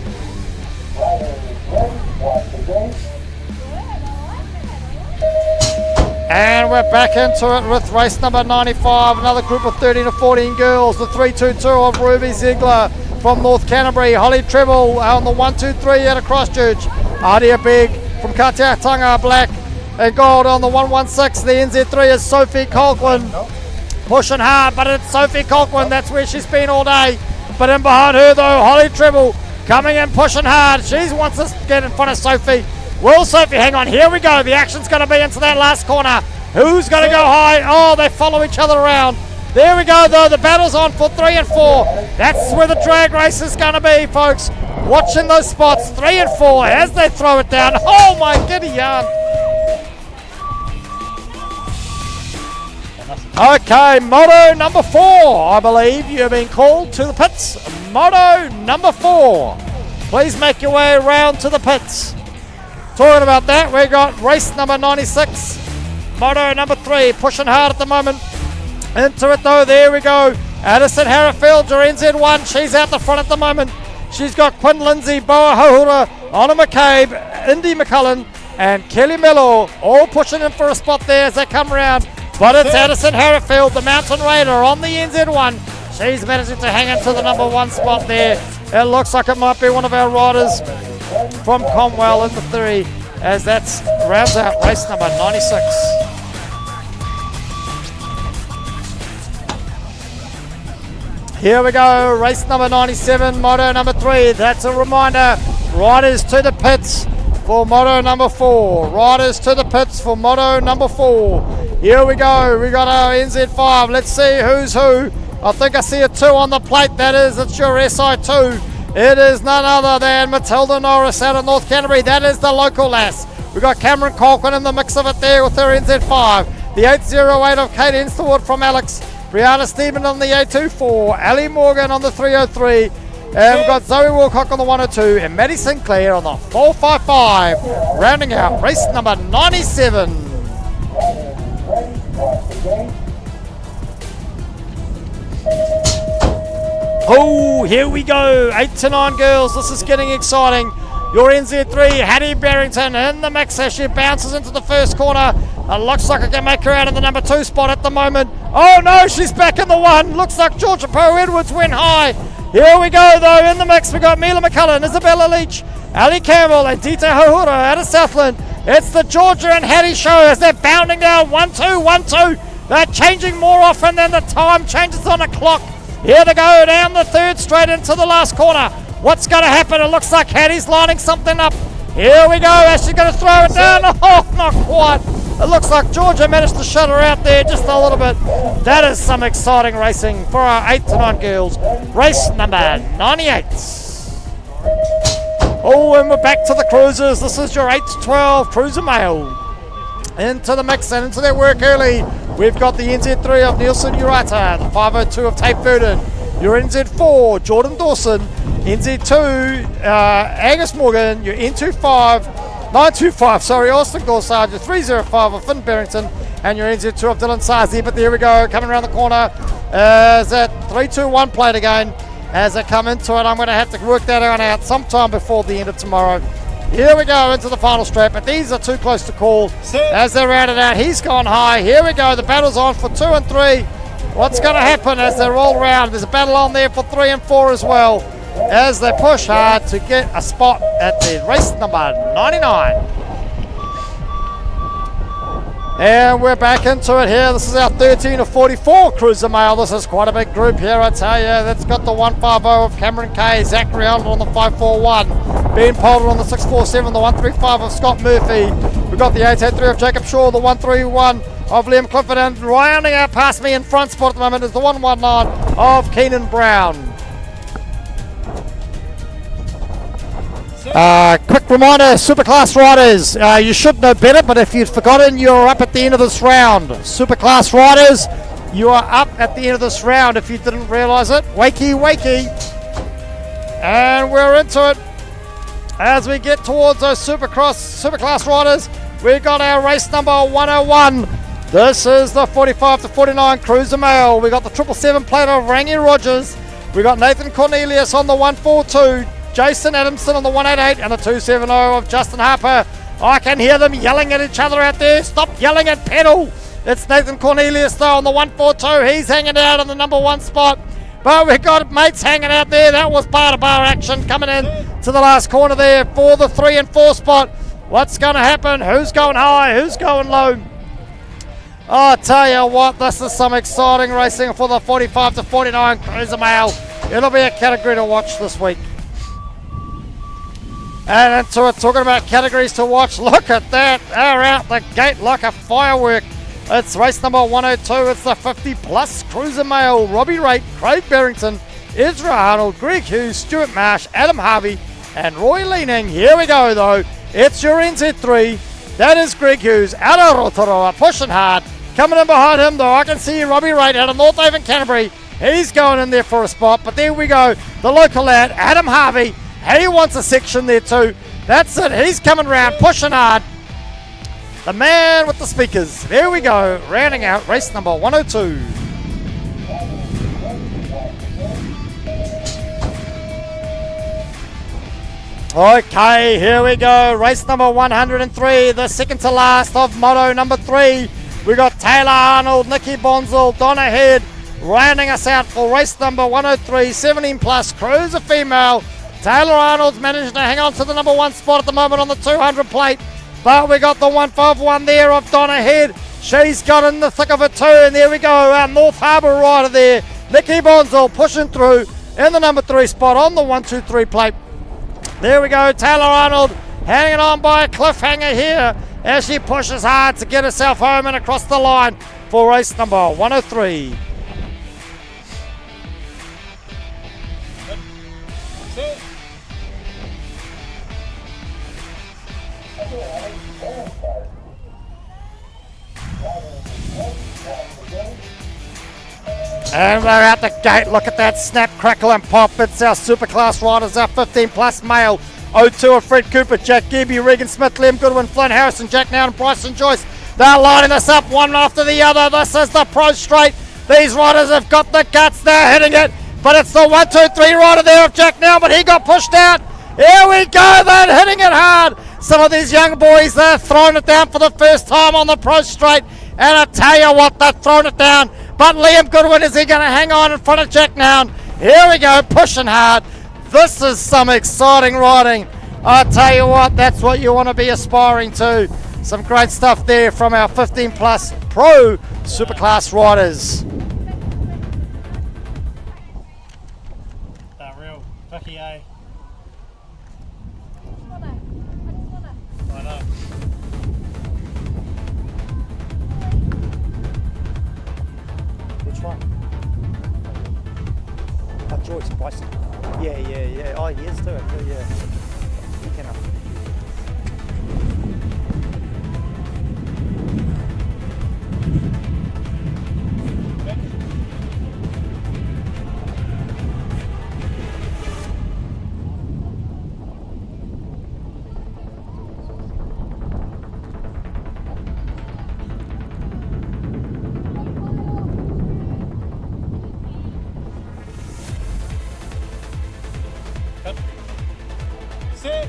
And we're back into it with race number 95, another group of 13 to 14 girls, the 322 of Ruby Ziegler from North Canterbury, Holly Treble on the 123 out of Christchurch, Adia Beg from Katiatanga, black and gold on the 116. The NZ3 is Sophie Colquhoun, pushing hard, but it's Sophie Colquhoun, that's where she's been all day. But in behind her though, Holly Treble coming in pushing hard. She wants us to get in front of Sophie. Will Sophie hang on? Here we go. The action's going to be into that last corner. Who's going to go high? Oh, they follow each other around. There we go though. The battle's on for 3 and 4. That's where the drag race is going to be, folks. Watching those spots, 3 and 4 as they throw it down. Oh my giddy yarn. Okay, moto number 4. I believe you're being called to the pits. Moto number 4. Please make your way around to the pits. Talking about that, we got race number 96. Moto number 3, pushing hard at the moment. Into it though, there we go. Addison Harrifield, your NZ1, she's out the front at the moment. She's got Quinn Lindsay, Boa Hahura, Anna McCabe, Indy McCullen, and Kelly Mello, all pushing in for a spot there as they come around. But it's Addison Harrifield, the Mountain Raider, on the NZ1. She's managing to hang into the number 1 spot there. It looks like it might be one of our riders from Comwell in the 3, as that's rounds out race number 96. Here we go, race number 97, moto number 3. That's a reminder, riders to the pits for moto number 4. Riders to the pits for moto number 4. Here we go, we got our NZ5. Let's see who's who. I think I see a 2 on the plate. That is, it's your SI2. It is none other than Matilda Norris out of North Canterbury. That is the local lass. We've got Cameron Colquhoun in the mix of it there with her NZ5. The 808 of Kate Ensterwood from Alex. Brianna Stephen on the 824. Ali Morgan on the 303. And we've got Zoe Wilcock on the 102. And Maddie Sinclair on the 455. Rounding out race number 97. Oh, here we go. 8 to 9 girls. This is getting exciting. Your NZ3, Hattie Barrington in the mix as she bounces into the first corner. It looks like I can make her out in the number 2 spot at the moment. Oh no, she's back in the 1. Looks like Georgia Poe Edwards went high. Here we go though, in the mix we got Mila McCullen, Isabella Leach, Ali Campbell and Dita Hahura out of Southland. It's the Georgia and Hattie show as they're bounding down 1-2, 1-2. They're changing more often than the time changes on the clock. Here they go down the 3rd straight into the last corner. What's going to happen? It looks like Hattie's lining something up. Here we go as she's going to throw it down. Oh, not quite. It looks like Georgia managed to shut her out there just a little bit. That is some exciting racing for our 8 to 9 girls. Race number 98. Oh, and we're back to the cruisers. This is your 8 to 12 cruiser male. Into the mix and into their work early. We've got the NZ3 of Nielsen Urata, the 502 of Tate Burden, your NZ4, Jordan Dawson, NZ2, Angus Morgan, your N25, Austin Gorsard, your 305 of Finn Barrington, and your NZ2 of Dylan Sazi. But there we go, coming around the corner, is that 3-2-1 plate again. As they come into it, I'm going to have to work that one out sometime before the end of tomorrow. Here we go into the final strap, but these are too close to call. As they round it out, he's gone high. Here we go, the battle's on for 2 and 3. What's going to happen as they roll around? There's a battle on there for 3 and 4 as well, as they push hard to get a spot at the race number 99. And we're back into it here. This is our 13 of 44 cruiser male. This is quite a big group here, I tell you. That's got the 150 of Cameron Kay, Zachary Arnold on the 541, Ben Polder on the 647, the 135 of Scott Murphy. We've got the 883 of Jacob Shaw, the 131 of Liam Clifford, and rounding out past me in front spot at the moment is the 119 of Keenan Brown. Quick reminder, Superclass riders, you should know better, but if you'd forgotten, you're up at the end of this round. Superclass riders, you are up at the end of this round if you didn't realise it. Wakey. And we're into it. As we get towards those Superclass riders, we got our race number 101. This is the 45 to 49 Cruiser Mail. We got the 777 plate of Rangi Rogers. We got Nathan Cornelius on the 142. Jason Adamson on the 188 and the 270 of Justin Harper. I can hear them yelling at each other out there. Stop yelling at pedal. It's Nathan Cornelius though on the 142. He's hanging out on the number 1 spot. But we've got mates hanging out there. That was bar to bar action coming in to the last corner there for the 3 and 4 spot. What's going to happen? Who's going high? Who's going low? I'll tell you what, this is some exciting racing for the 45 to 49 Cruiser Mail. It'll be a category to watch this week. And into it, talking about categories to watch, look at that. They're out the gate like a firework. It's race number 102. It's the 50 plus Cruiser Mail. Robbie Raitt, Craig Barrington, Ezra Arnold, Greg Hughes, Stuart Marsh, Adam Harvey, and Roy Leaning. Here we go though. It's your NZ3. That is Greg Hughes out of Rotorua, pushing hard. Coming in behind him though, I can see Robbie Raitt out of North Haven, Canterbury. He's going in there for a spot, but there we go. The local lad, Adam Harvey. He wants a section there too. That's it. He's coming round, pushing hard. The man with the speakers. There we go. Rounding out race number 102. Okay, here we go. Race number 103. The second to last of Moto number 3. We got Taylor Arnold, Nicky Bonzel, Donna Head rounding us out for race number 103. 17 plus Cruiser Female. Taylor Arnold's managed to hang on to the number 1 spot at the moment on the 200 plate. But we got the 151 there of Donna Head. She's got in the thick of it too. And there we go. Our North Harbour rider there. Nicky Bonzel pushing through in the number 3 spot on the 123 plate. There we go. Taylor Arnold hanging on by a cliffhanger here as she pushes hard to get herself home and across the line for race number 103. And they're out the gate. Look at that snap, crackle and pop. It's our Superclass riders, our 15 plus male. 02 of Fred Cooper, Jack Gibby, Regan Smith, Liam Goodwin, Flynn Harrison, Jack Now and Bryson Joyce. They're lining this up one after the other. This is the pro straight. These riders have got the guts. They're hitting it. But it's the 1, 2, 3 rider there of Jack Now, but he got pushed out. Here we go. They're hitting it hard. Some of these young boys, they're throwing it down for the first time on the pro straight. And I tell you what, they're throwing it down. But Liam Goodwin, is he going to hang on in front of Jack Now? Here we go, pushing hard. This is some exciting riding. I tell you what, that's what you want to be aspiring to. Some great stuff there from our 15 plus pro Superclass riders. That real Vicky, eh? I know. Which one? Joyce, Bryson. Yeah. Oh, yes, too. Yeah. You cannot. Sit.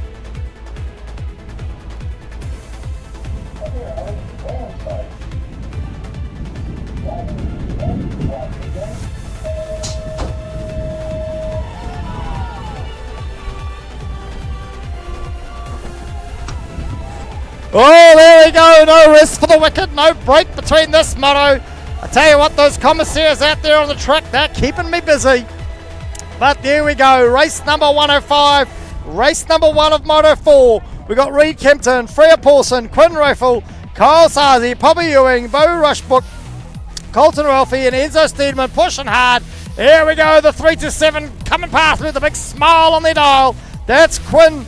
Oh, there we go. No rest for the wicked. No break between this moto. I tell you what, those commissaires out there on the track, they're keeping me busy. But there we go. Race number 105. Race number 1 of Moto 4. We got Reed Kempton, Freya Paulson, Quinn Rifle, Kyle Sazi, Bobby Ewing, Bo Rushbrook, Colton Ralphie and Enzo Steedman pushing hard. Here we go, the 3 to 7 coming past with a big smile on their dial. That's Quinn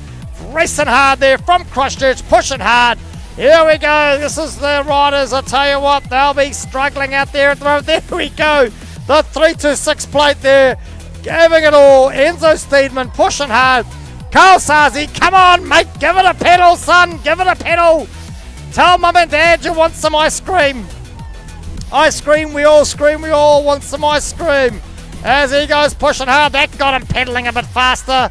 racing hard there from Christchurch, pushing hard. Here we go, this is the riders, I tell you what, they'll be struggling out there at the moment. There we go, the 3 to 6 plate there, giving it all. Enzo Steedman pushing hard. Carl Sazi, come on mate, give it a pedal son, give it a pedal. Tell mum and dad you want some ice cream. Ice cream, we all want some ice cream. As he goes pushing hard, that got him pedaling a bit faster.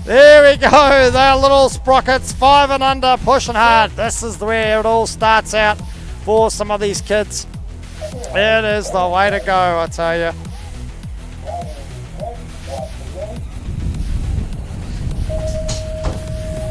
There we go, their little sprockets, 5 and under, pushing hard. This is where it all starts out for some of these kids. It is the way to go, I tell you.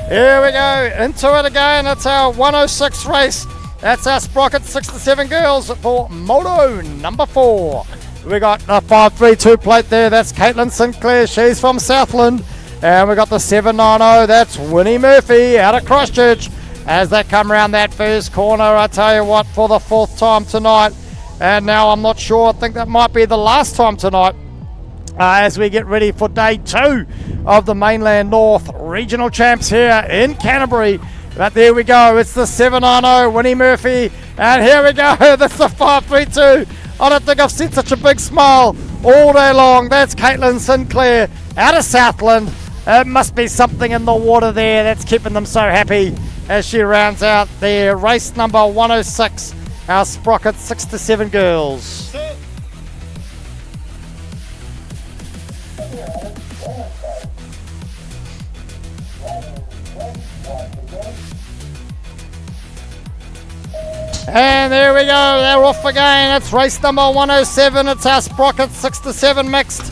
Here we go, into it again. It's our 106 race. That's our sprocket 6 to 7 girls for Moto number 4. We got the 532 plate there. That's Caitlin Sinclair. She's from Southland. And we got the 790. That's Winnie Murphy out of Christchurch. As they come around that first corner, I tell you what, for the 4th time tonight. And now I'm not sure. I think that might be the last time tonight. As we get ready for day 2 of the Mainland North Regional Champs here in Canterbury. But there we go, it's the 790, Winnie Murphy, and here we go, that's the 532. I don't think I've seen such a big smile all day long. That's Caitlin Sinclair out of Southland. It must be something in the water there that's keeping them so happy as she rounds out their race number 106, our sprocket 6 to 7 girls. And there we go, they're off again. It's race number 107. It's our sprocket 6 to 7 mixed.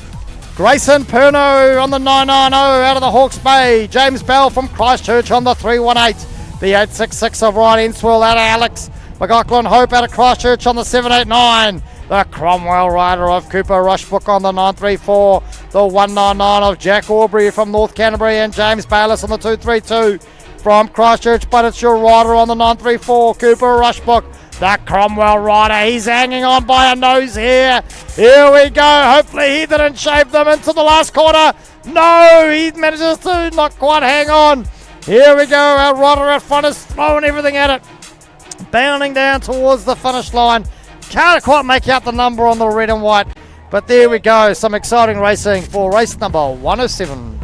Grayson Perno on the 990 out of the Hawke's Bay. James Bell from Christchurch on the 318. The 866 of Ryan Enswell out of Alex. McLaughlin Hope out of Christchurch on the 789. The Cromwell rider of Cooper Rushbrook on the 934. The 199 of Jack Aubrey from North Canterbury and James Bayliss on the 232. From Christchurch, but it's your rider on the 934, Cooper Rushbrook, the Cromwell rider. He's hanging on by a nose here. Here we go. Hopefully he didn't shave them into the last quarter. No, he manages to not quite hang on. Here we go. Our rider out front is throwing everything at it. Bounding down towards the finish line. Can't quite make out the number on the red and white. But there we go. Some exciting racing for race number 107.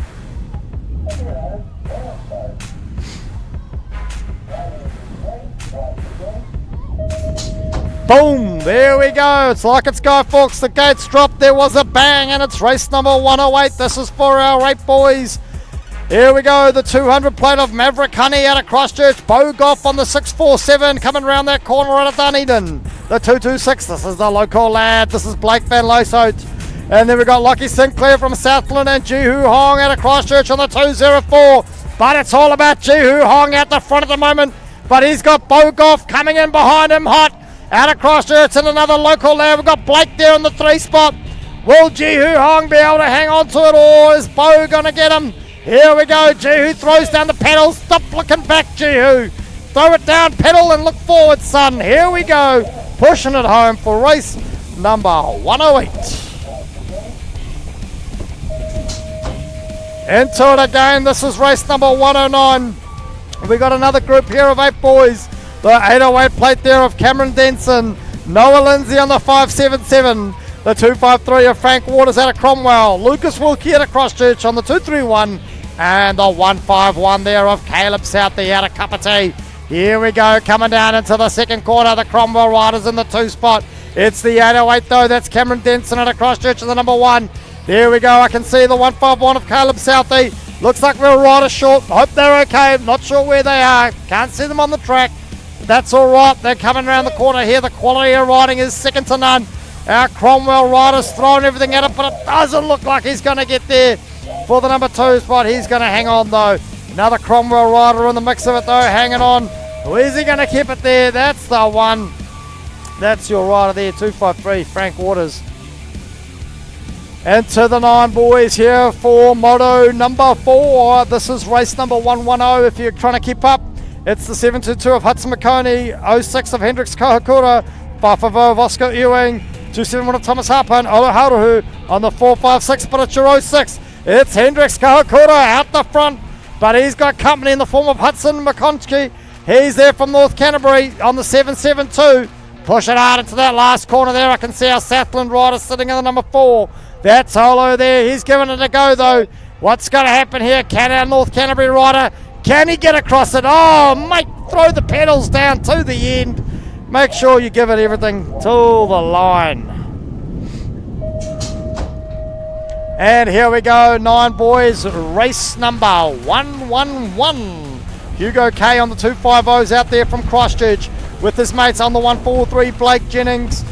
Boom, there we go. It's like it's Guy Fawkes. The gates dropped. There was a bang, and it's race number 108. This is for our 8 boys. Here we go. The 200 plate of Maverick Honey out of Christchurch. Bo Goff on the 647 coming around that corner out of Dunedin. The 226. This is the local lad. This is Blake Van Loosehout. And then we got Lockie Sinclair from Southland and Jihu Hong out of Christchurch on the 204. But it's all about Jihu Hong out the front at the moment. But he's got Bo Goff coming in behind him hot. Out of Christchurch and another local there. We've got Blake there in the 3 spot. Will Jihu Hong be able to hang on to it, or is Bo going to get him? Here we go. Jihu throws down the pedals. Stop looking back, Jihu. Throw it down, pedal, and look forward, son. Here we go. Pushing it home for race number 108. Into it again. This is race number 109. We got another group here of 8 boys. The 808 plate there of Cameron Denson. Noah Lindsay on the 577. The 253 of Frank Waters out of Cromwell. Lucas Wilkie out of Christchurch on the 231. And the 151 there of Caleb Southey out of Kapiti. Here we go, coming down into the second quarter. The Cromwell riders in the 2 spot. It's the 808 though. That's Cameron Denson out of Christchurch in the number 1. There we go. I can see the 151 of Caleb Southey. Looks like we're rider short. Hope they're okay. Not sure where they are. Can't see them on the track. That's all right. They're coming around the corner here. The quality of riding is second to none. Our Cromwell rider's throwing everything at it, but it doesn't look like he's going to get there for the number 2 spot. He's going to hang on though. Another Cromwell rider in the mix of it though, hanging on. Where's he going to keep it there? That's the one. That's your rider there, 253, Frank Waters. Into the 9 boys here for Moto number 4. This is race number 110 if you're trying to keep up. It's the 722 of Hudson McConey, 06 of Hendricks Kahakura, 550 of Oscar Ewing, 271 of Thomas Harper and Olo Haruhu on the 456, but it's your 06. It's Hendricks Kahakura out the front, but he's got company in the form of Hudson McConey. He's there from North Canterbury on the 772. Push it hard into that last corner there. I can see our Southland rider sitting in the number 4. That's Olo there. He's giving it a go though. What's going to happen here? Can our North Canterbury rider, can he get across it? Oh, mate, throw the pedals down to the end. Make sure you give it everything to the line. And here we go, 9 boys, race number 111. Hugo K on the 250s out there from Christchurch with his mates on the 143, Blake Jenkins,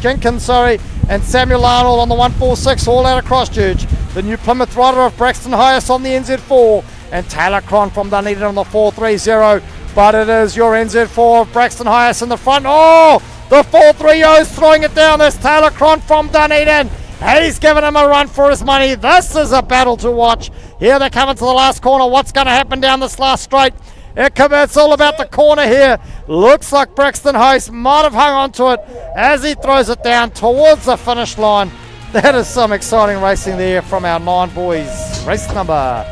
and Samuel Arnold on the 146, all out of Christchurch. The new Plymouth rider of Braxton Hyas on the NZ4, and Taylor Cron from Dunedin on the 430. But it is your NZ4 of Braxton Hyas in the front. Oh, the 430 is throwing it down. There's Taylor Cron from Dunedin. He's giving him a run for his money. This is a battle to watch. Here they come into the last corner. What's going to happen down this last straight? It's all about the corner here. Looks like Braxton Hyas might have hung on to it as he throws it down towards the finish line. That is some exciting racing there from our 9 boys. Race number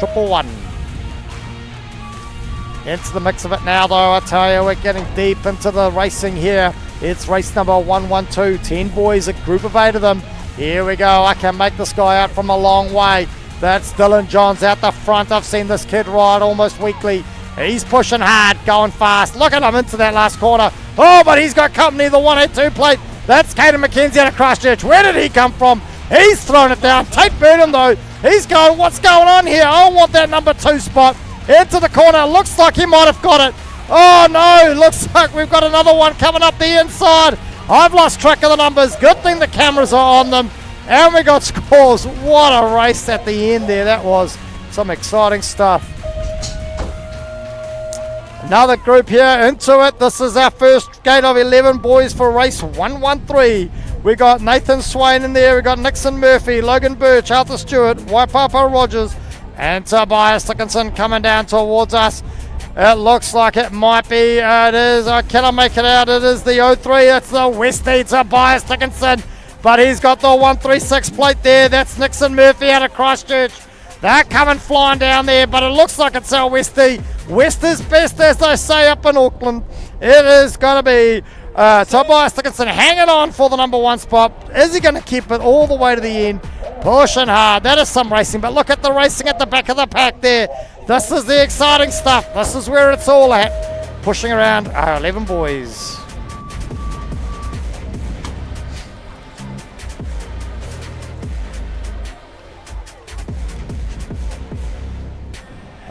111. Into the mix of it now though, I tell you, we're getting deep into the racing here. It's race number 112, 10 boys, a group of 8 of them. Here we go, I can make this guy out from a long way. That's Dylan Johns out the front. I've seen this kid ride almost weekly. He's pushing hard, going fast. Look at him into that last corner. Oh, but he's got company, the 182 plate. That's Caden McKenzie out of Christchurch. Where did he come from? He's thrown it down. Tate Burnham though, he's going, what's going on here? I want that number 2 spot. Into the corner, looks like he might have got it. Oh no, looks like we've got another one coming up the inside. I've lost track of the numbers. Good thing the cameras are on them. And we got scores. What a race at the end there. That was some exciting stuff. Another group here into it. This is our first gate of 11 boys for race 113. We got Nathan Swain in there. We got Nixon Murphy, Logan Birch, Arthur Stewart, Waipapa Rogers, and Tobias Dickinson coming down towards us. It looks like it might be, it is, I cannot make it out, it is the 03, it's the Westie Tobias Dickinson, but he's got the 136 plate there. That's Nixon Murphy out of Christchurch. They're coming flying down there, but it looks like it's our Westie. West is best, as they say up in Auckland. It is going to be Tobias Dickinson hanging on for the number 1 spot. Is he going to keep it all the way to the end? Pushing hard. That is some racing, but look at the racing at the back of the pack there. This is the exciting stuff. This is where it's all at. Pushing around our 11 boys.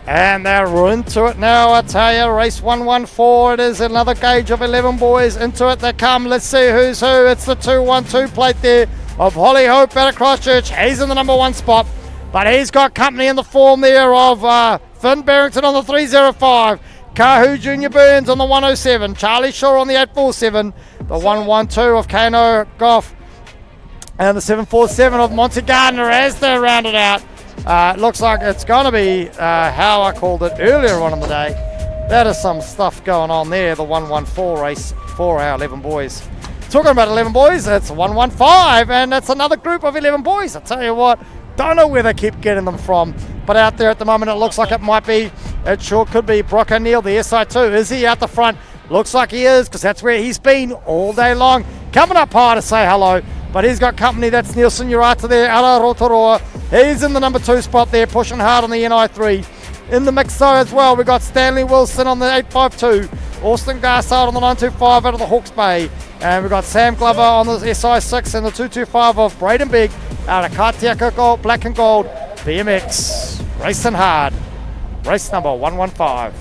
And they're into it now, I tell you. Race 114, it is another gauge of 11 boys. Into it they come. Let's see who's who. It's the 212 plate there of Holly Hope out of Christchurch. He's in the number 1 spot, but he's got company in the form there of Finn Barrington on the 305. Kahu Junior Burns on the 107. Charlie Shaw on the 847. The 112 of Kano Goff. And the 747 of Monty Gardner as they're rounded out. It looks like it's going to be how I called it earlier on in the day. That is some stuff going on there, the 114 race for our 11 boys. Talking about 11 boys, it's 115, and it's another group of 11 boys. I tell you what, don't know where they keep getting them from, but out there at the moment it looks like it might be, it sure could be Brock O'Neill, the SI2. Is he out the front? Looks like he is, because that's where he's been all day long. Coming up high to say hello. But he's got company. That's Nielsen Urata there, Ala Rotorua. He's in the number 2 spot there, pushing hard on the NI3. In the mix though as well, we've got Stanley Wilson on the 852, Austin Garsard on the 925 out of the Hawke's Bay, and we've got Sam Glover on the SI6 and the 225 of Braden Big out of Katiaka Gold, Black and Gold BMX. Racing hard. Race number 115.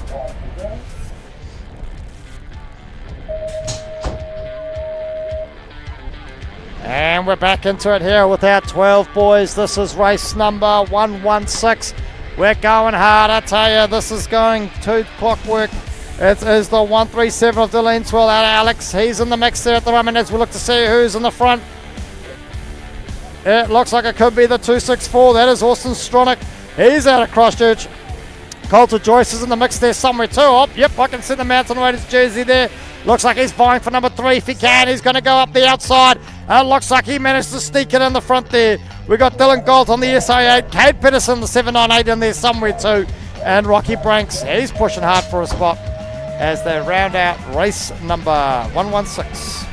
And we're back into it here with our 12 boys. This is race number 116. We're going hard, I tell you. This is going to clockwork. It is the 137 of Dylan Swell out of Alex. He's in the mix there at the moment as we look to see who's in the front. It looks like it could be the 264. That is Austin Stronach. He's out of Christchurch. Coulter Joyce is in the mix there somewhere too. Oh, yep, I can see the Mountain Raiders jersey there. Looks like he's vying for number 3 if he can. He's going to go up the outside. Looks like he managed to sneak it in the front there. We got Dylan Galt on the SA8. Cade Peterson, the 798 in there somewhere too. And Rocky Branks, he's pushing hard for a spot as they round out race number 116.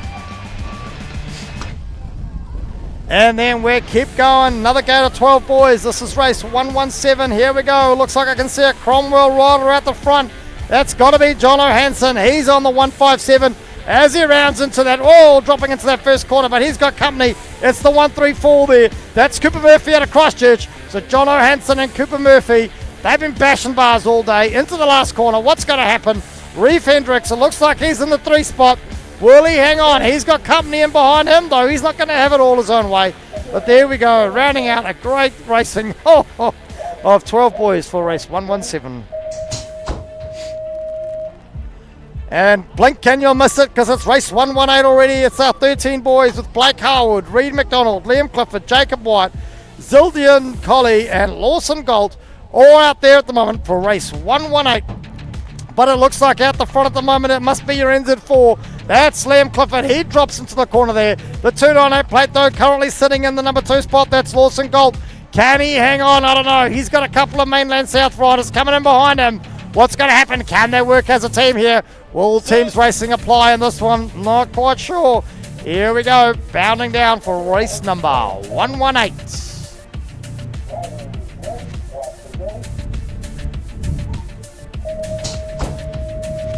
And then we keep going. Another gate of 12 boys. This is race 117. Here we go. Looks like I can see a Cromwell rider at the front. That's got to be John O'Hanson. He's on the 157 as he rounds into that. Oh, dropping into that first corner, but he's got company. It's the 134 there. That's Cooper Murphy out of Christchurch. So John O'Hanson and Cooper Murphy, they've been bashing bars all day. Into the last corner. What's going to happen? Reef Hendricks, it looks like he's in the 3 spot. Will he hang on? He's got company in behind him, though. He's not going to have it all his own way. But there we go, rounding out a great racing of 12 boys for race 117. And blink, can you miss it? Because it's race 118 already. It's our 13 boys with Blake Harwood, Reed McDonald, Liam Clifford, Jacob White, Zildian Colley, and Lawson Galt, all out there at the moment for race 118. But it looks like out the front at the moment, it must be your NZ4. That's Liam Clifford. He drops into the corner there. The 298 plate, though, currently sitting in the number 2 spot. That's Lawson Galt. Can he hang on? I don't know. He's got a couple of Mainland South riders coming in behind him. What's going to happen? Can they work as a team here? Will teams racing apply in this one? Not quite sure. Here we go. Bounding down for race number 118.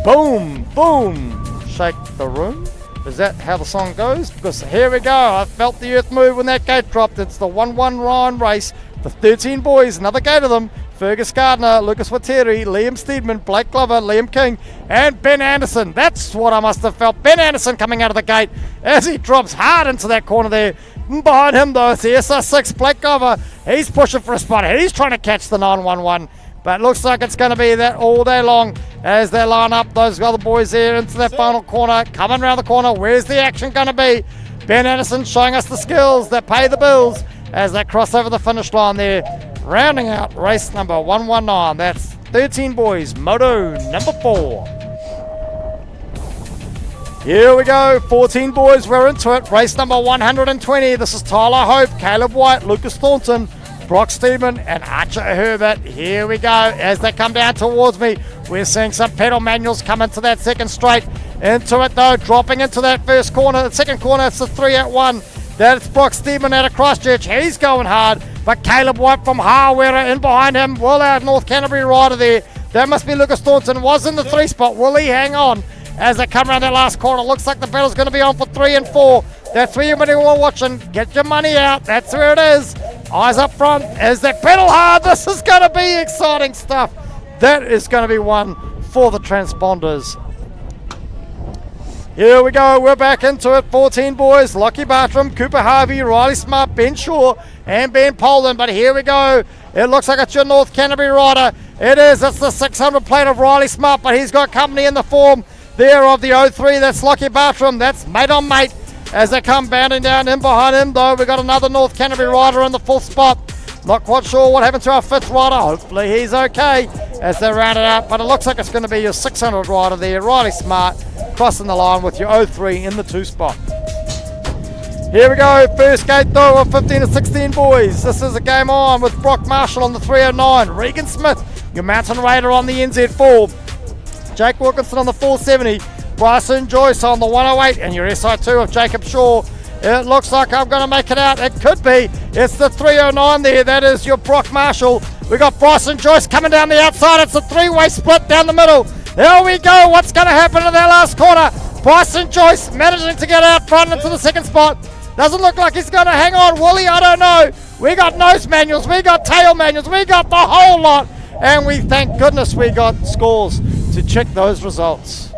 Boom, boom, shake the room. Is that how the song goes? Because here we go. I felt the earth move when that gate dropped. It's the 1-1 Ryan race. The 13 boys, another gate of them. Fergus Gardner, Lucas Wateri, Liam Steedman, Blake Glover, Liam King, and Ben Anderson. That's what I must have felt. Ben Anderson coming out of the gate as he drops hard into that corner there. Behind him, though, it's the SR6, Blake Glover. He's pushing for a spot. He's trying to catch the 911. But it looks like it's going to be that all day long as they line up those other boys there into that final corner. Coming around the corner, where's the action going to be? Ben Anderson showing us the skills that pay the bills as they cross over the finish line there. Rounding out race number 119. That's 13 boys, Moto number 4. Here we go, 14 boys, we're into it. Race number 120. This is Tyler Hope, Caleb White, Lucas Thornton, Brock Steedman, and Archer Herbert. Here we go as they come down towards me. We're seeing some pedal manuals come into that second straight. Into it though, dropping into that first corner. The second corner, it's the 381. That's Brock Steedman out of Christchurch. He's going hard, but Caleb White from Harwera in behind him. Well, our North Canterbury rider there. That must be Lucas Thornton. Was in the 3 spot. Will he hang on as they come around that last corner? Looks like the battle's going to be on for 3 and 4. That's where you are watching. Get your money out. That's where it is. Eyes up front as they pedal hard. This is going to be exciting stuff. That is going to be one for the transponders. Here we go, we're back into it. 14 boys, Lockie Bartram, Cooper Harvey, Riley Smart, Ben Shaw, and Ben Poland. But here we go. It looks like it's your North Canterbury rider. It is. It's the 600 plate of Riley Smart, but he's got company in the form there of the 03. That's Lockie Bartram. That's mate on mate as they come bounding down in behind him, though. We've got another North Canterbury rider in the 4th spot. Not quite sure what happened to our 5th rider. Hopefully he's okay as they round it out. But it looks like it's going to be your 600 rider there, Riley Smart, crossing the line with your 03 in the 2 spot. Here we go, first gate though of 15 to 16 boys. This is a game on with Brock Marshall on the 309, Regan Smith, your Mountain Raider on the NZ4, Jake Wilkinson on the 470, Bryson Joyce on the 108, and your SI2 of Jacob Shaw. It looks like I'm going to make it out. It could be. It's the 309 there. That is your Brock Marshall. We got Bryson Joyce coming down the outside. It's a 3-way split down the middle. There we go. What's going to happen in that last corner? Bryson Joyce managing to get out front into the 2nd spot. Doesn't look like he's going to hang on. Will he? I don't know. We got nose manuals. We got tail manuals. We got the whole lot. And we thank goodness we got scores to check those results.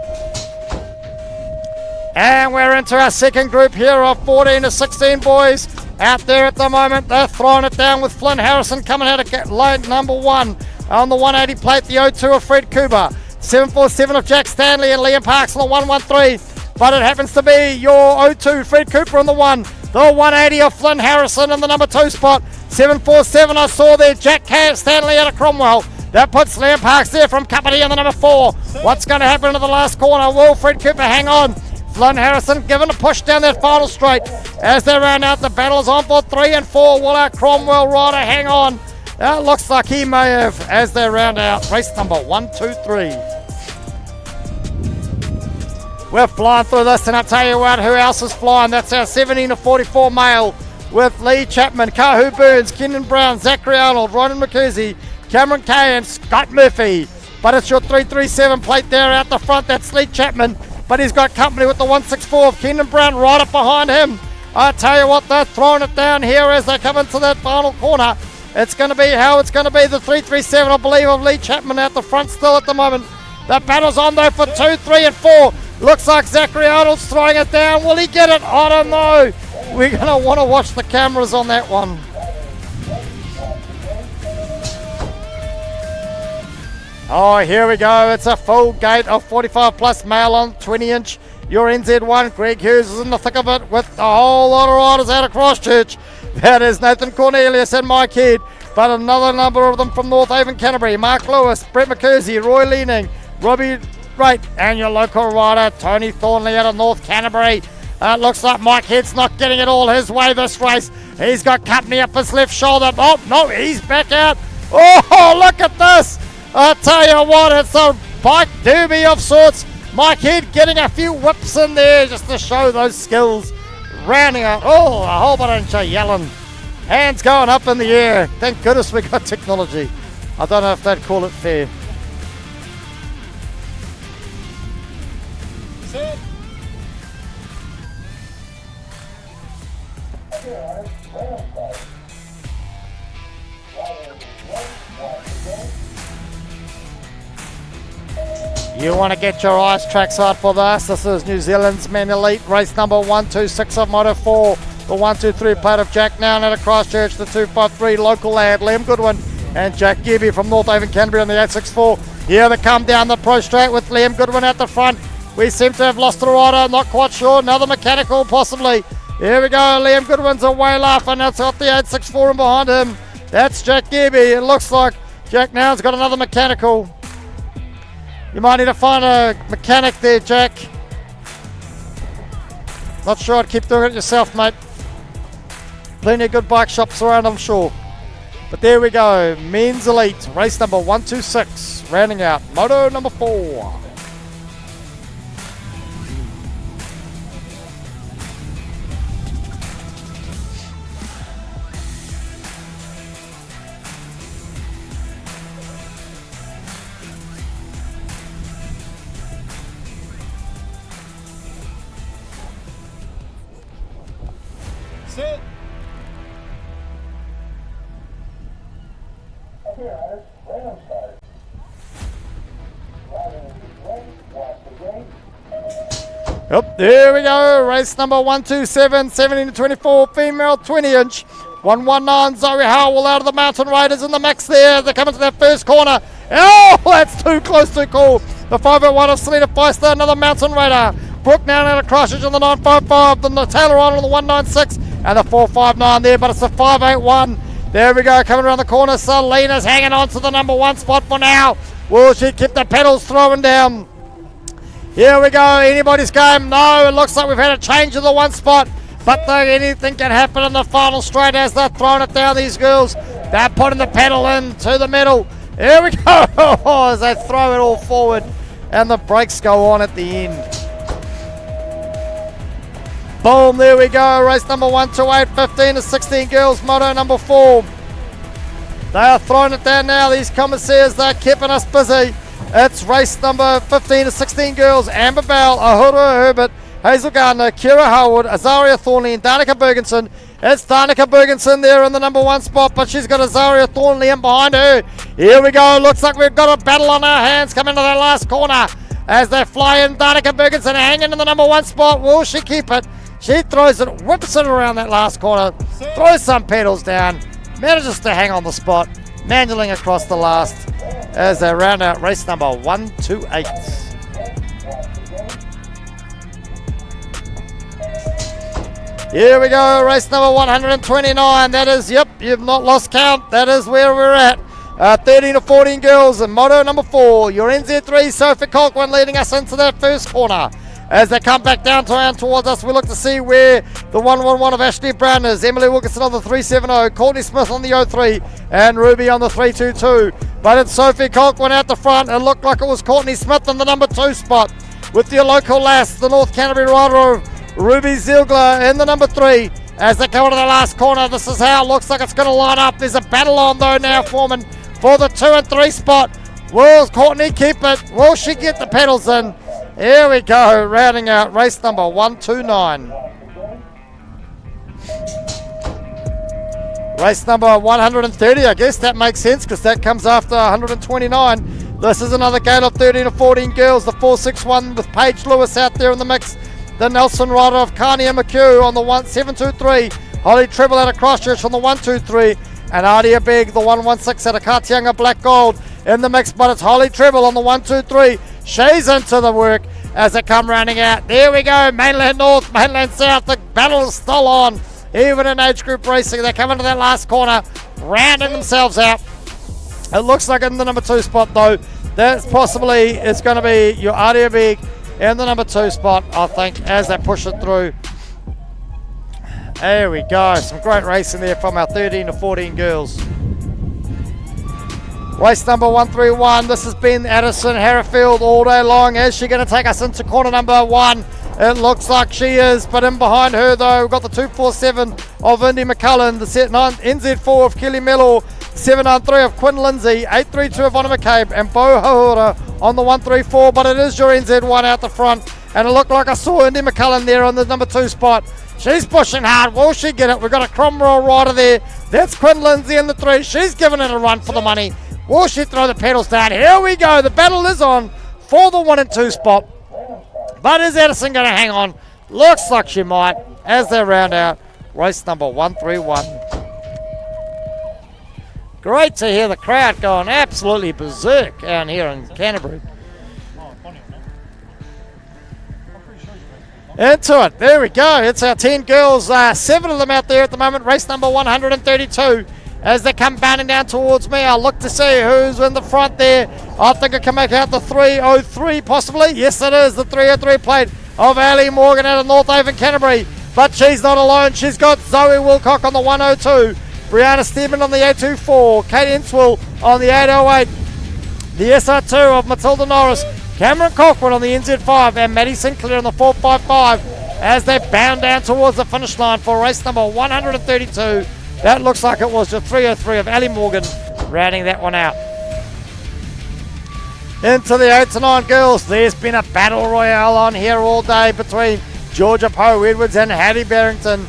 And we're into our second group here of 14 to 16 boys out there at the moment. They're throwing it down with Flynn Harrison coming out of lane number 1 on the 180 plate. The 02 of Fred Cooper, 747 of Jack Stanley and Liam Parks on the 113. But it happens to be your 02 Fred Cooper on the 1. The 180 of Flynn Harrison in the number 2 spot. 747 I saw there, Jack Stanley out of Cromwell. That puts Liam Parks there from Company in the number 4. What's going to happen to the last corner? Wilfred Cooper, hang on. Flynn Harrison given a push down that final straight. As they round out, the battle is on for 3 and 4. Will our Cromwell rider hang on? It looks like he may have as they round out. Race number 1, 2, 3. We're flying through this, and I'll tell you what, who else is flying? That's our 17 to 44 male with Lee Chapman, Kahu Burns, Kenan Brown, Zachary Arnold, Ronan McKenzie, Cameron Kay and Scott Murphy. But it's your 337 plate there out the front. That's Lee Chapman, but he's got company with the 164 of Kenan Brown right up behind him. I tell you what, they're throwing it down here as they come into that final corner. It's going to be how it's going to be. The 337, I believe, of Lee Chapman out the front still at the moment. The battle's on though for 2, 3 and 4. Looks like Zachary Arnold's throwing it down. Will he get it? I don't know. We're going to want to watch the cameras on that one. Oh, here we go. It's a full gate of 45 plus male on 20 inch. Your NZ1, Greg Hughes is in the thick of it with a whole lot of riders out of Christchurch. That is Nathan Cornelius and Mike Head, but another number of them from North Haven, Canterbury. Mark Lewis, Brett McKenzie, Roy Leaning, Robbie Wright, and your local rider, Tony Thornley out of North Canterbury. Looks like Mike Head's not getting it all his way this race. He's got company up his left shoulder. Oh, no, he's back out. Oh, look at this. I tell you what, it's a bike derby of sorts. Mike Head getting a few whips in there just to show those skills. Rounding out, oh, a whole bunch of yelling. Hands going up in the air. Thank goodness we got technology. I don't know if they'd call it fair. Sit. You want to get your eyes trackside for this. This is New Zealand's Men Elite, race number 126 of Moto 4. The 123 plate of Jack Noun out of Christchurch, the 253 local lad, Liam Goodwin, and Jack Gibby from North Haven, Canterbury on the 864. Here they come down the pro straight with Liam Goodwin at the front. We seem to have lost the rider, not quite sure. Another mechanical possibly. Here we go, Liam Goodwin's away laughing. That's got the 864 in behind him. That's Jack Gibby. It looks like Jack Noun's got another mechanical. You might need to find a mechanic there, Jack. Not sure I'd keep doing it yourself, mate. Plenty of good bike shops around, I'm sure. But there we go. Men's Elite, race number 126. Rounding out Moto number 4. Sit. Yep, there we go. Race number 127, 17 to 24, female 20 inch. 119, Zoe Howell out of the Mountain Raiders in the mix there. They're coming to that first corner. Oh, that's too close to call. The 501 of Selena Feister, another Mountain Raider. Brooke now out of Christchurch on the 955, then the Taylor on the 196, and the 459 there, but it's the 581. There we go, coming around the corner. Selena's hanging on to the number 1 spot for now. Will she keep the pedals throwing down? Here we go, anybody's game? No, it looks like we've had a change in the 1 spot, but anything can happen in the final straight as they're throwing it down, these girls. They're putting the pedal in to the middle. Here we go, as they throw it all forward, and the brakes go on at the end. Boom, there we go. Race number 128, 15 to 16 girls, Moto number 4. They are throwing it down now, these commissaires. They're keeping us busy. It's race number 15 to 16 girls. Amber Bell, Ahura Herbert, Hazel Gardner, Kira Howard, Azaria Thornley, and Danica Bergenson. It's Danica Bergenson there in the number 1 spot, but she's got Azaria Thornley in behind her. Here we go. Looks like we've got a battle on our hands coming to that last corner. As they fly in, Danica Bergenson hanging in the number 1 spot. Will she keep it? She throws it, whips it around that last corner, throws some pedals down, manages to hang on the spot, manualing across the last as they round out race number 128. Here we go, race number 129. That is, yep, you've not lost count. That is where we're at. 13 to 14 girls in moto number 4. Your NZ3, Sophie Colquhoun leading us into that first corner. As they come back down towards us, we look to see where the 111 of Ashley Brown is. Emily Wilkinson on the 370, Courtney Smith on the 03, and Ruby on the 322. But it's Sophie Colquhoun out the front. It looked like it was Courtney Smith in the number 2 spot. With your local lass, the North Canterbury rider, Ruby Ziegler in the number 3. As they come into the last corner, this is how it looks like it's going to line up. There's a battle on though now forming for the 2 and 3 spot. Will Courtney keep it? Will she get the pedals in? Here we go, rounding out race number 129. Race number 130, I guess that makes sense because that comes after 129. This is another gate of 13 to 14 girls. The 461 with Paige Lewis out there in the mix. The Nelson rider of Kania McHugh on the 1723. Holly Treble out of Christchurch on the 123. And Adia Beg, the 116 out of Katianga Black Gold in the mix. But it's Holly Treble on the 123. She's into the work as they come rounding out. There we go, Mainland North, Mainland South. The battle is still on. Even in age group racing, they come into that last corner, rounding themselves out. It looks like in the number 2 spot though, that's possibly, it's going to be your Adia Beg in the number 2 spot, I think, as they push it through. There we go, some great racing there from our 13 to 14 girls. Race number 131, this has been Addison Harrifield all day long. Is she going to take us into corner number 1? It looks like she is, but in behind her though, we've got the 247 of Indy McCullen, the NZ4 of Kelly Mello, 793 of Quinn Lindsay, 832 of Anna McCabe, and Bo Hahura on the 134, but it is your NZ1 out the front, and it looked like I saw Indy McCullen there on the number 2 spot. She's pushing hard. Will she get it? We've got a Cromwell rider there. That's Quinn Lindsay in the 3. She's giving it a run for the money. Will she throw the pedals down? Here we go. The battle is on for the 1 and 2 spot. But is Addison going to hang on? Looks like she might as they round out race number 131. Great to hear the crowd going absolutely berserk out here in Canterbury. Into it. There we go. It's our 10 girls. 7 of them out there at the moment. Race number 132. As they come bounding down towards me, I'll look to see who's in the front there. I think I can make out the 303 possibly. Yes, it is the 303 plate of Ali Morgan out of North Haven, Canterbury. But she's not alone. She's got Zoe Wilcock on the 102. Brianna Steedman on the 824. Kate Inswell on the 808. The SR2 of Matilda Norris. Cameron Colquhoun on the NZ5 and Maddie Sinclair on the 455 as they bound down towards the finish line for race number 132. That looks like it was the 303 of Ali Morgan rounding that one out. Into the 8 to 9 girls. There's been a battle royale on here all day between Georgia Poe Edwards and Hattie Barrington.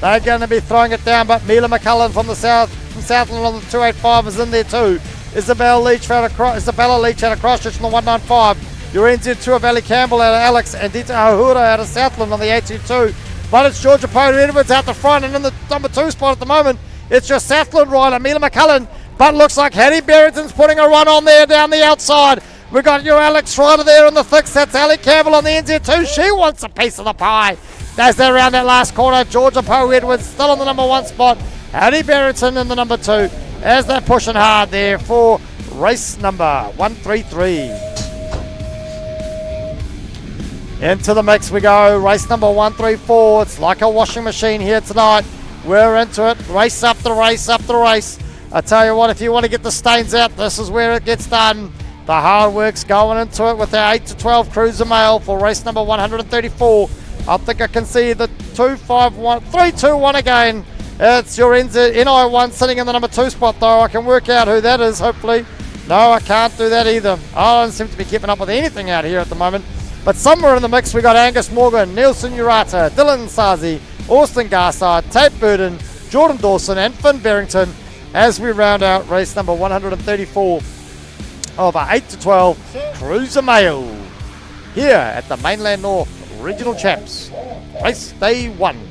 They're going to be throwing it down, but Mila McCullen from Southland on the 285 is in there too. Isabella Leach out of Christchurch on the 195. Your NZ2 of Ali Campbell out of Alex, and Dita Ahura out of Southland on the 822. But it's Georgia Poe Edwards out the front, and in the number 2 spot at the moment, it's your Southland rider, Mila McCullen. But looks like Hattie Barrington's putting a run on there down the outside. We've got your Alex rider there in the thick. That's Ali Campbell on the NZ2. She wants a piece of the pie. As they're around that last corner, Georgia Poe Edwards still on the number 1 spot. Hattie Barrington in the number 2 as they're pushing hard there for race number 133. Into the mix we go, race number 134. It's like a washing machine here tonight. We're into it, race after race after race. I tell you what, if you want to get the stains out, this is where it gets done. The hard work's going into it with our 8 to 12 cruiser mail for race number 134. I think I can see the 3-2-1 again. It's your NI1 sitting in the number 2 spot though. I can work out who that is, hopefully. No, I can't do that either. I don't seem to be keeping up with anything out here at the moment. But somewhere in the mix we got Angus Morgan, Nielsen Urata, Dylan Sazi, Austin Garside, Tate Burden, Jordan Dawson and Finn Barrington as we round out race number 134 of our 8 to 12 Cruiser Mail here at the Mainland North Regional Champs, race day 1.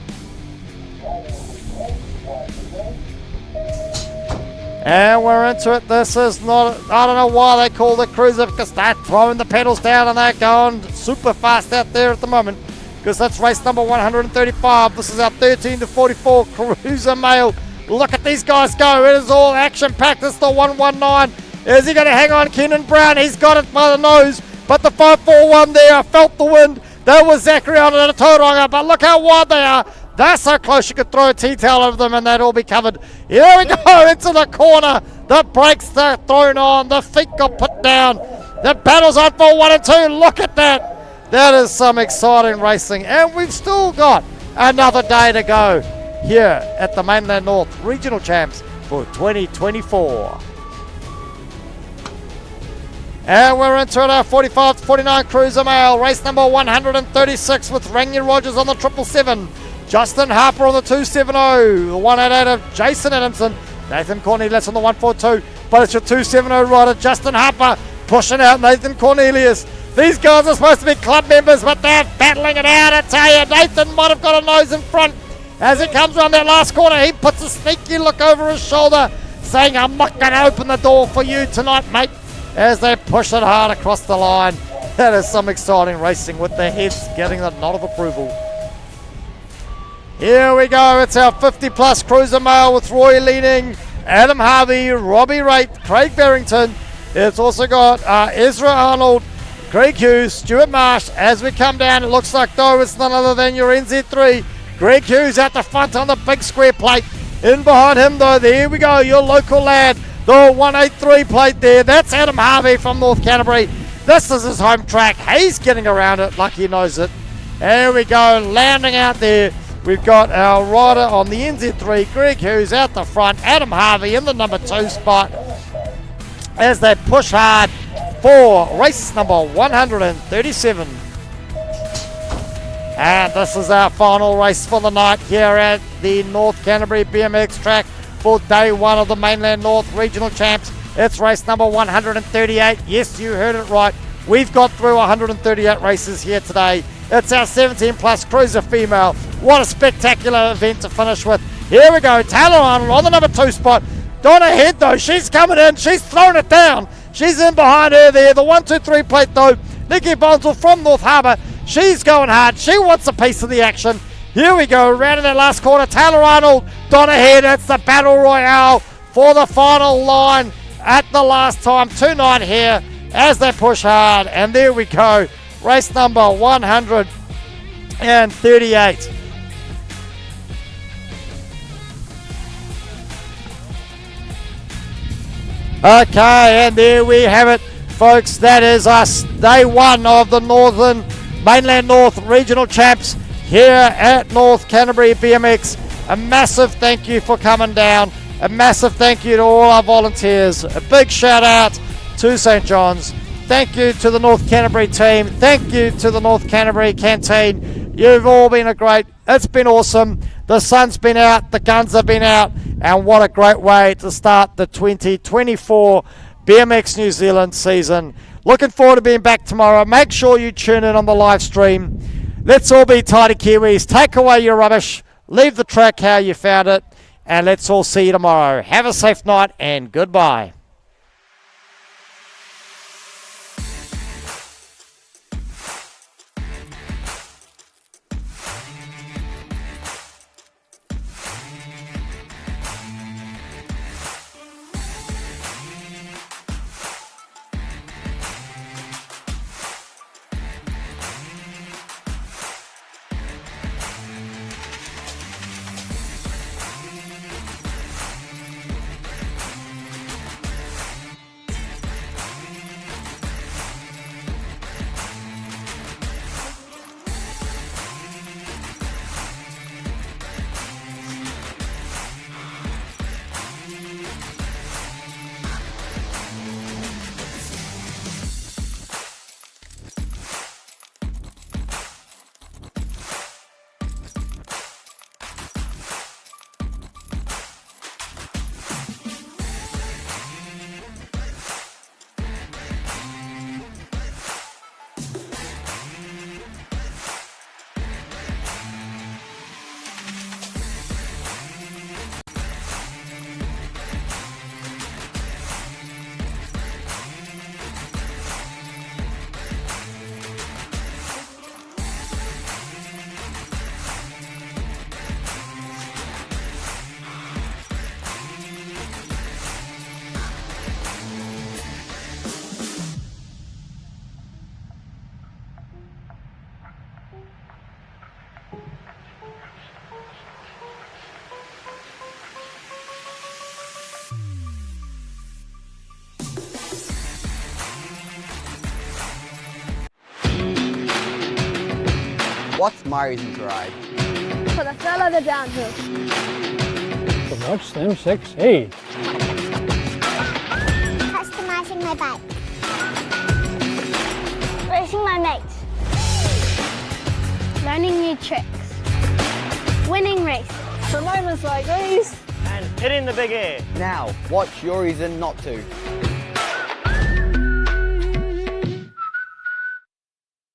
And we're into it. This is not, I don't know why they call it cruiser, because they're throwing the pedals down and they're going super fast out there at the moment, because that's race number 135. This is our 13 to 44 Cruiser Mail Look at these guys go. It is all action-packed. It's the 119. Is he going to hang on? Kenan Brown, he's got it by the nose. But the 541 there, I felt the wind. That was Zachary on a Tauranga, but look how wide they are. They're so close you could throw a tea towel over them and they'd all be covered. Here we go into the corner. The brakes are thrown on. The feet got put down. The battle's on for 1 and 2. Look at that. That is some exciting racing. And we've still got another day to go here at the Mainland North Regional Champs for 2024. And we're into our 45 to 49 Cruiser Mail. Race number 136 with Rangian Rogers on the 777. Justin Harper on the 270. The 188 of Jason Adamson. Nathan Cornelius on the 142. But it's your 270 rider, Justin Harper, pushing out Nathan Cornelius. These guys are supposed to be club members, but they're battling it out. I tell you, Nathan might have got a nose in front. As he comes around that last corner, he puts a sneaky look over his shoulder, saying, I'm not going to open the door for you tonight, mate. As they push it hard across the line. That is some exciting racing with the heads getting the nod of approval. Here we go. It's our 50-plus Cruiser Mail with Roy leading, Adam Harvey, Robbie Raitt, Craig Barrington. It's also got Ezra Arnold, Greg Hughes, Stuart Marsh. As we come down, it looks like, though, it's none other than your NZ3. Greg Hughes at the front on the big square plate. In behind him, though, there we go, your local lad. The 183 plate there. That's Adam Harvey from North Canterbury. This is his home track. He's getting around it like he knows it. There we go, landing out there. We've got our rider on the NZ3, Greg Hughes out the front. Adam Harvey in the number 2 spot as they push hard for race number 137. And this is our final race for the night here at the North Canterbury BMX track for day 1 of the Mainland North Regional Champs. It's race number 138. Yes, you heard it right. We've got through 138 races here today. It's our 17-plus Cruiser Female. What a spectacular event to finish with. Here we go. Taylor Arnold on the number 2 spot. Donna Head, though, she's coming in. She's thrown it down. She's in behind her there. The 123 plate, though. Nikki Bonsall from North Harbour. She's going hard. She wants a piece of the action. Here we go, round in that last corner. Taylor Arnold, Donna Head. It's the Battle Royale for the final line at the last time. 2-9 here as they push hard. And there we go. Race number 138. Okay, and there we have it, folks. That is us, day 1 of the Mainland North Regional Champs here at North Canterbury BMX. A massive thank you for coming down. A massive thank you to all our volunteers. A big shout out to St. John's. Thank you to the North Canterbury team. Thank you to the North Canterbury canteen. You've all been it's been awesome. The sun's been out, the guns have been out, and what a great way to start the 2024 BMX New Zealand season. Looking forward to being back tomorrow. Make sure you tune in on the live stream. Let's all be tidy Kiwis. Take away your rubbish. Leave the track how you found it. And let's all see you tomorrow. Have a safe night and goodbye. my reason to ride. For the thrill of the downhill. To watch them succeed. Customizing my bike. Racing my mates. Learning new tricks. Winning races. For moments like these. And hitting the big air. Now, what's your reason not to?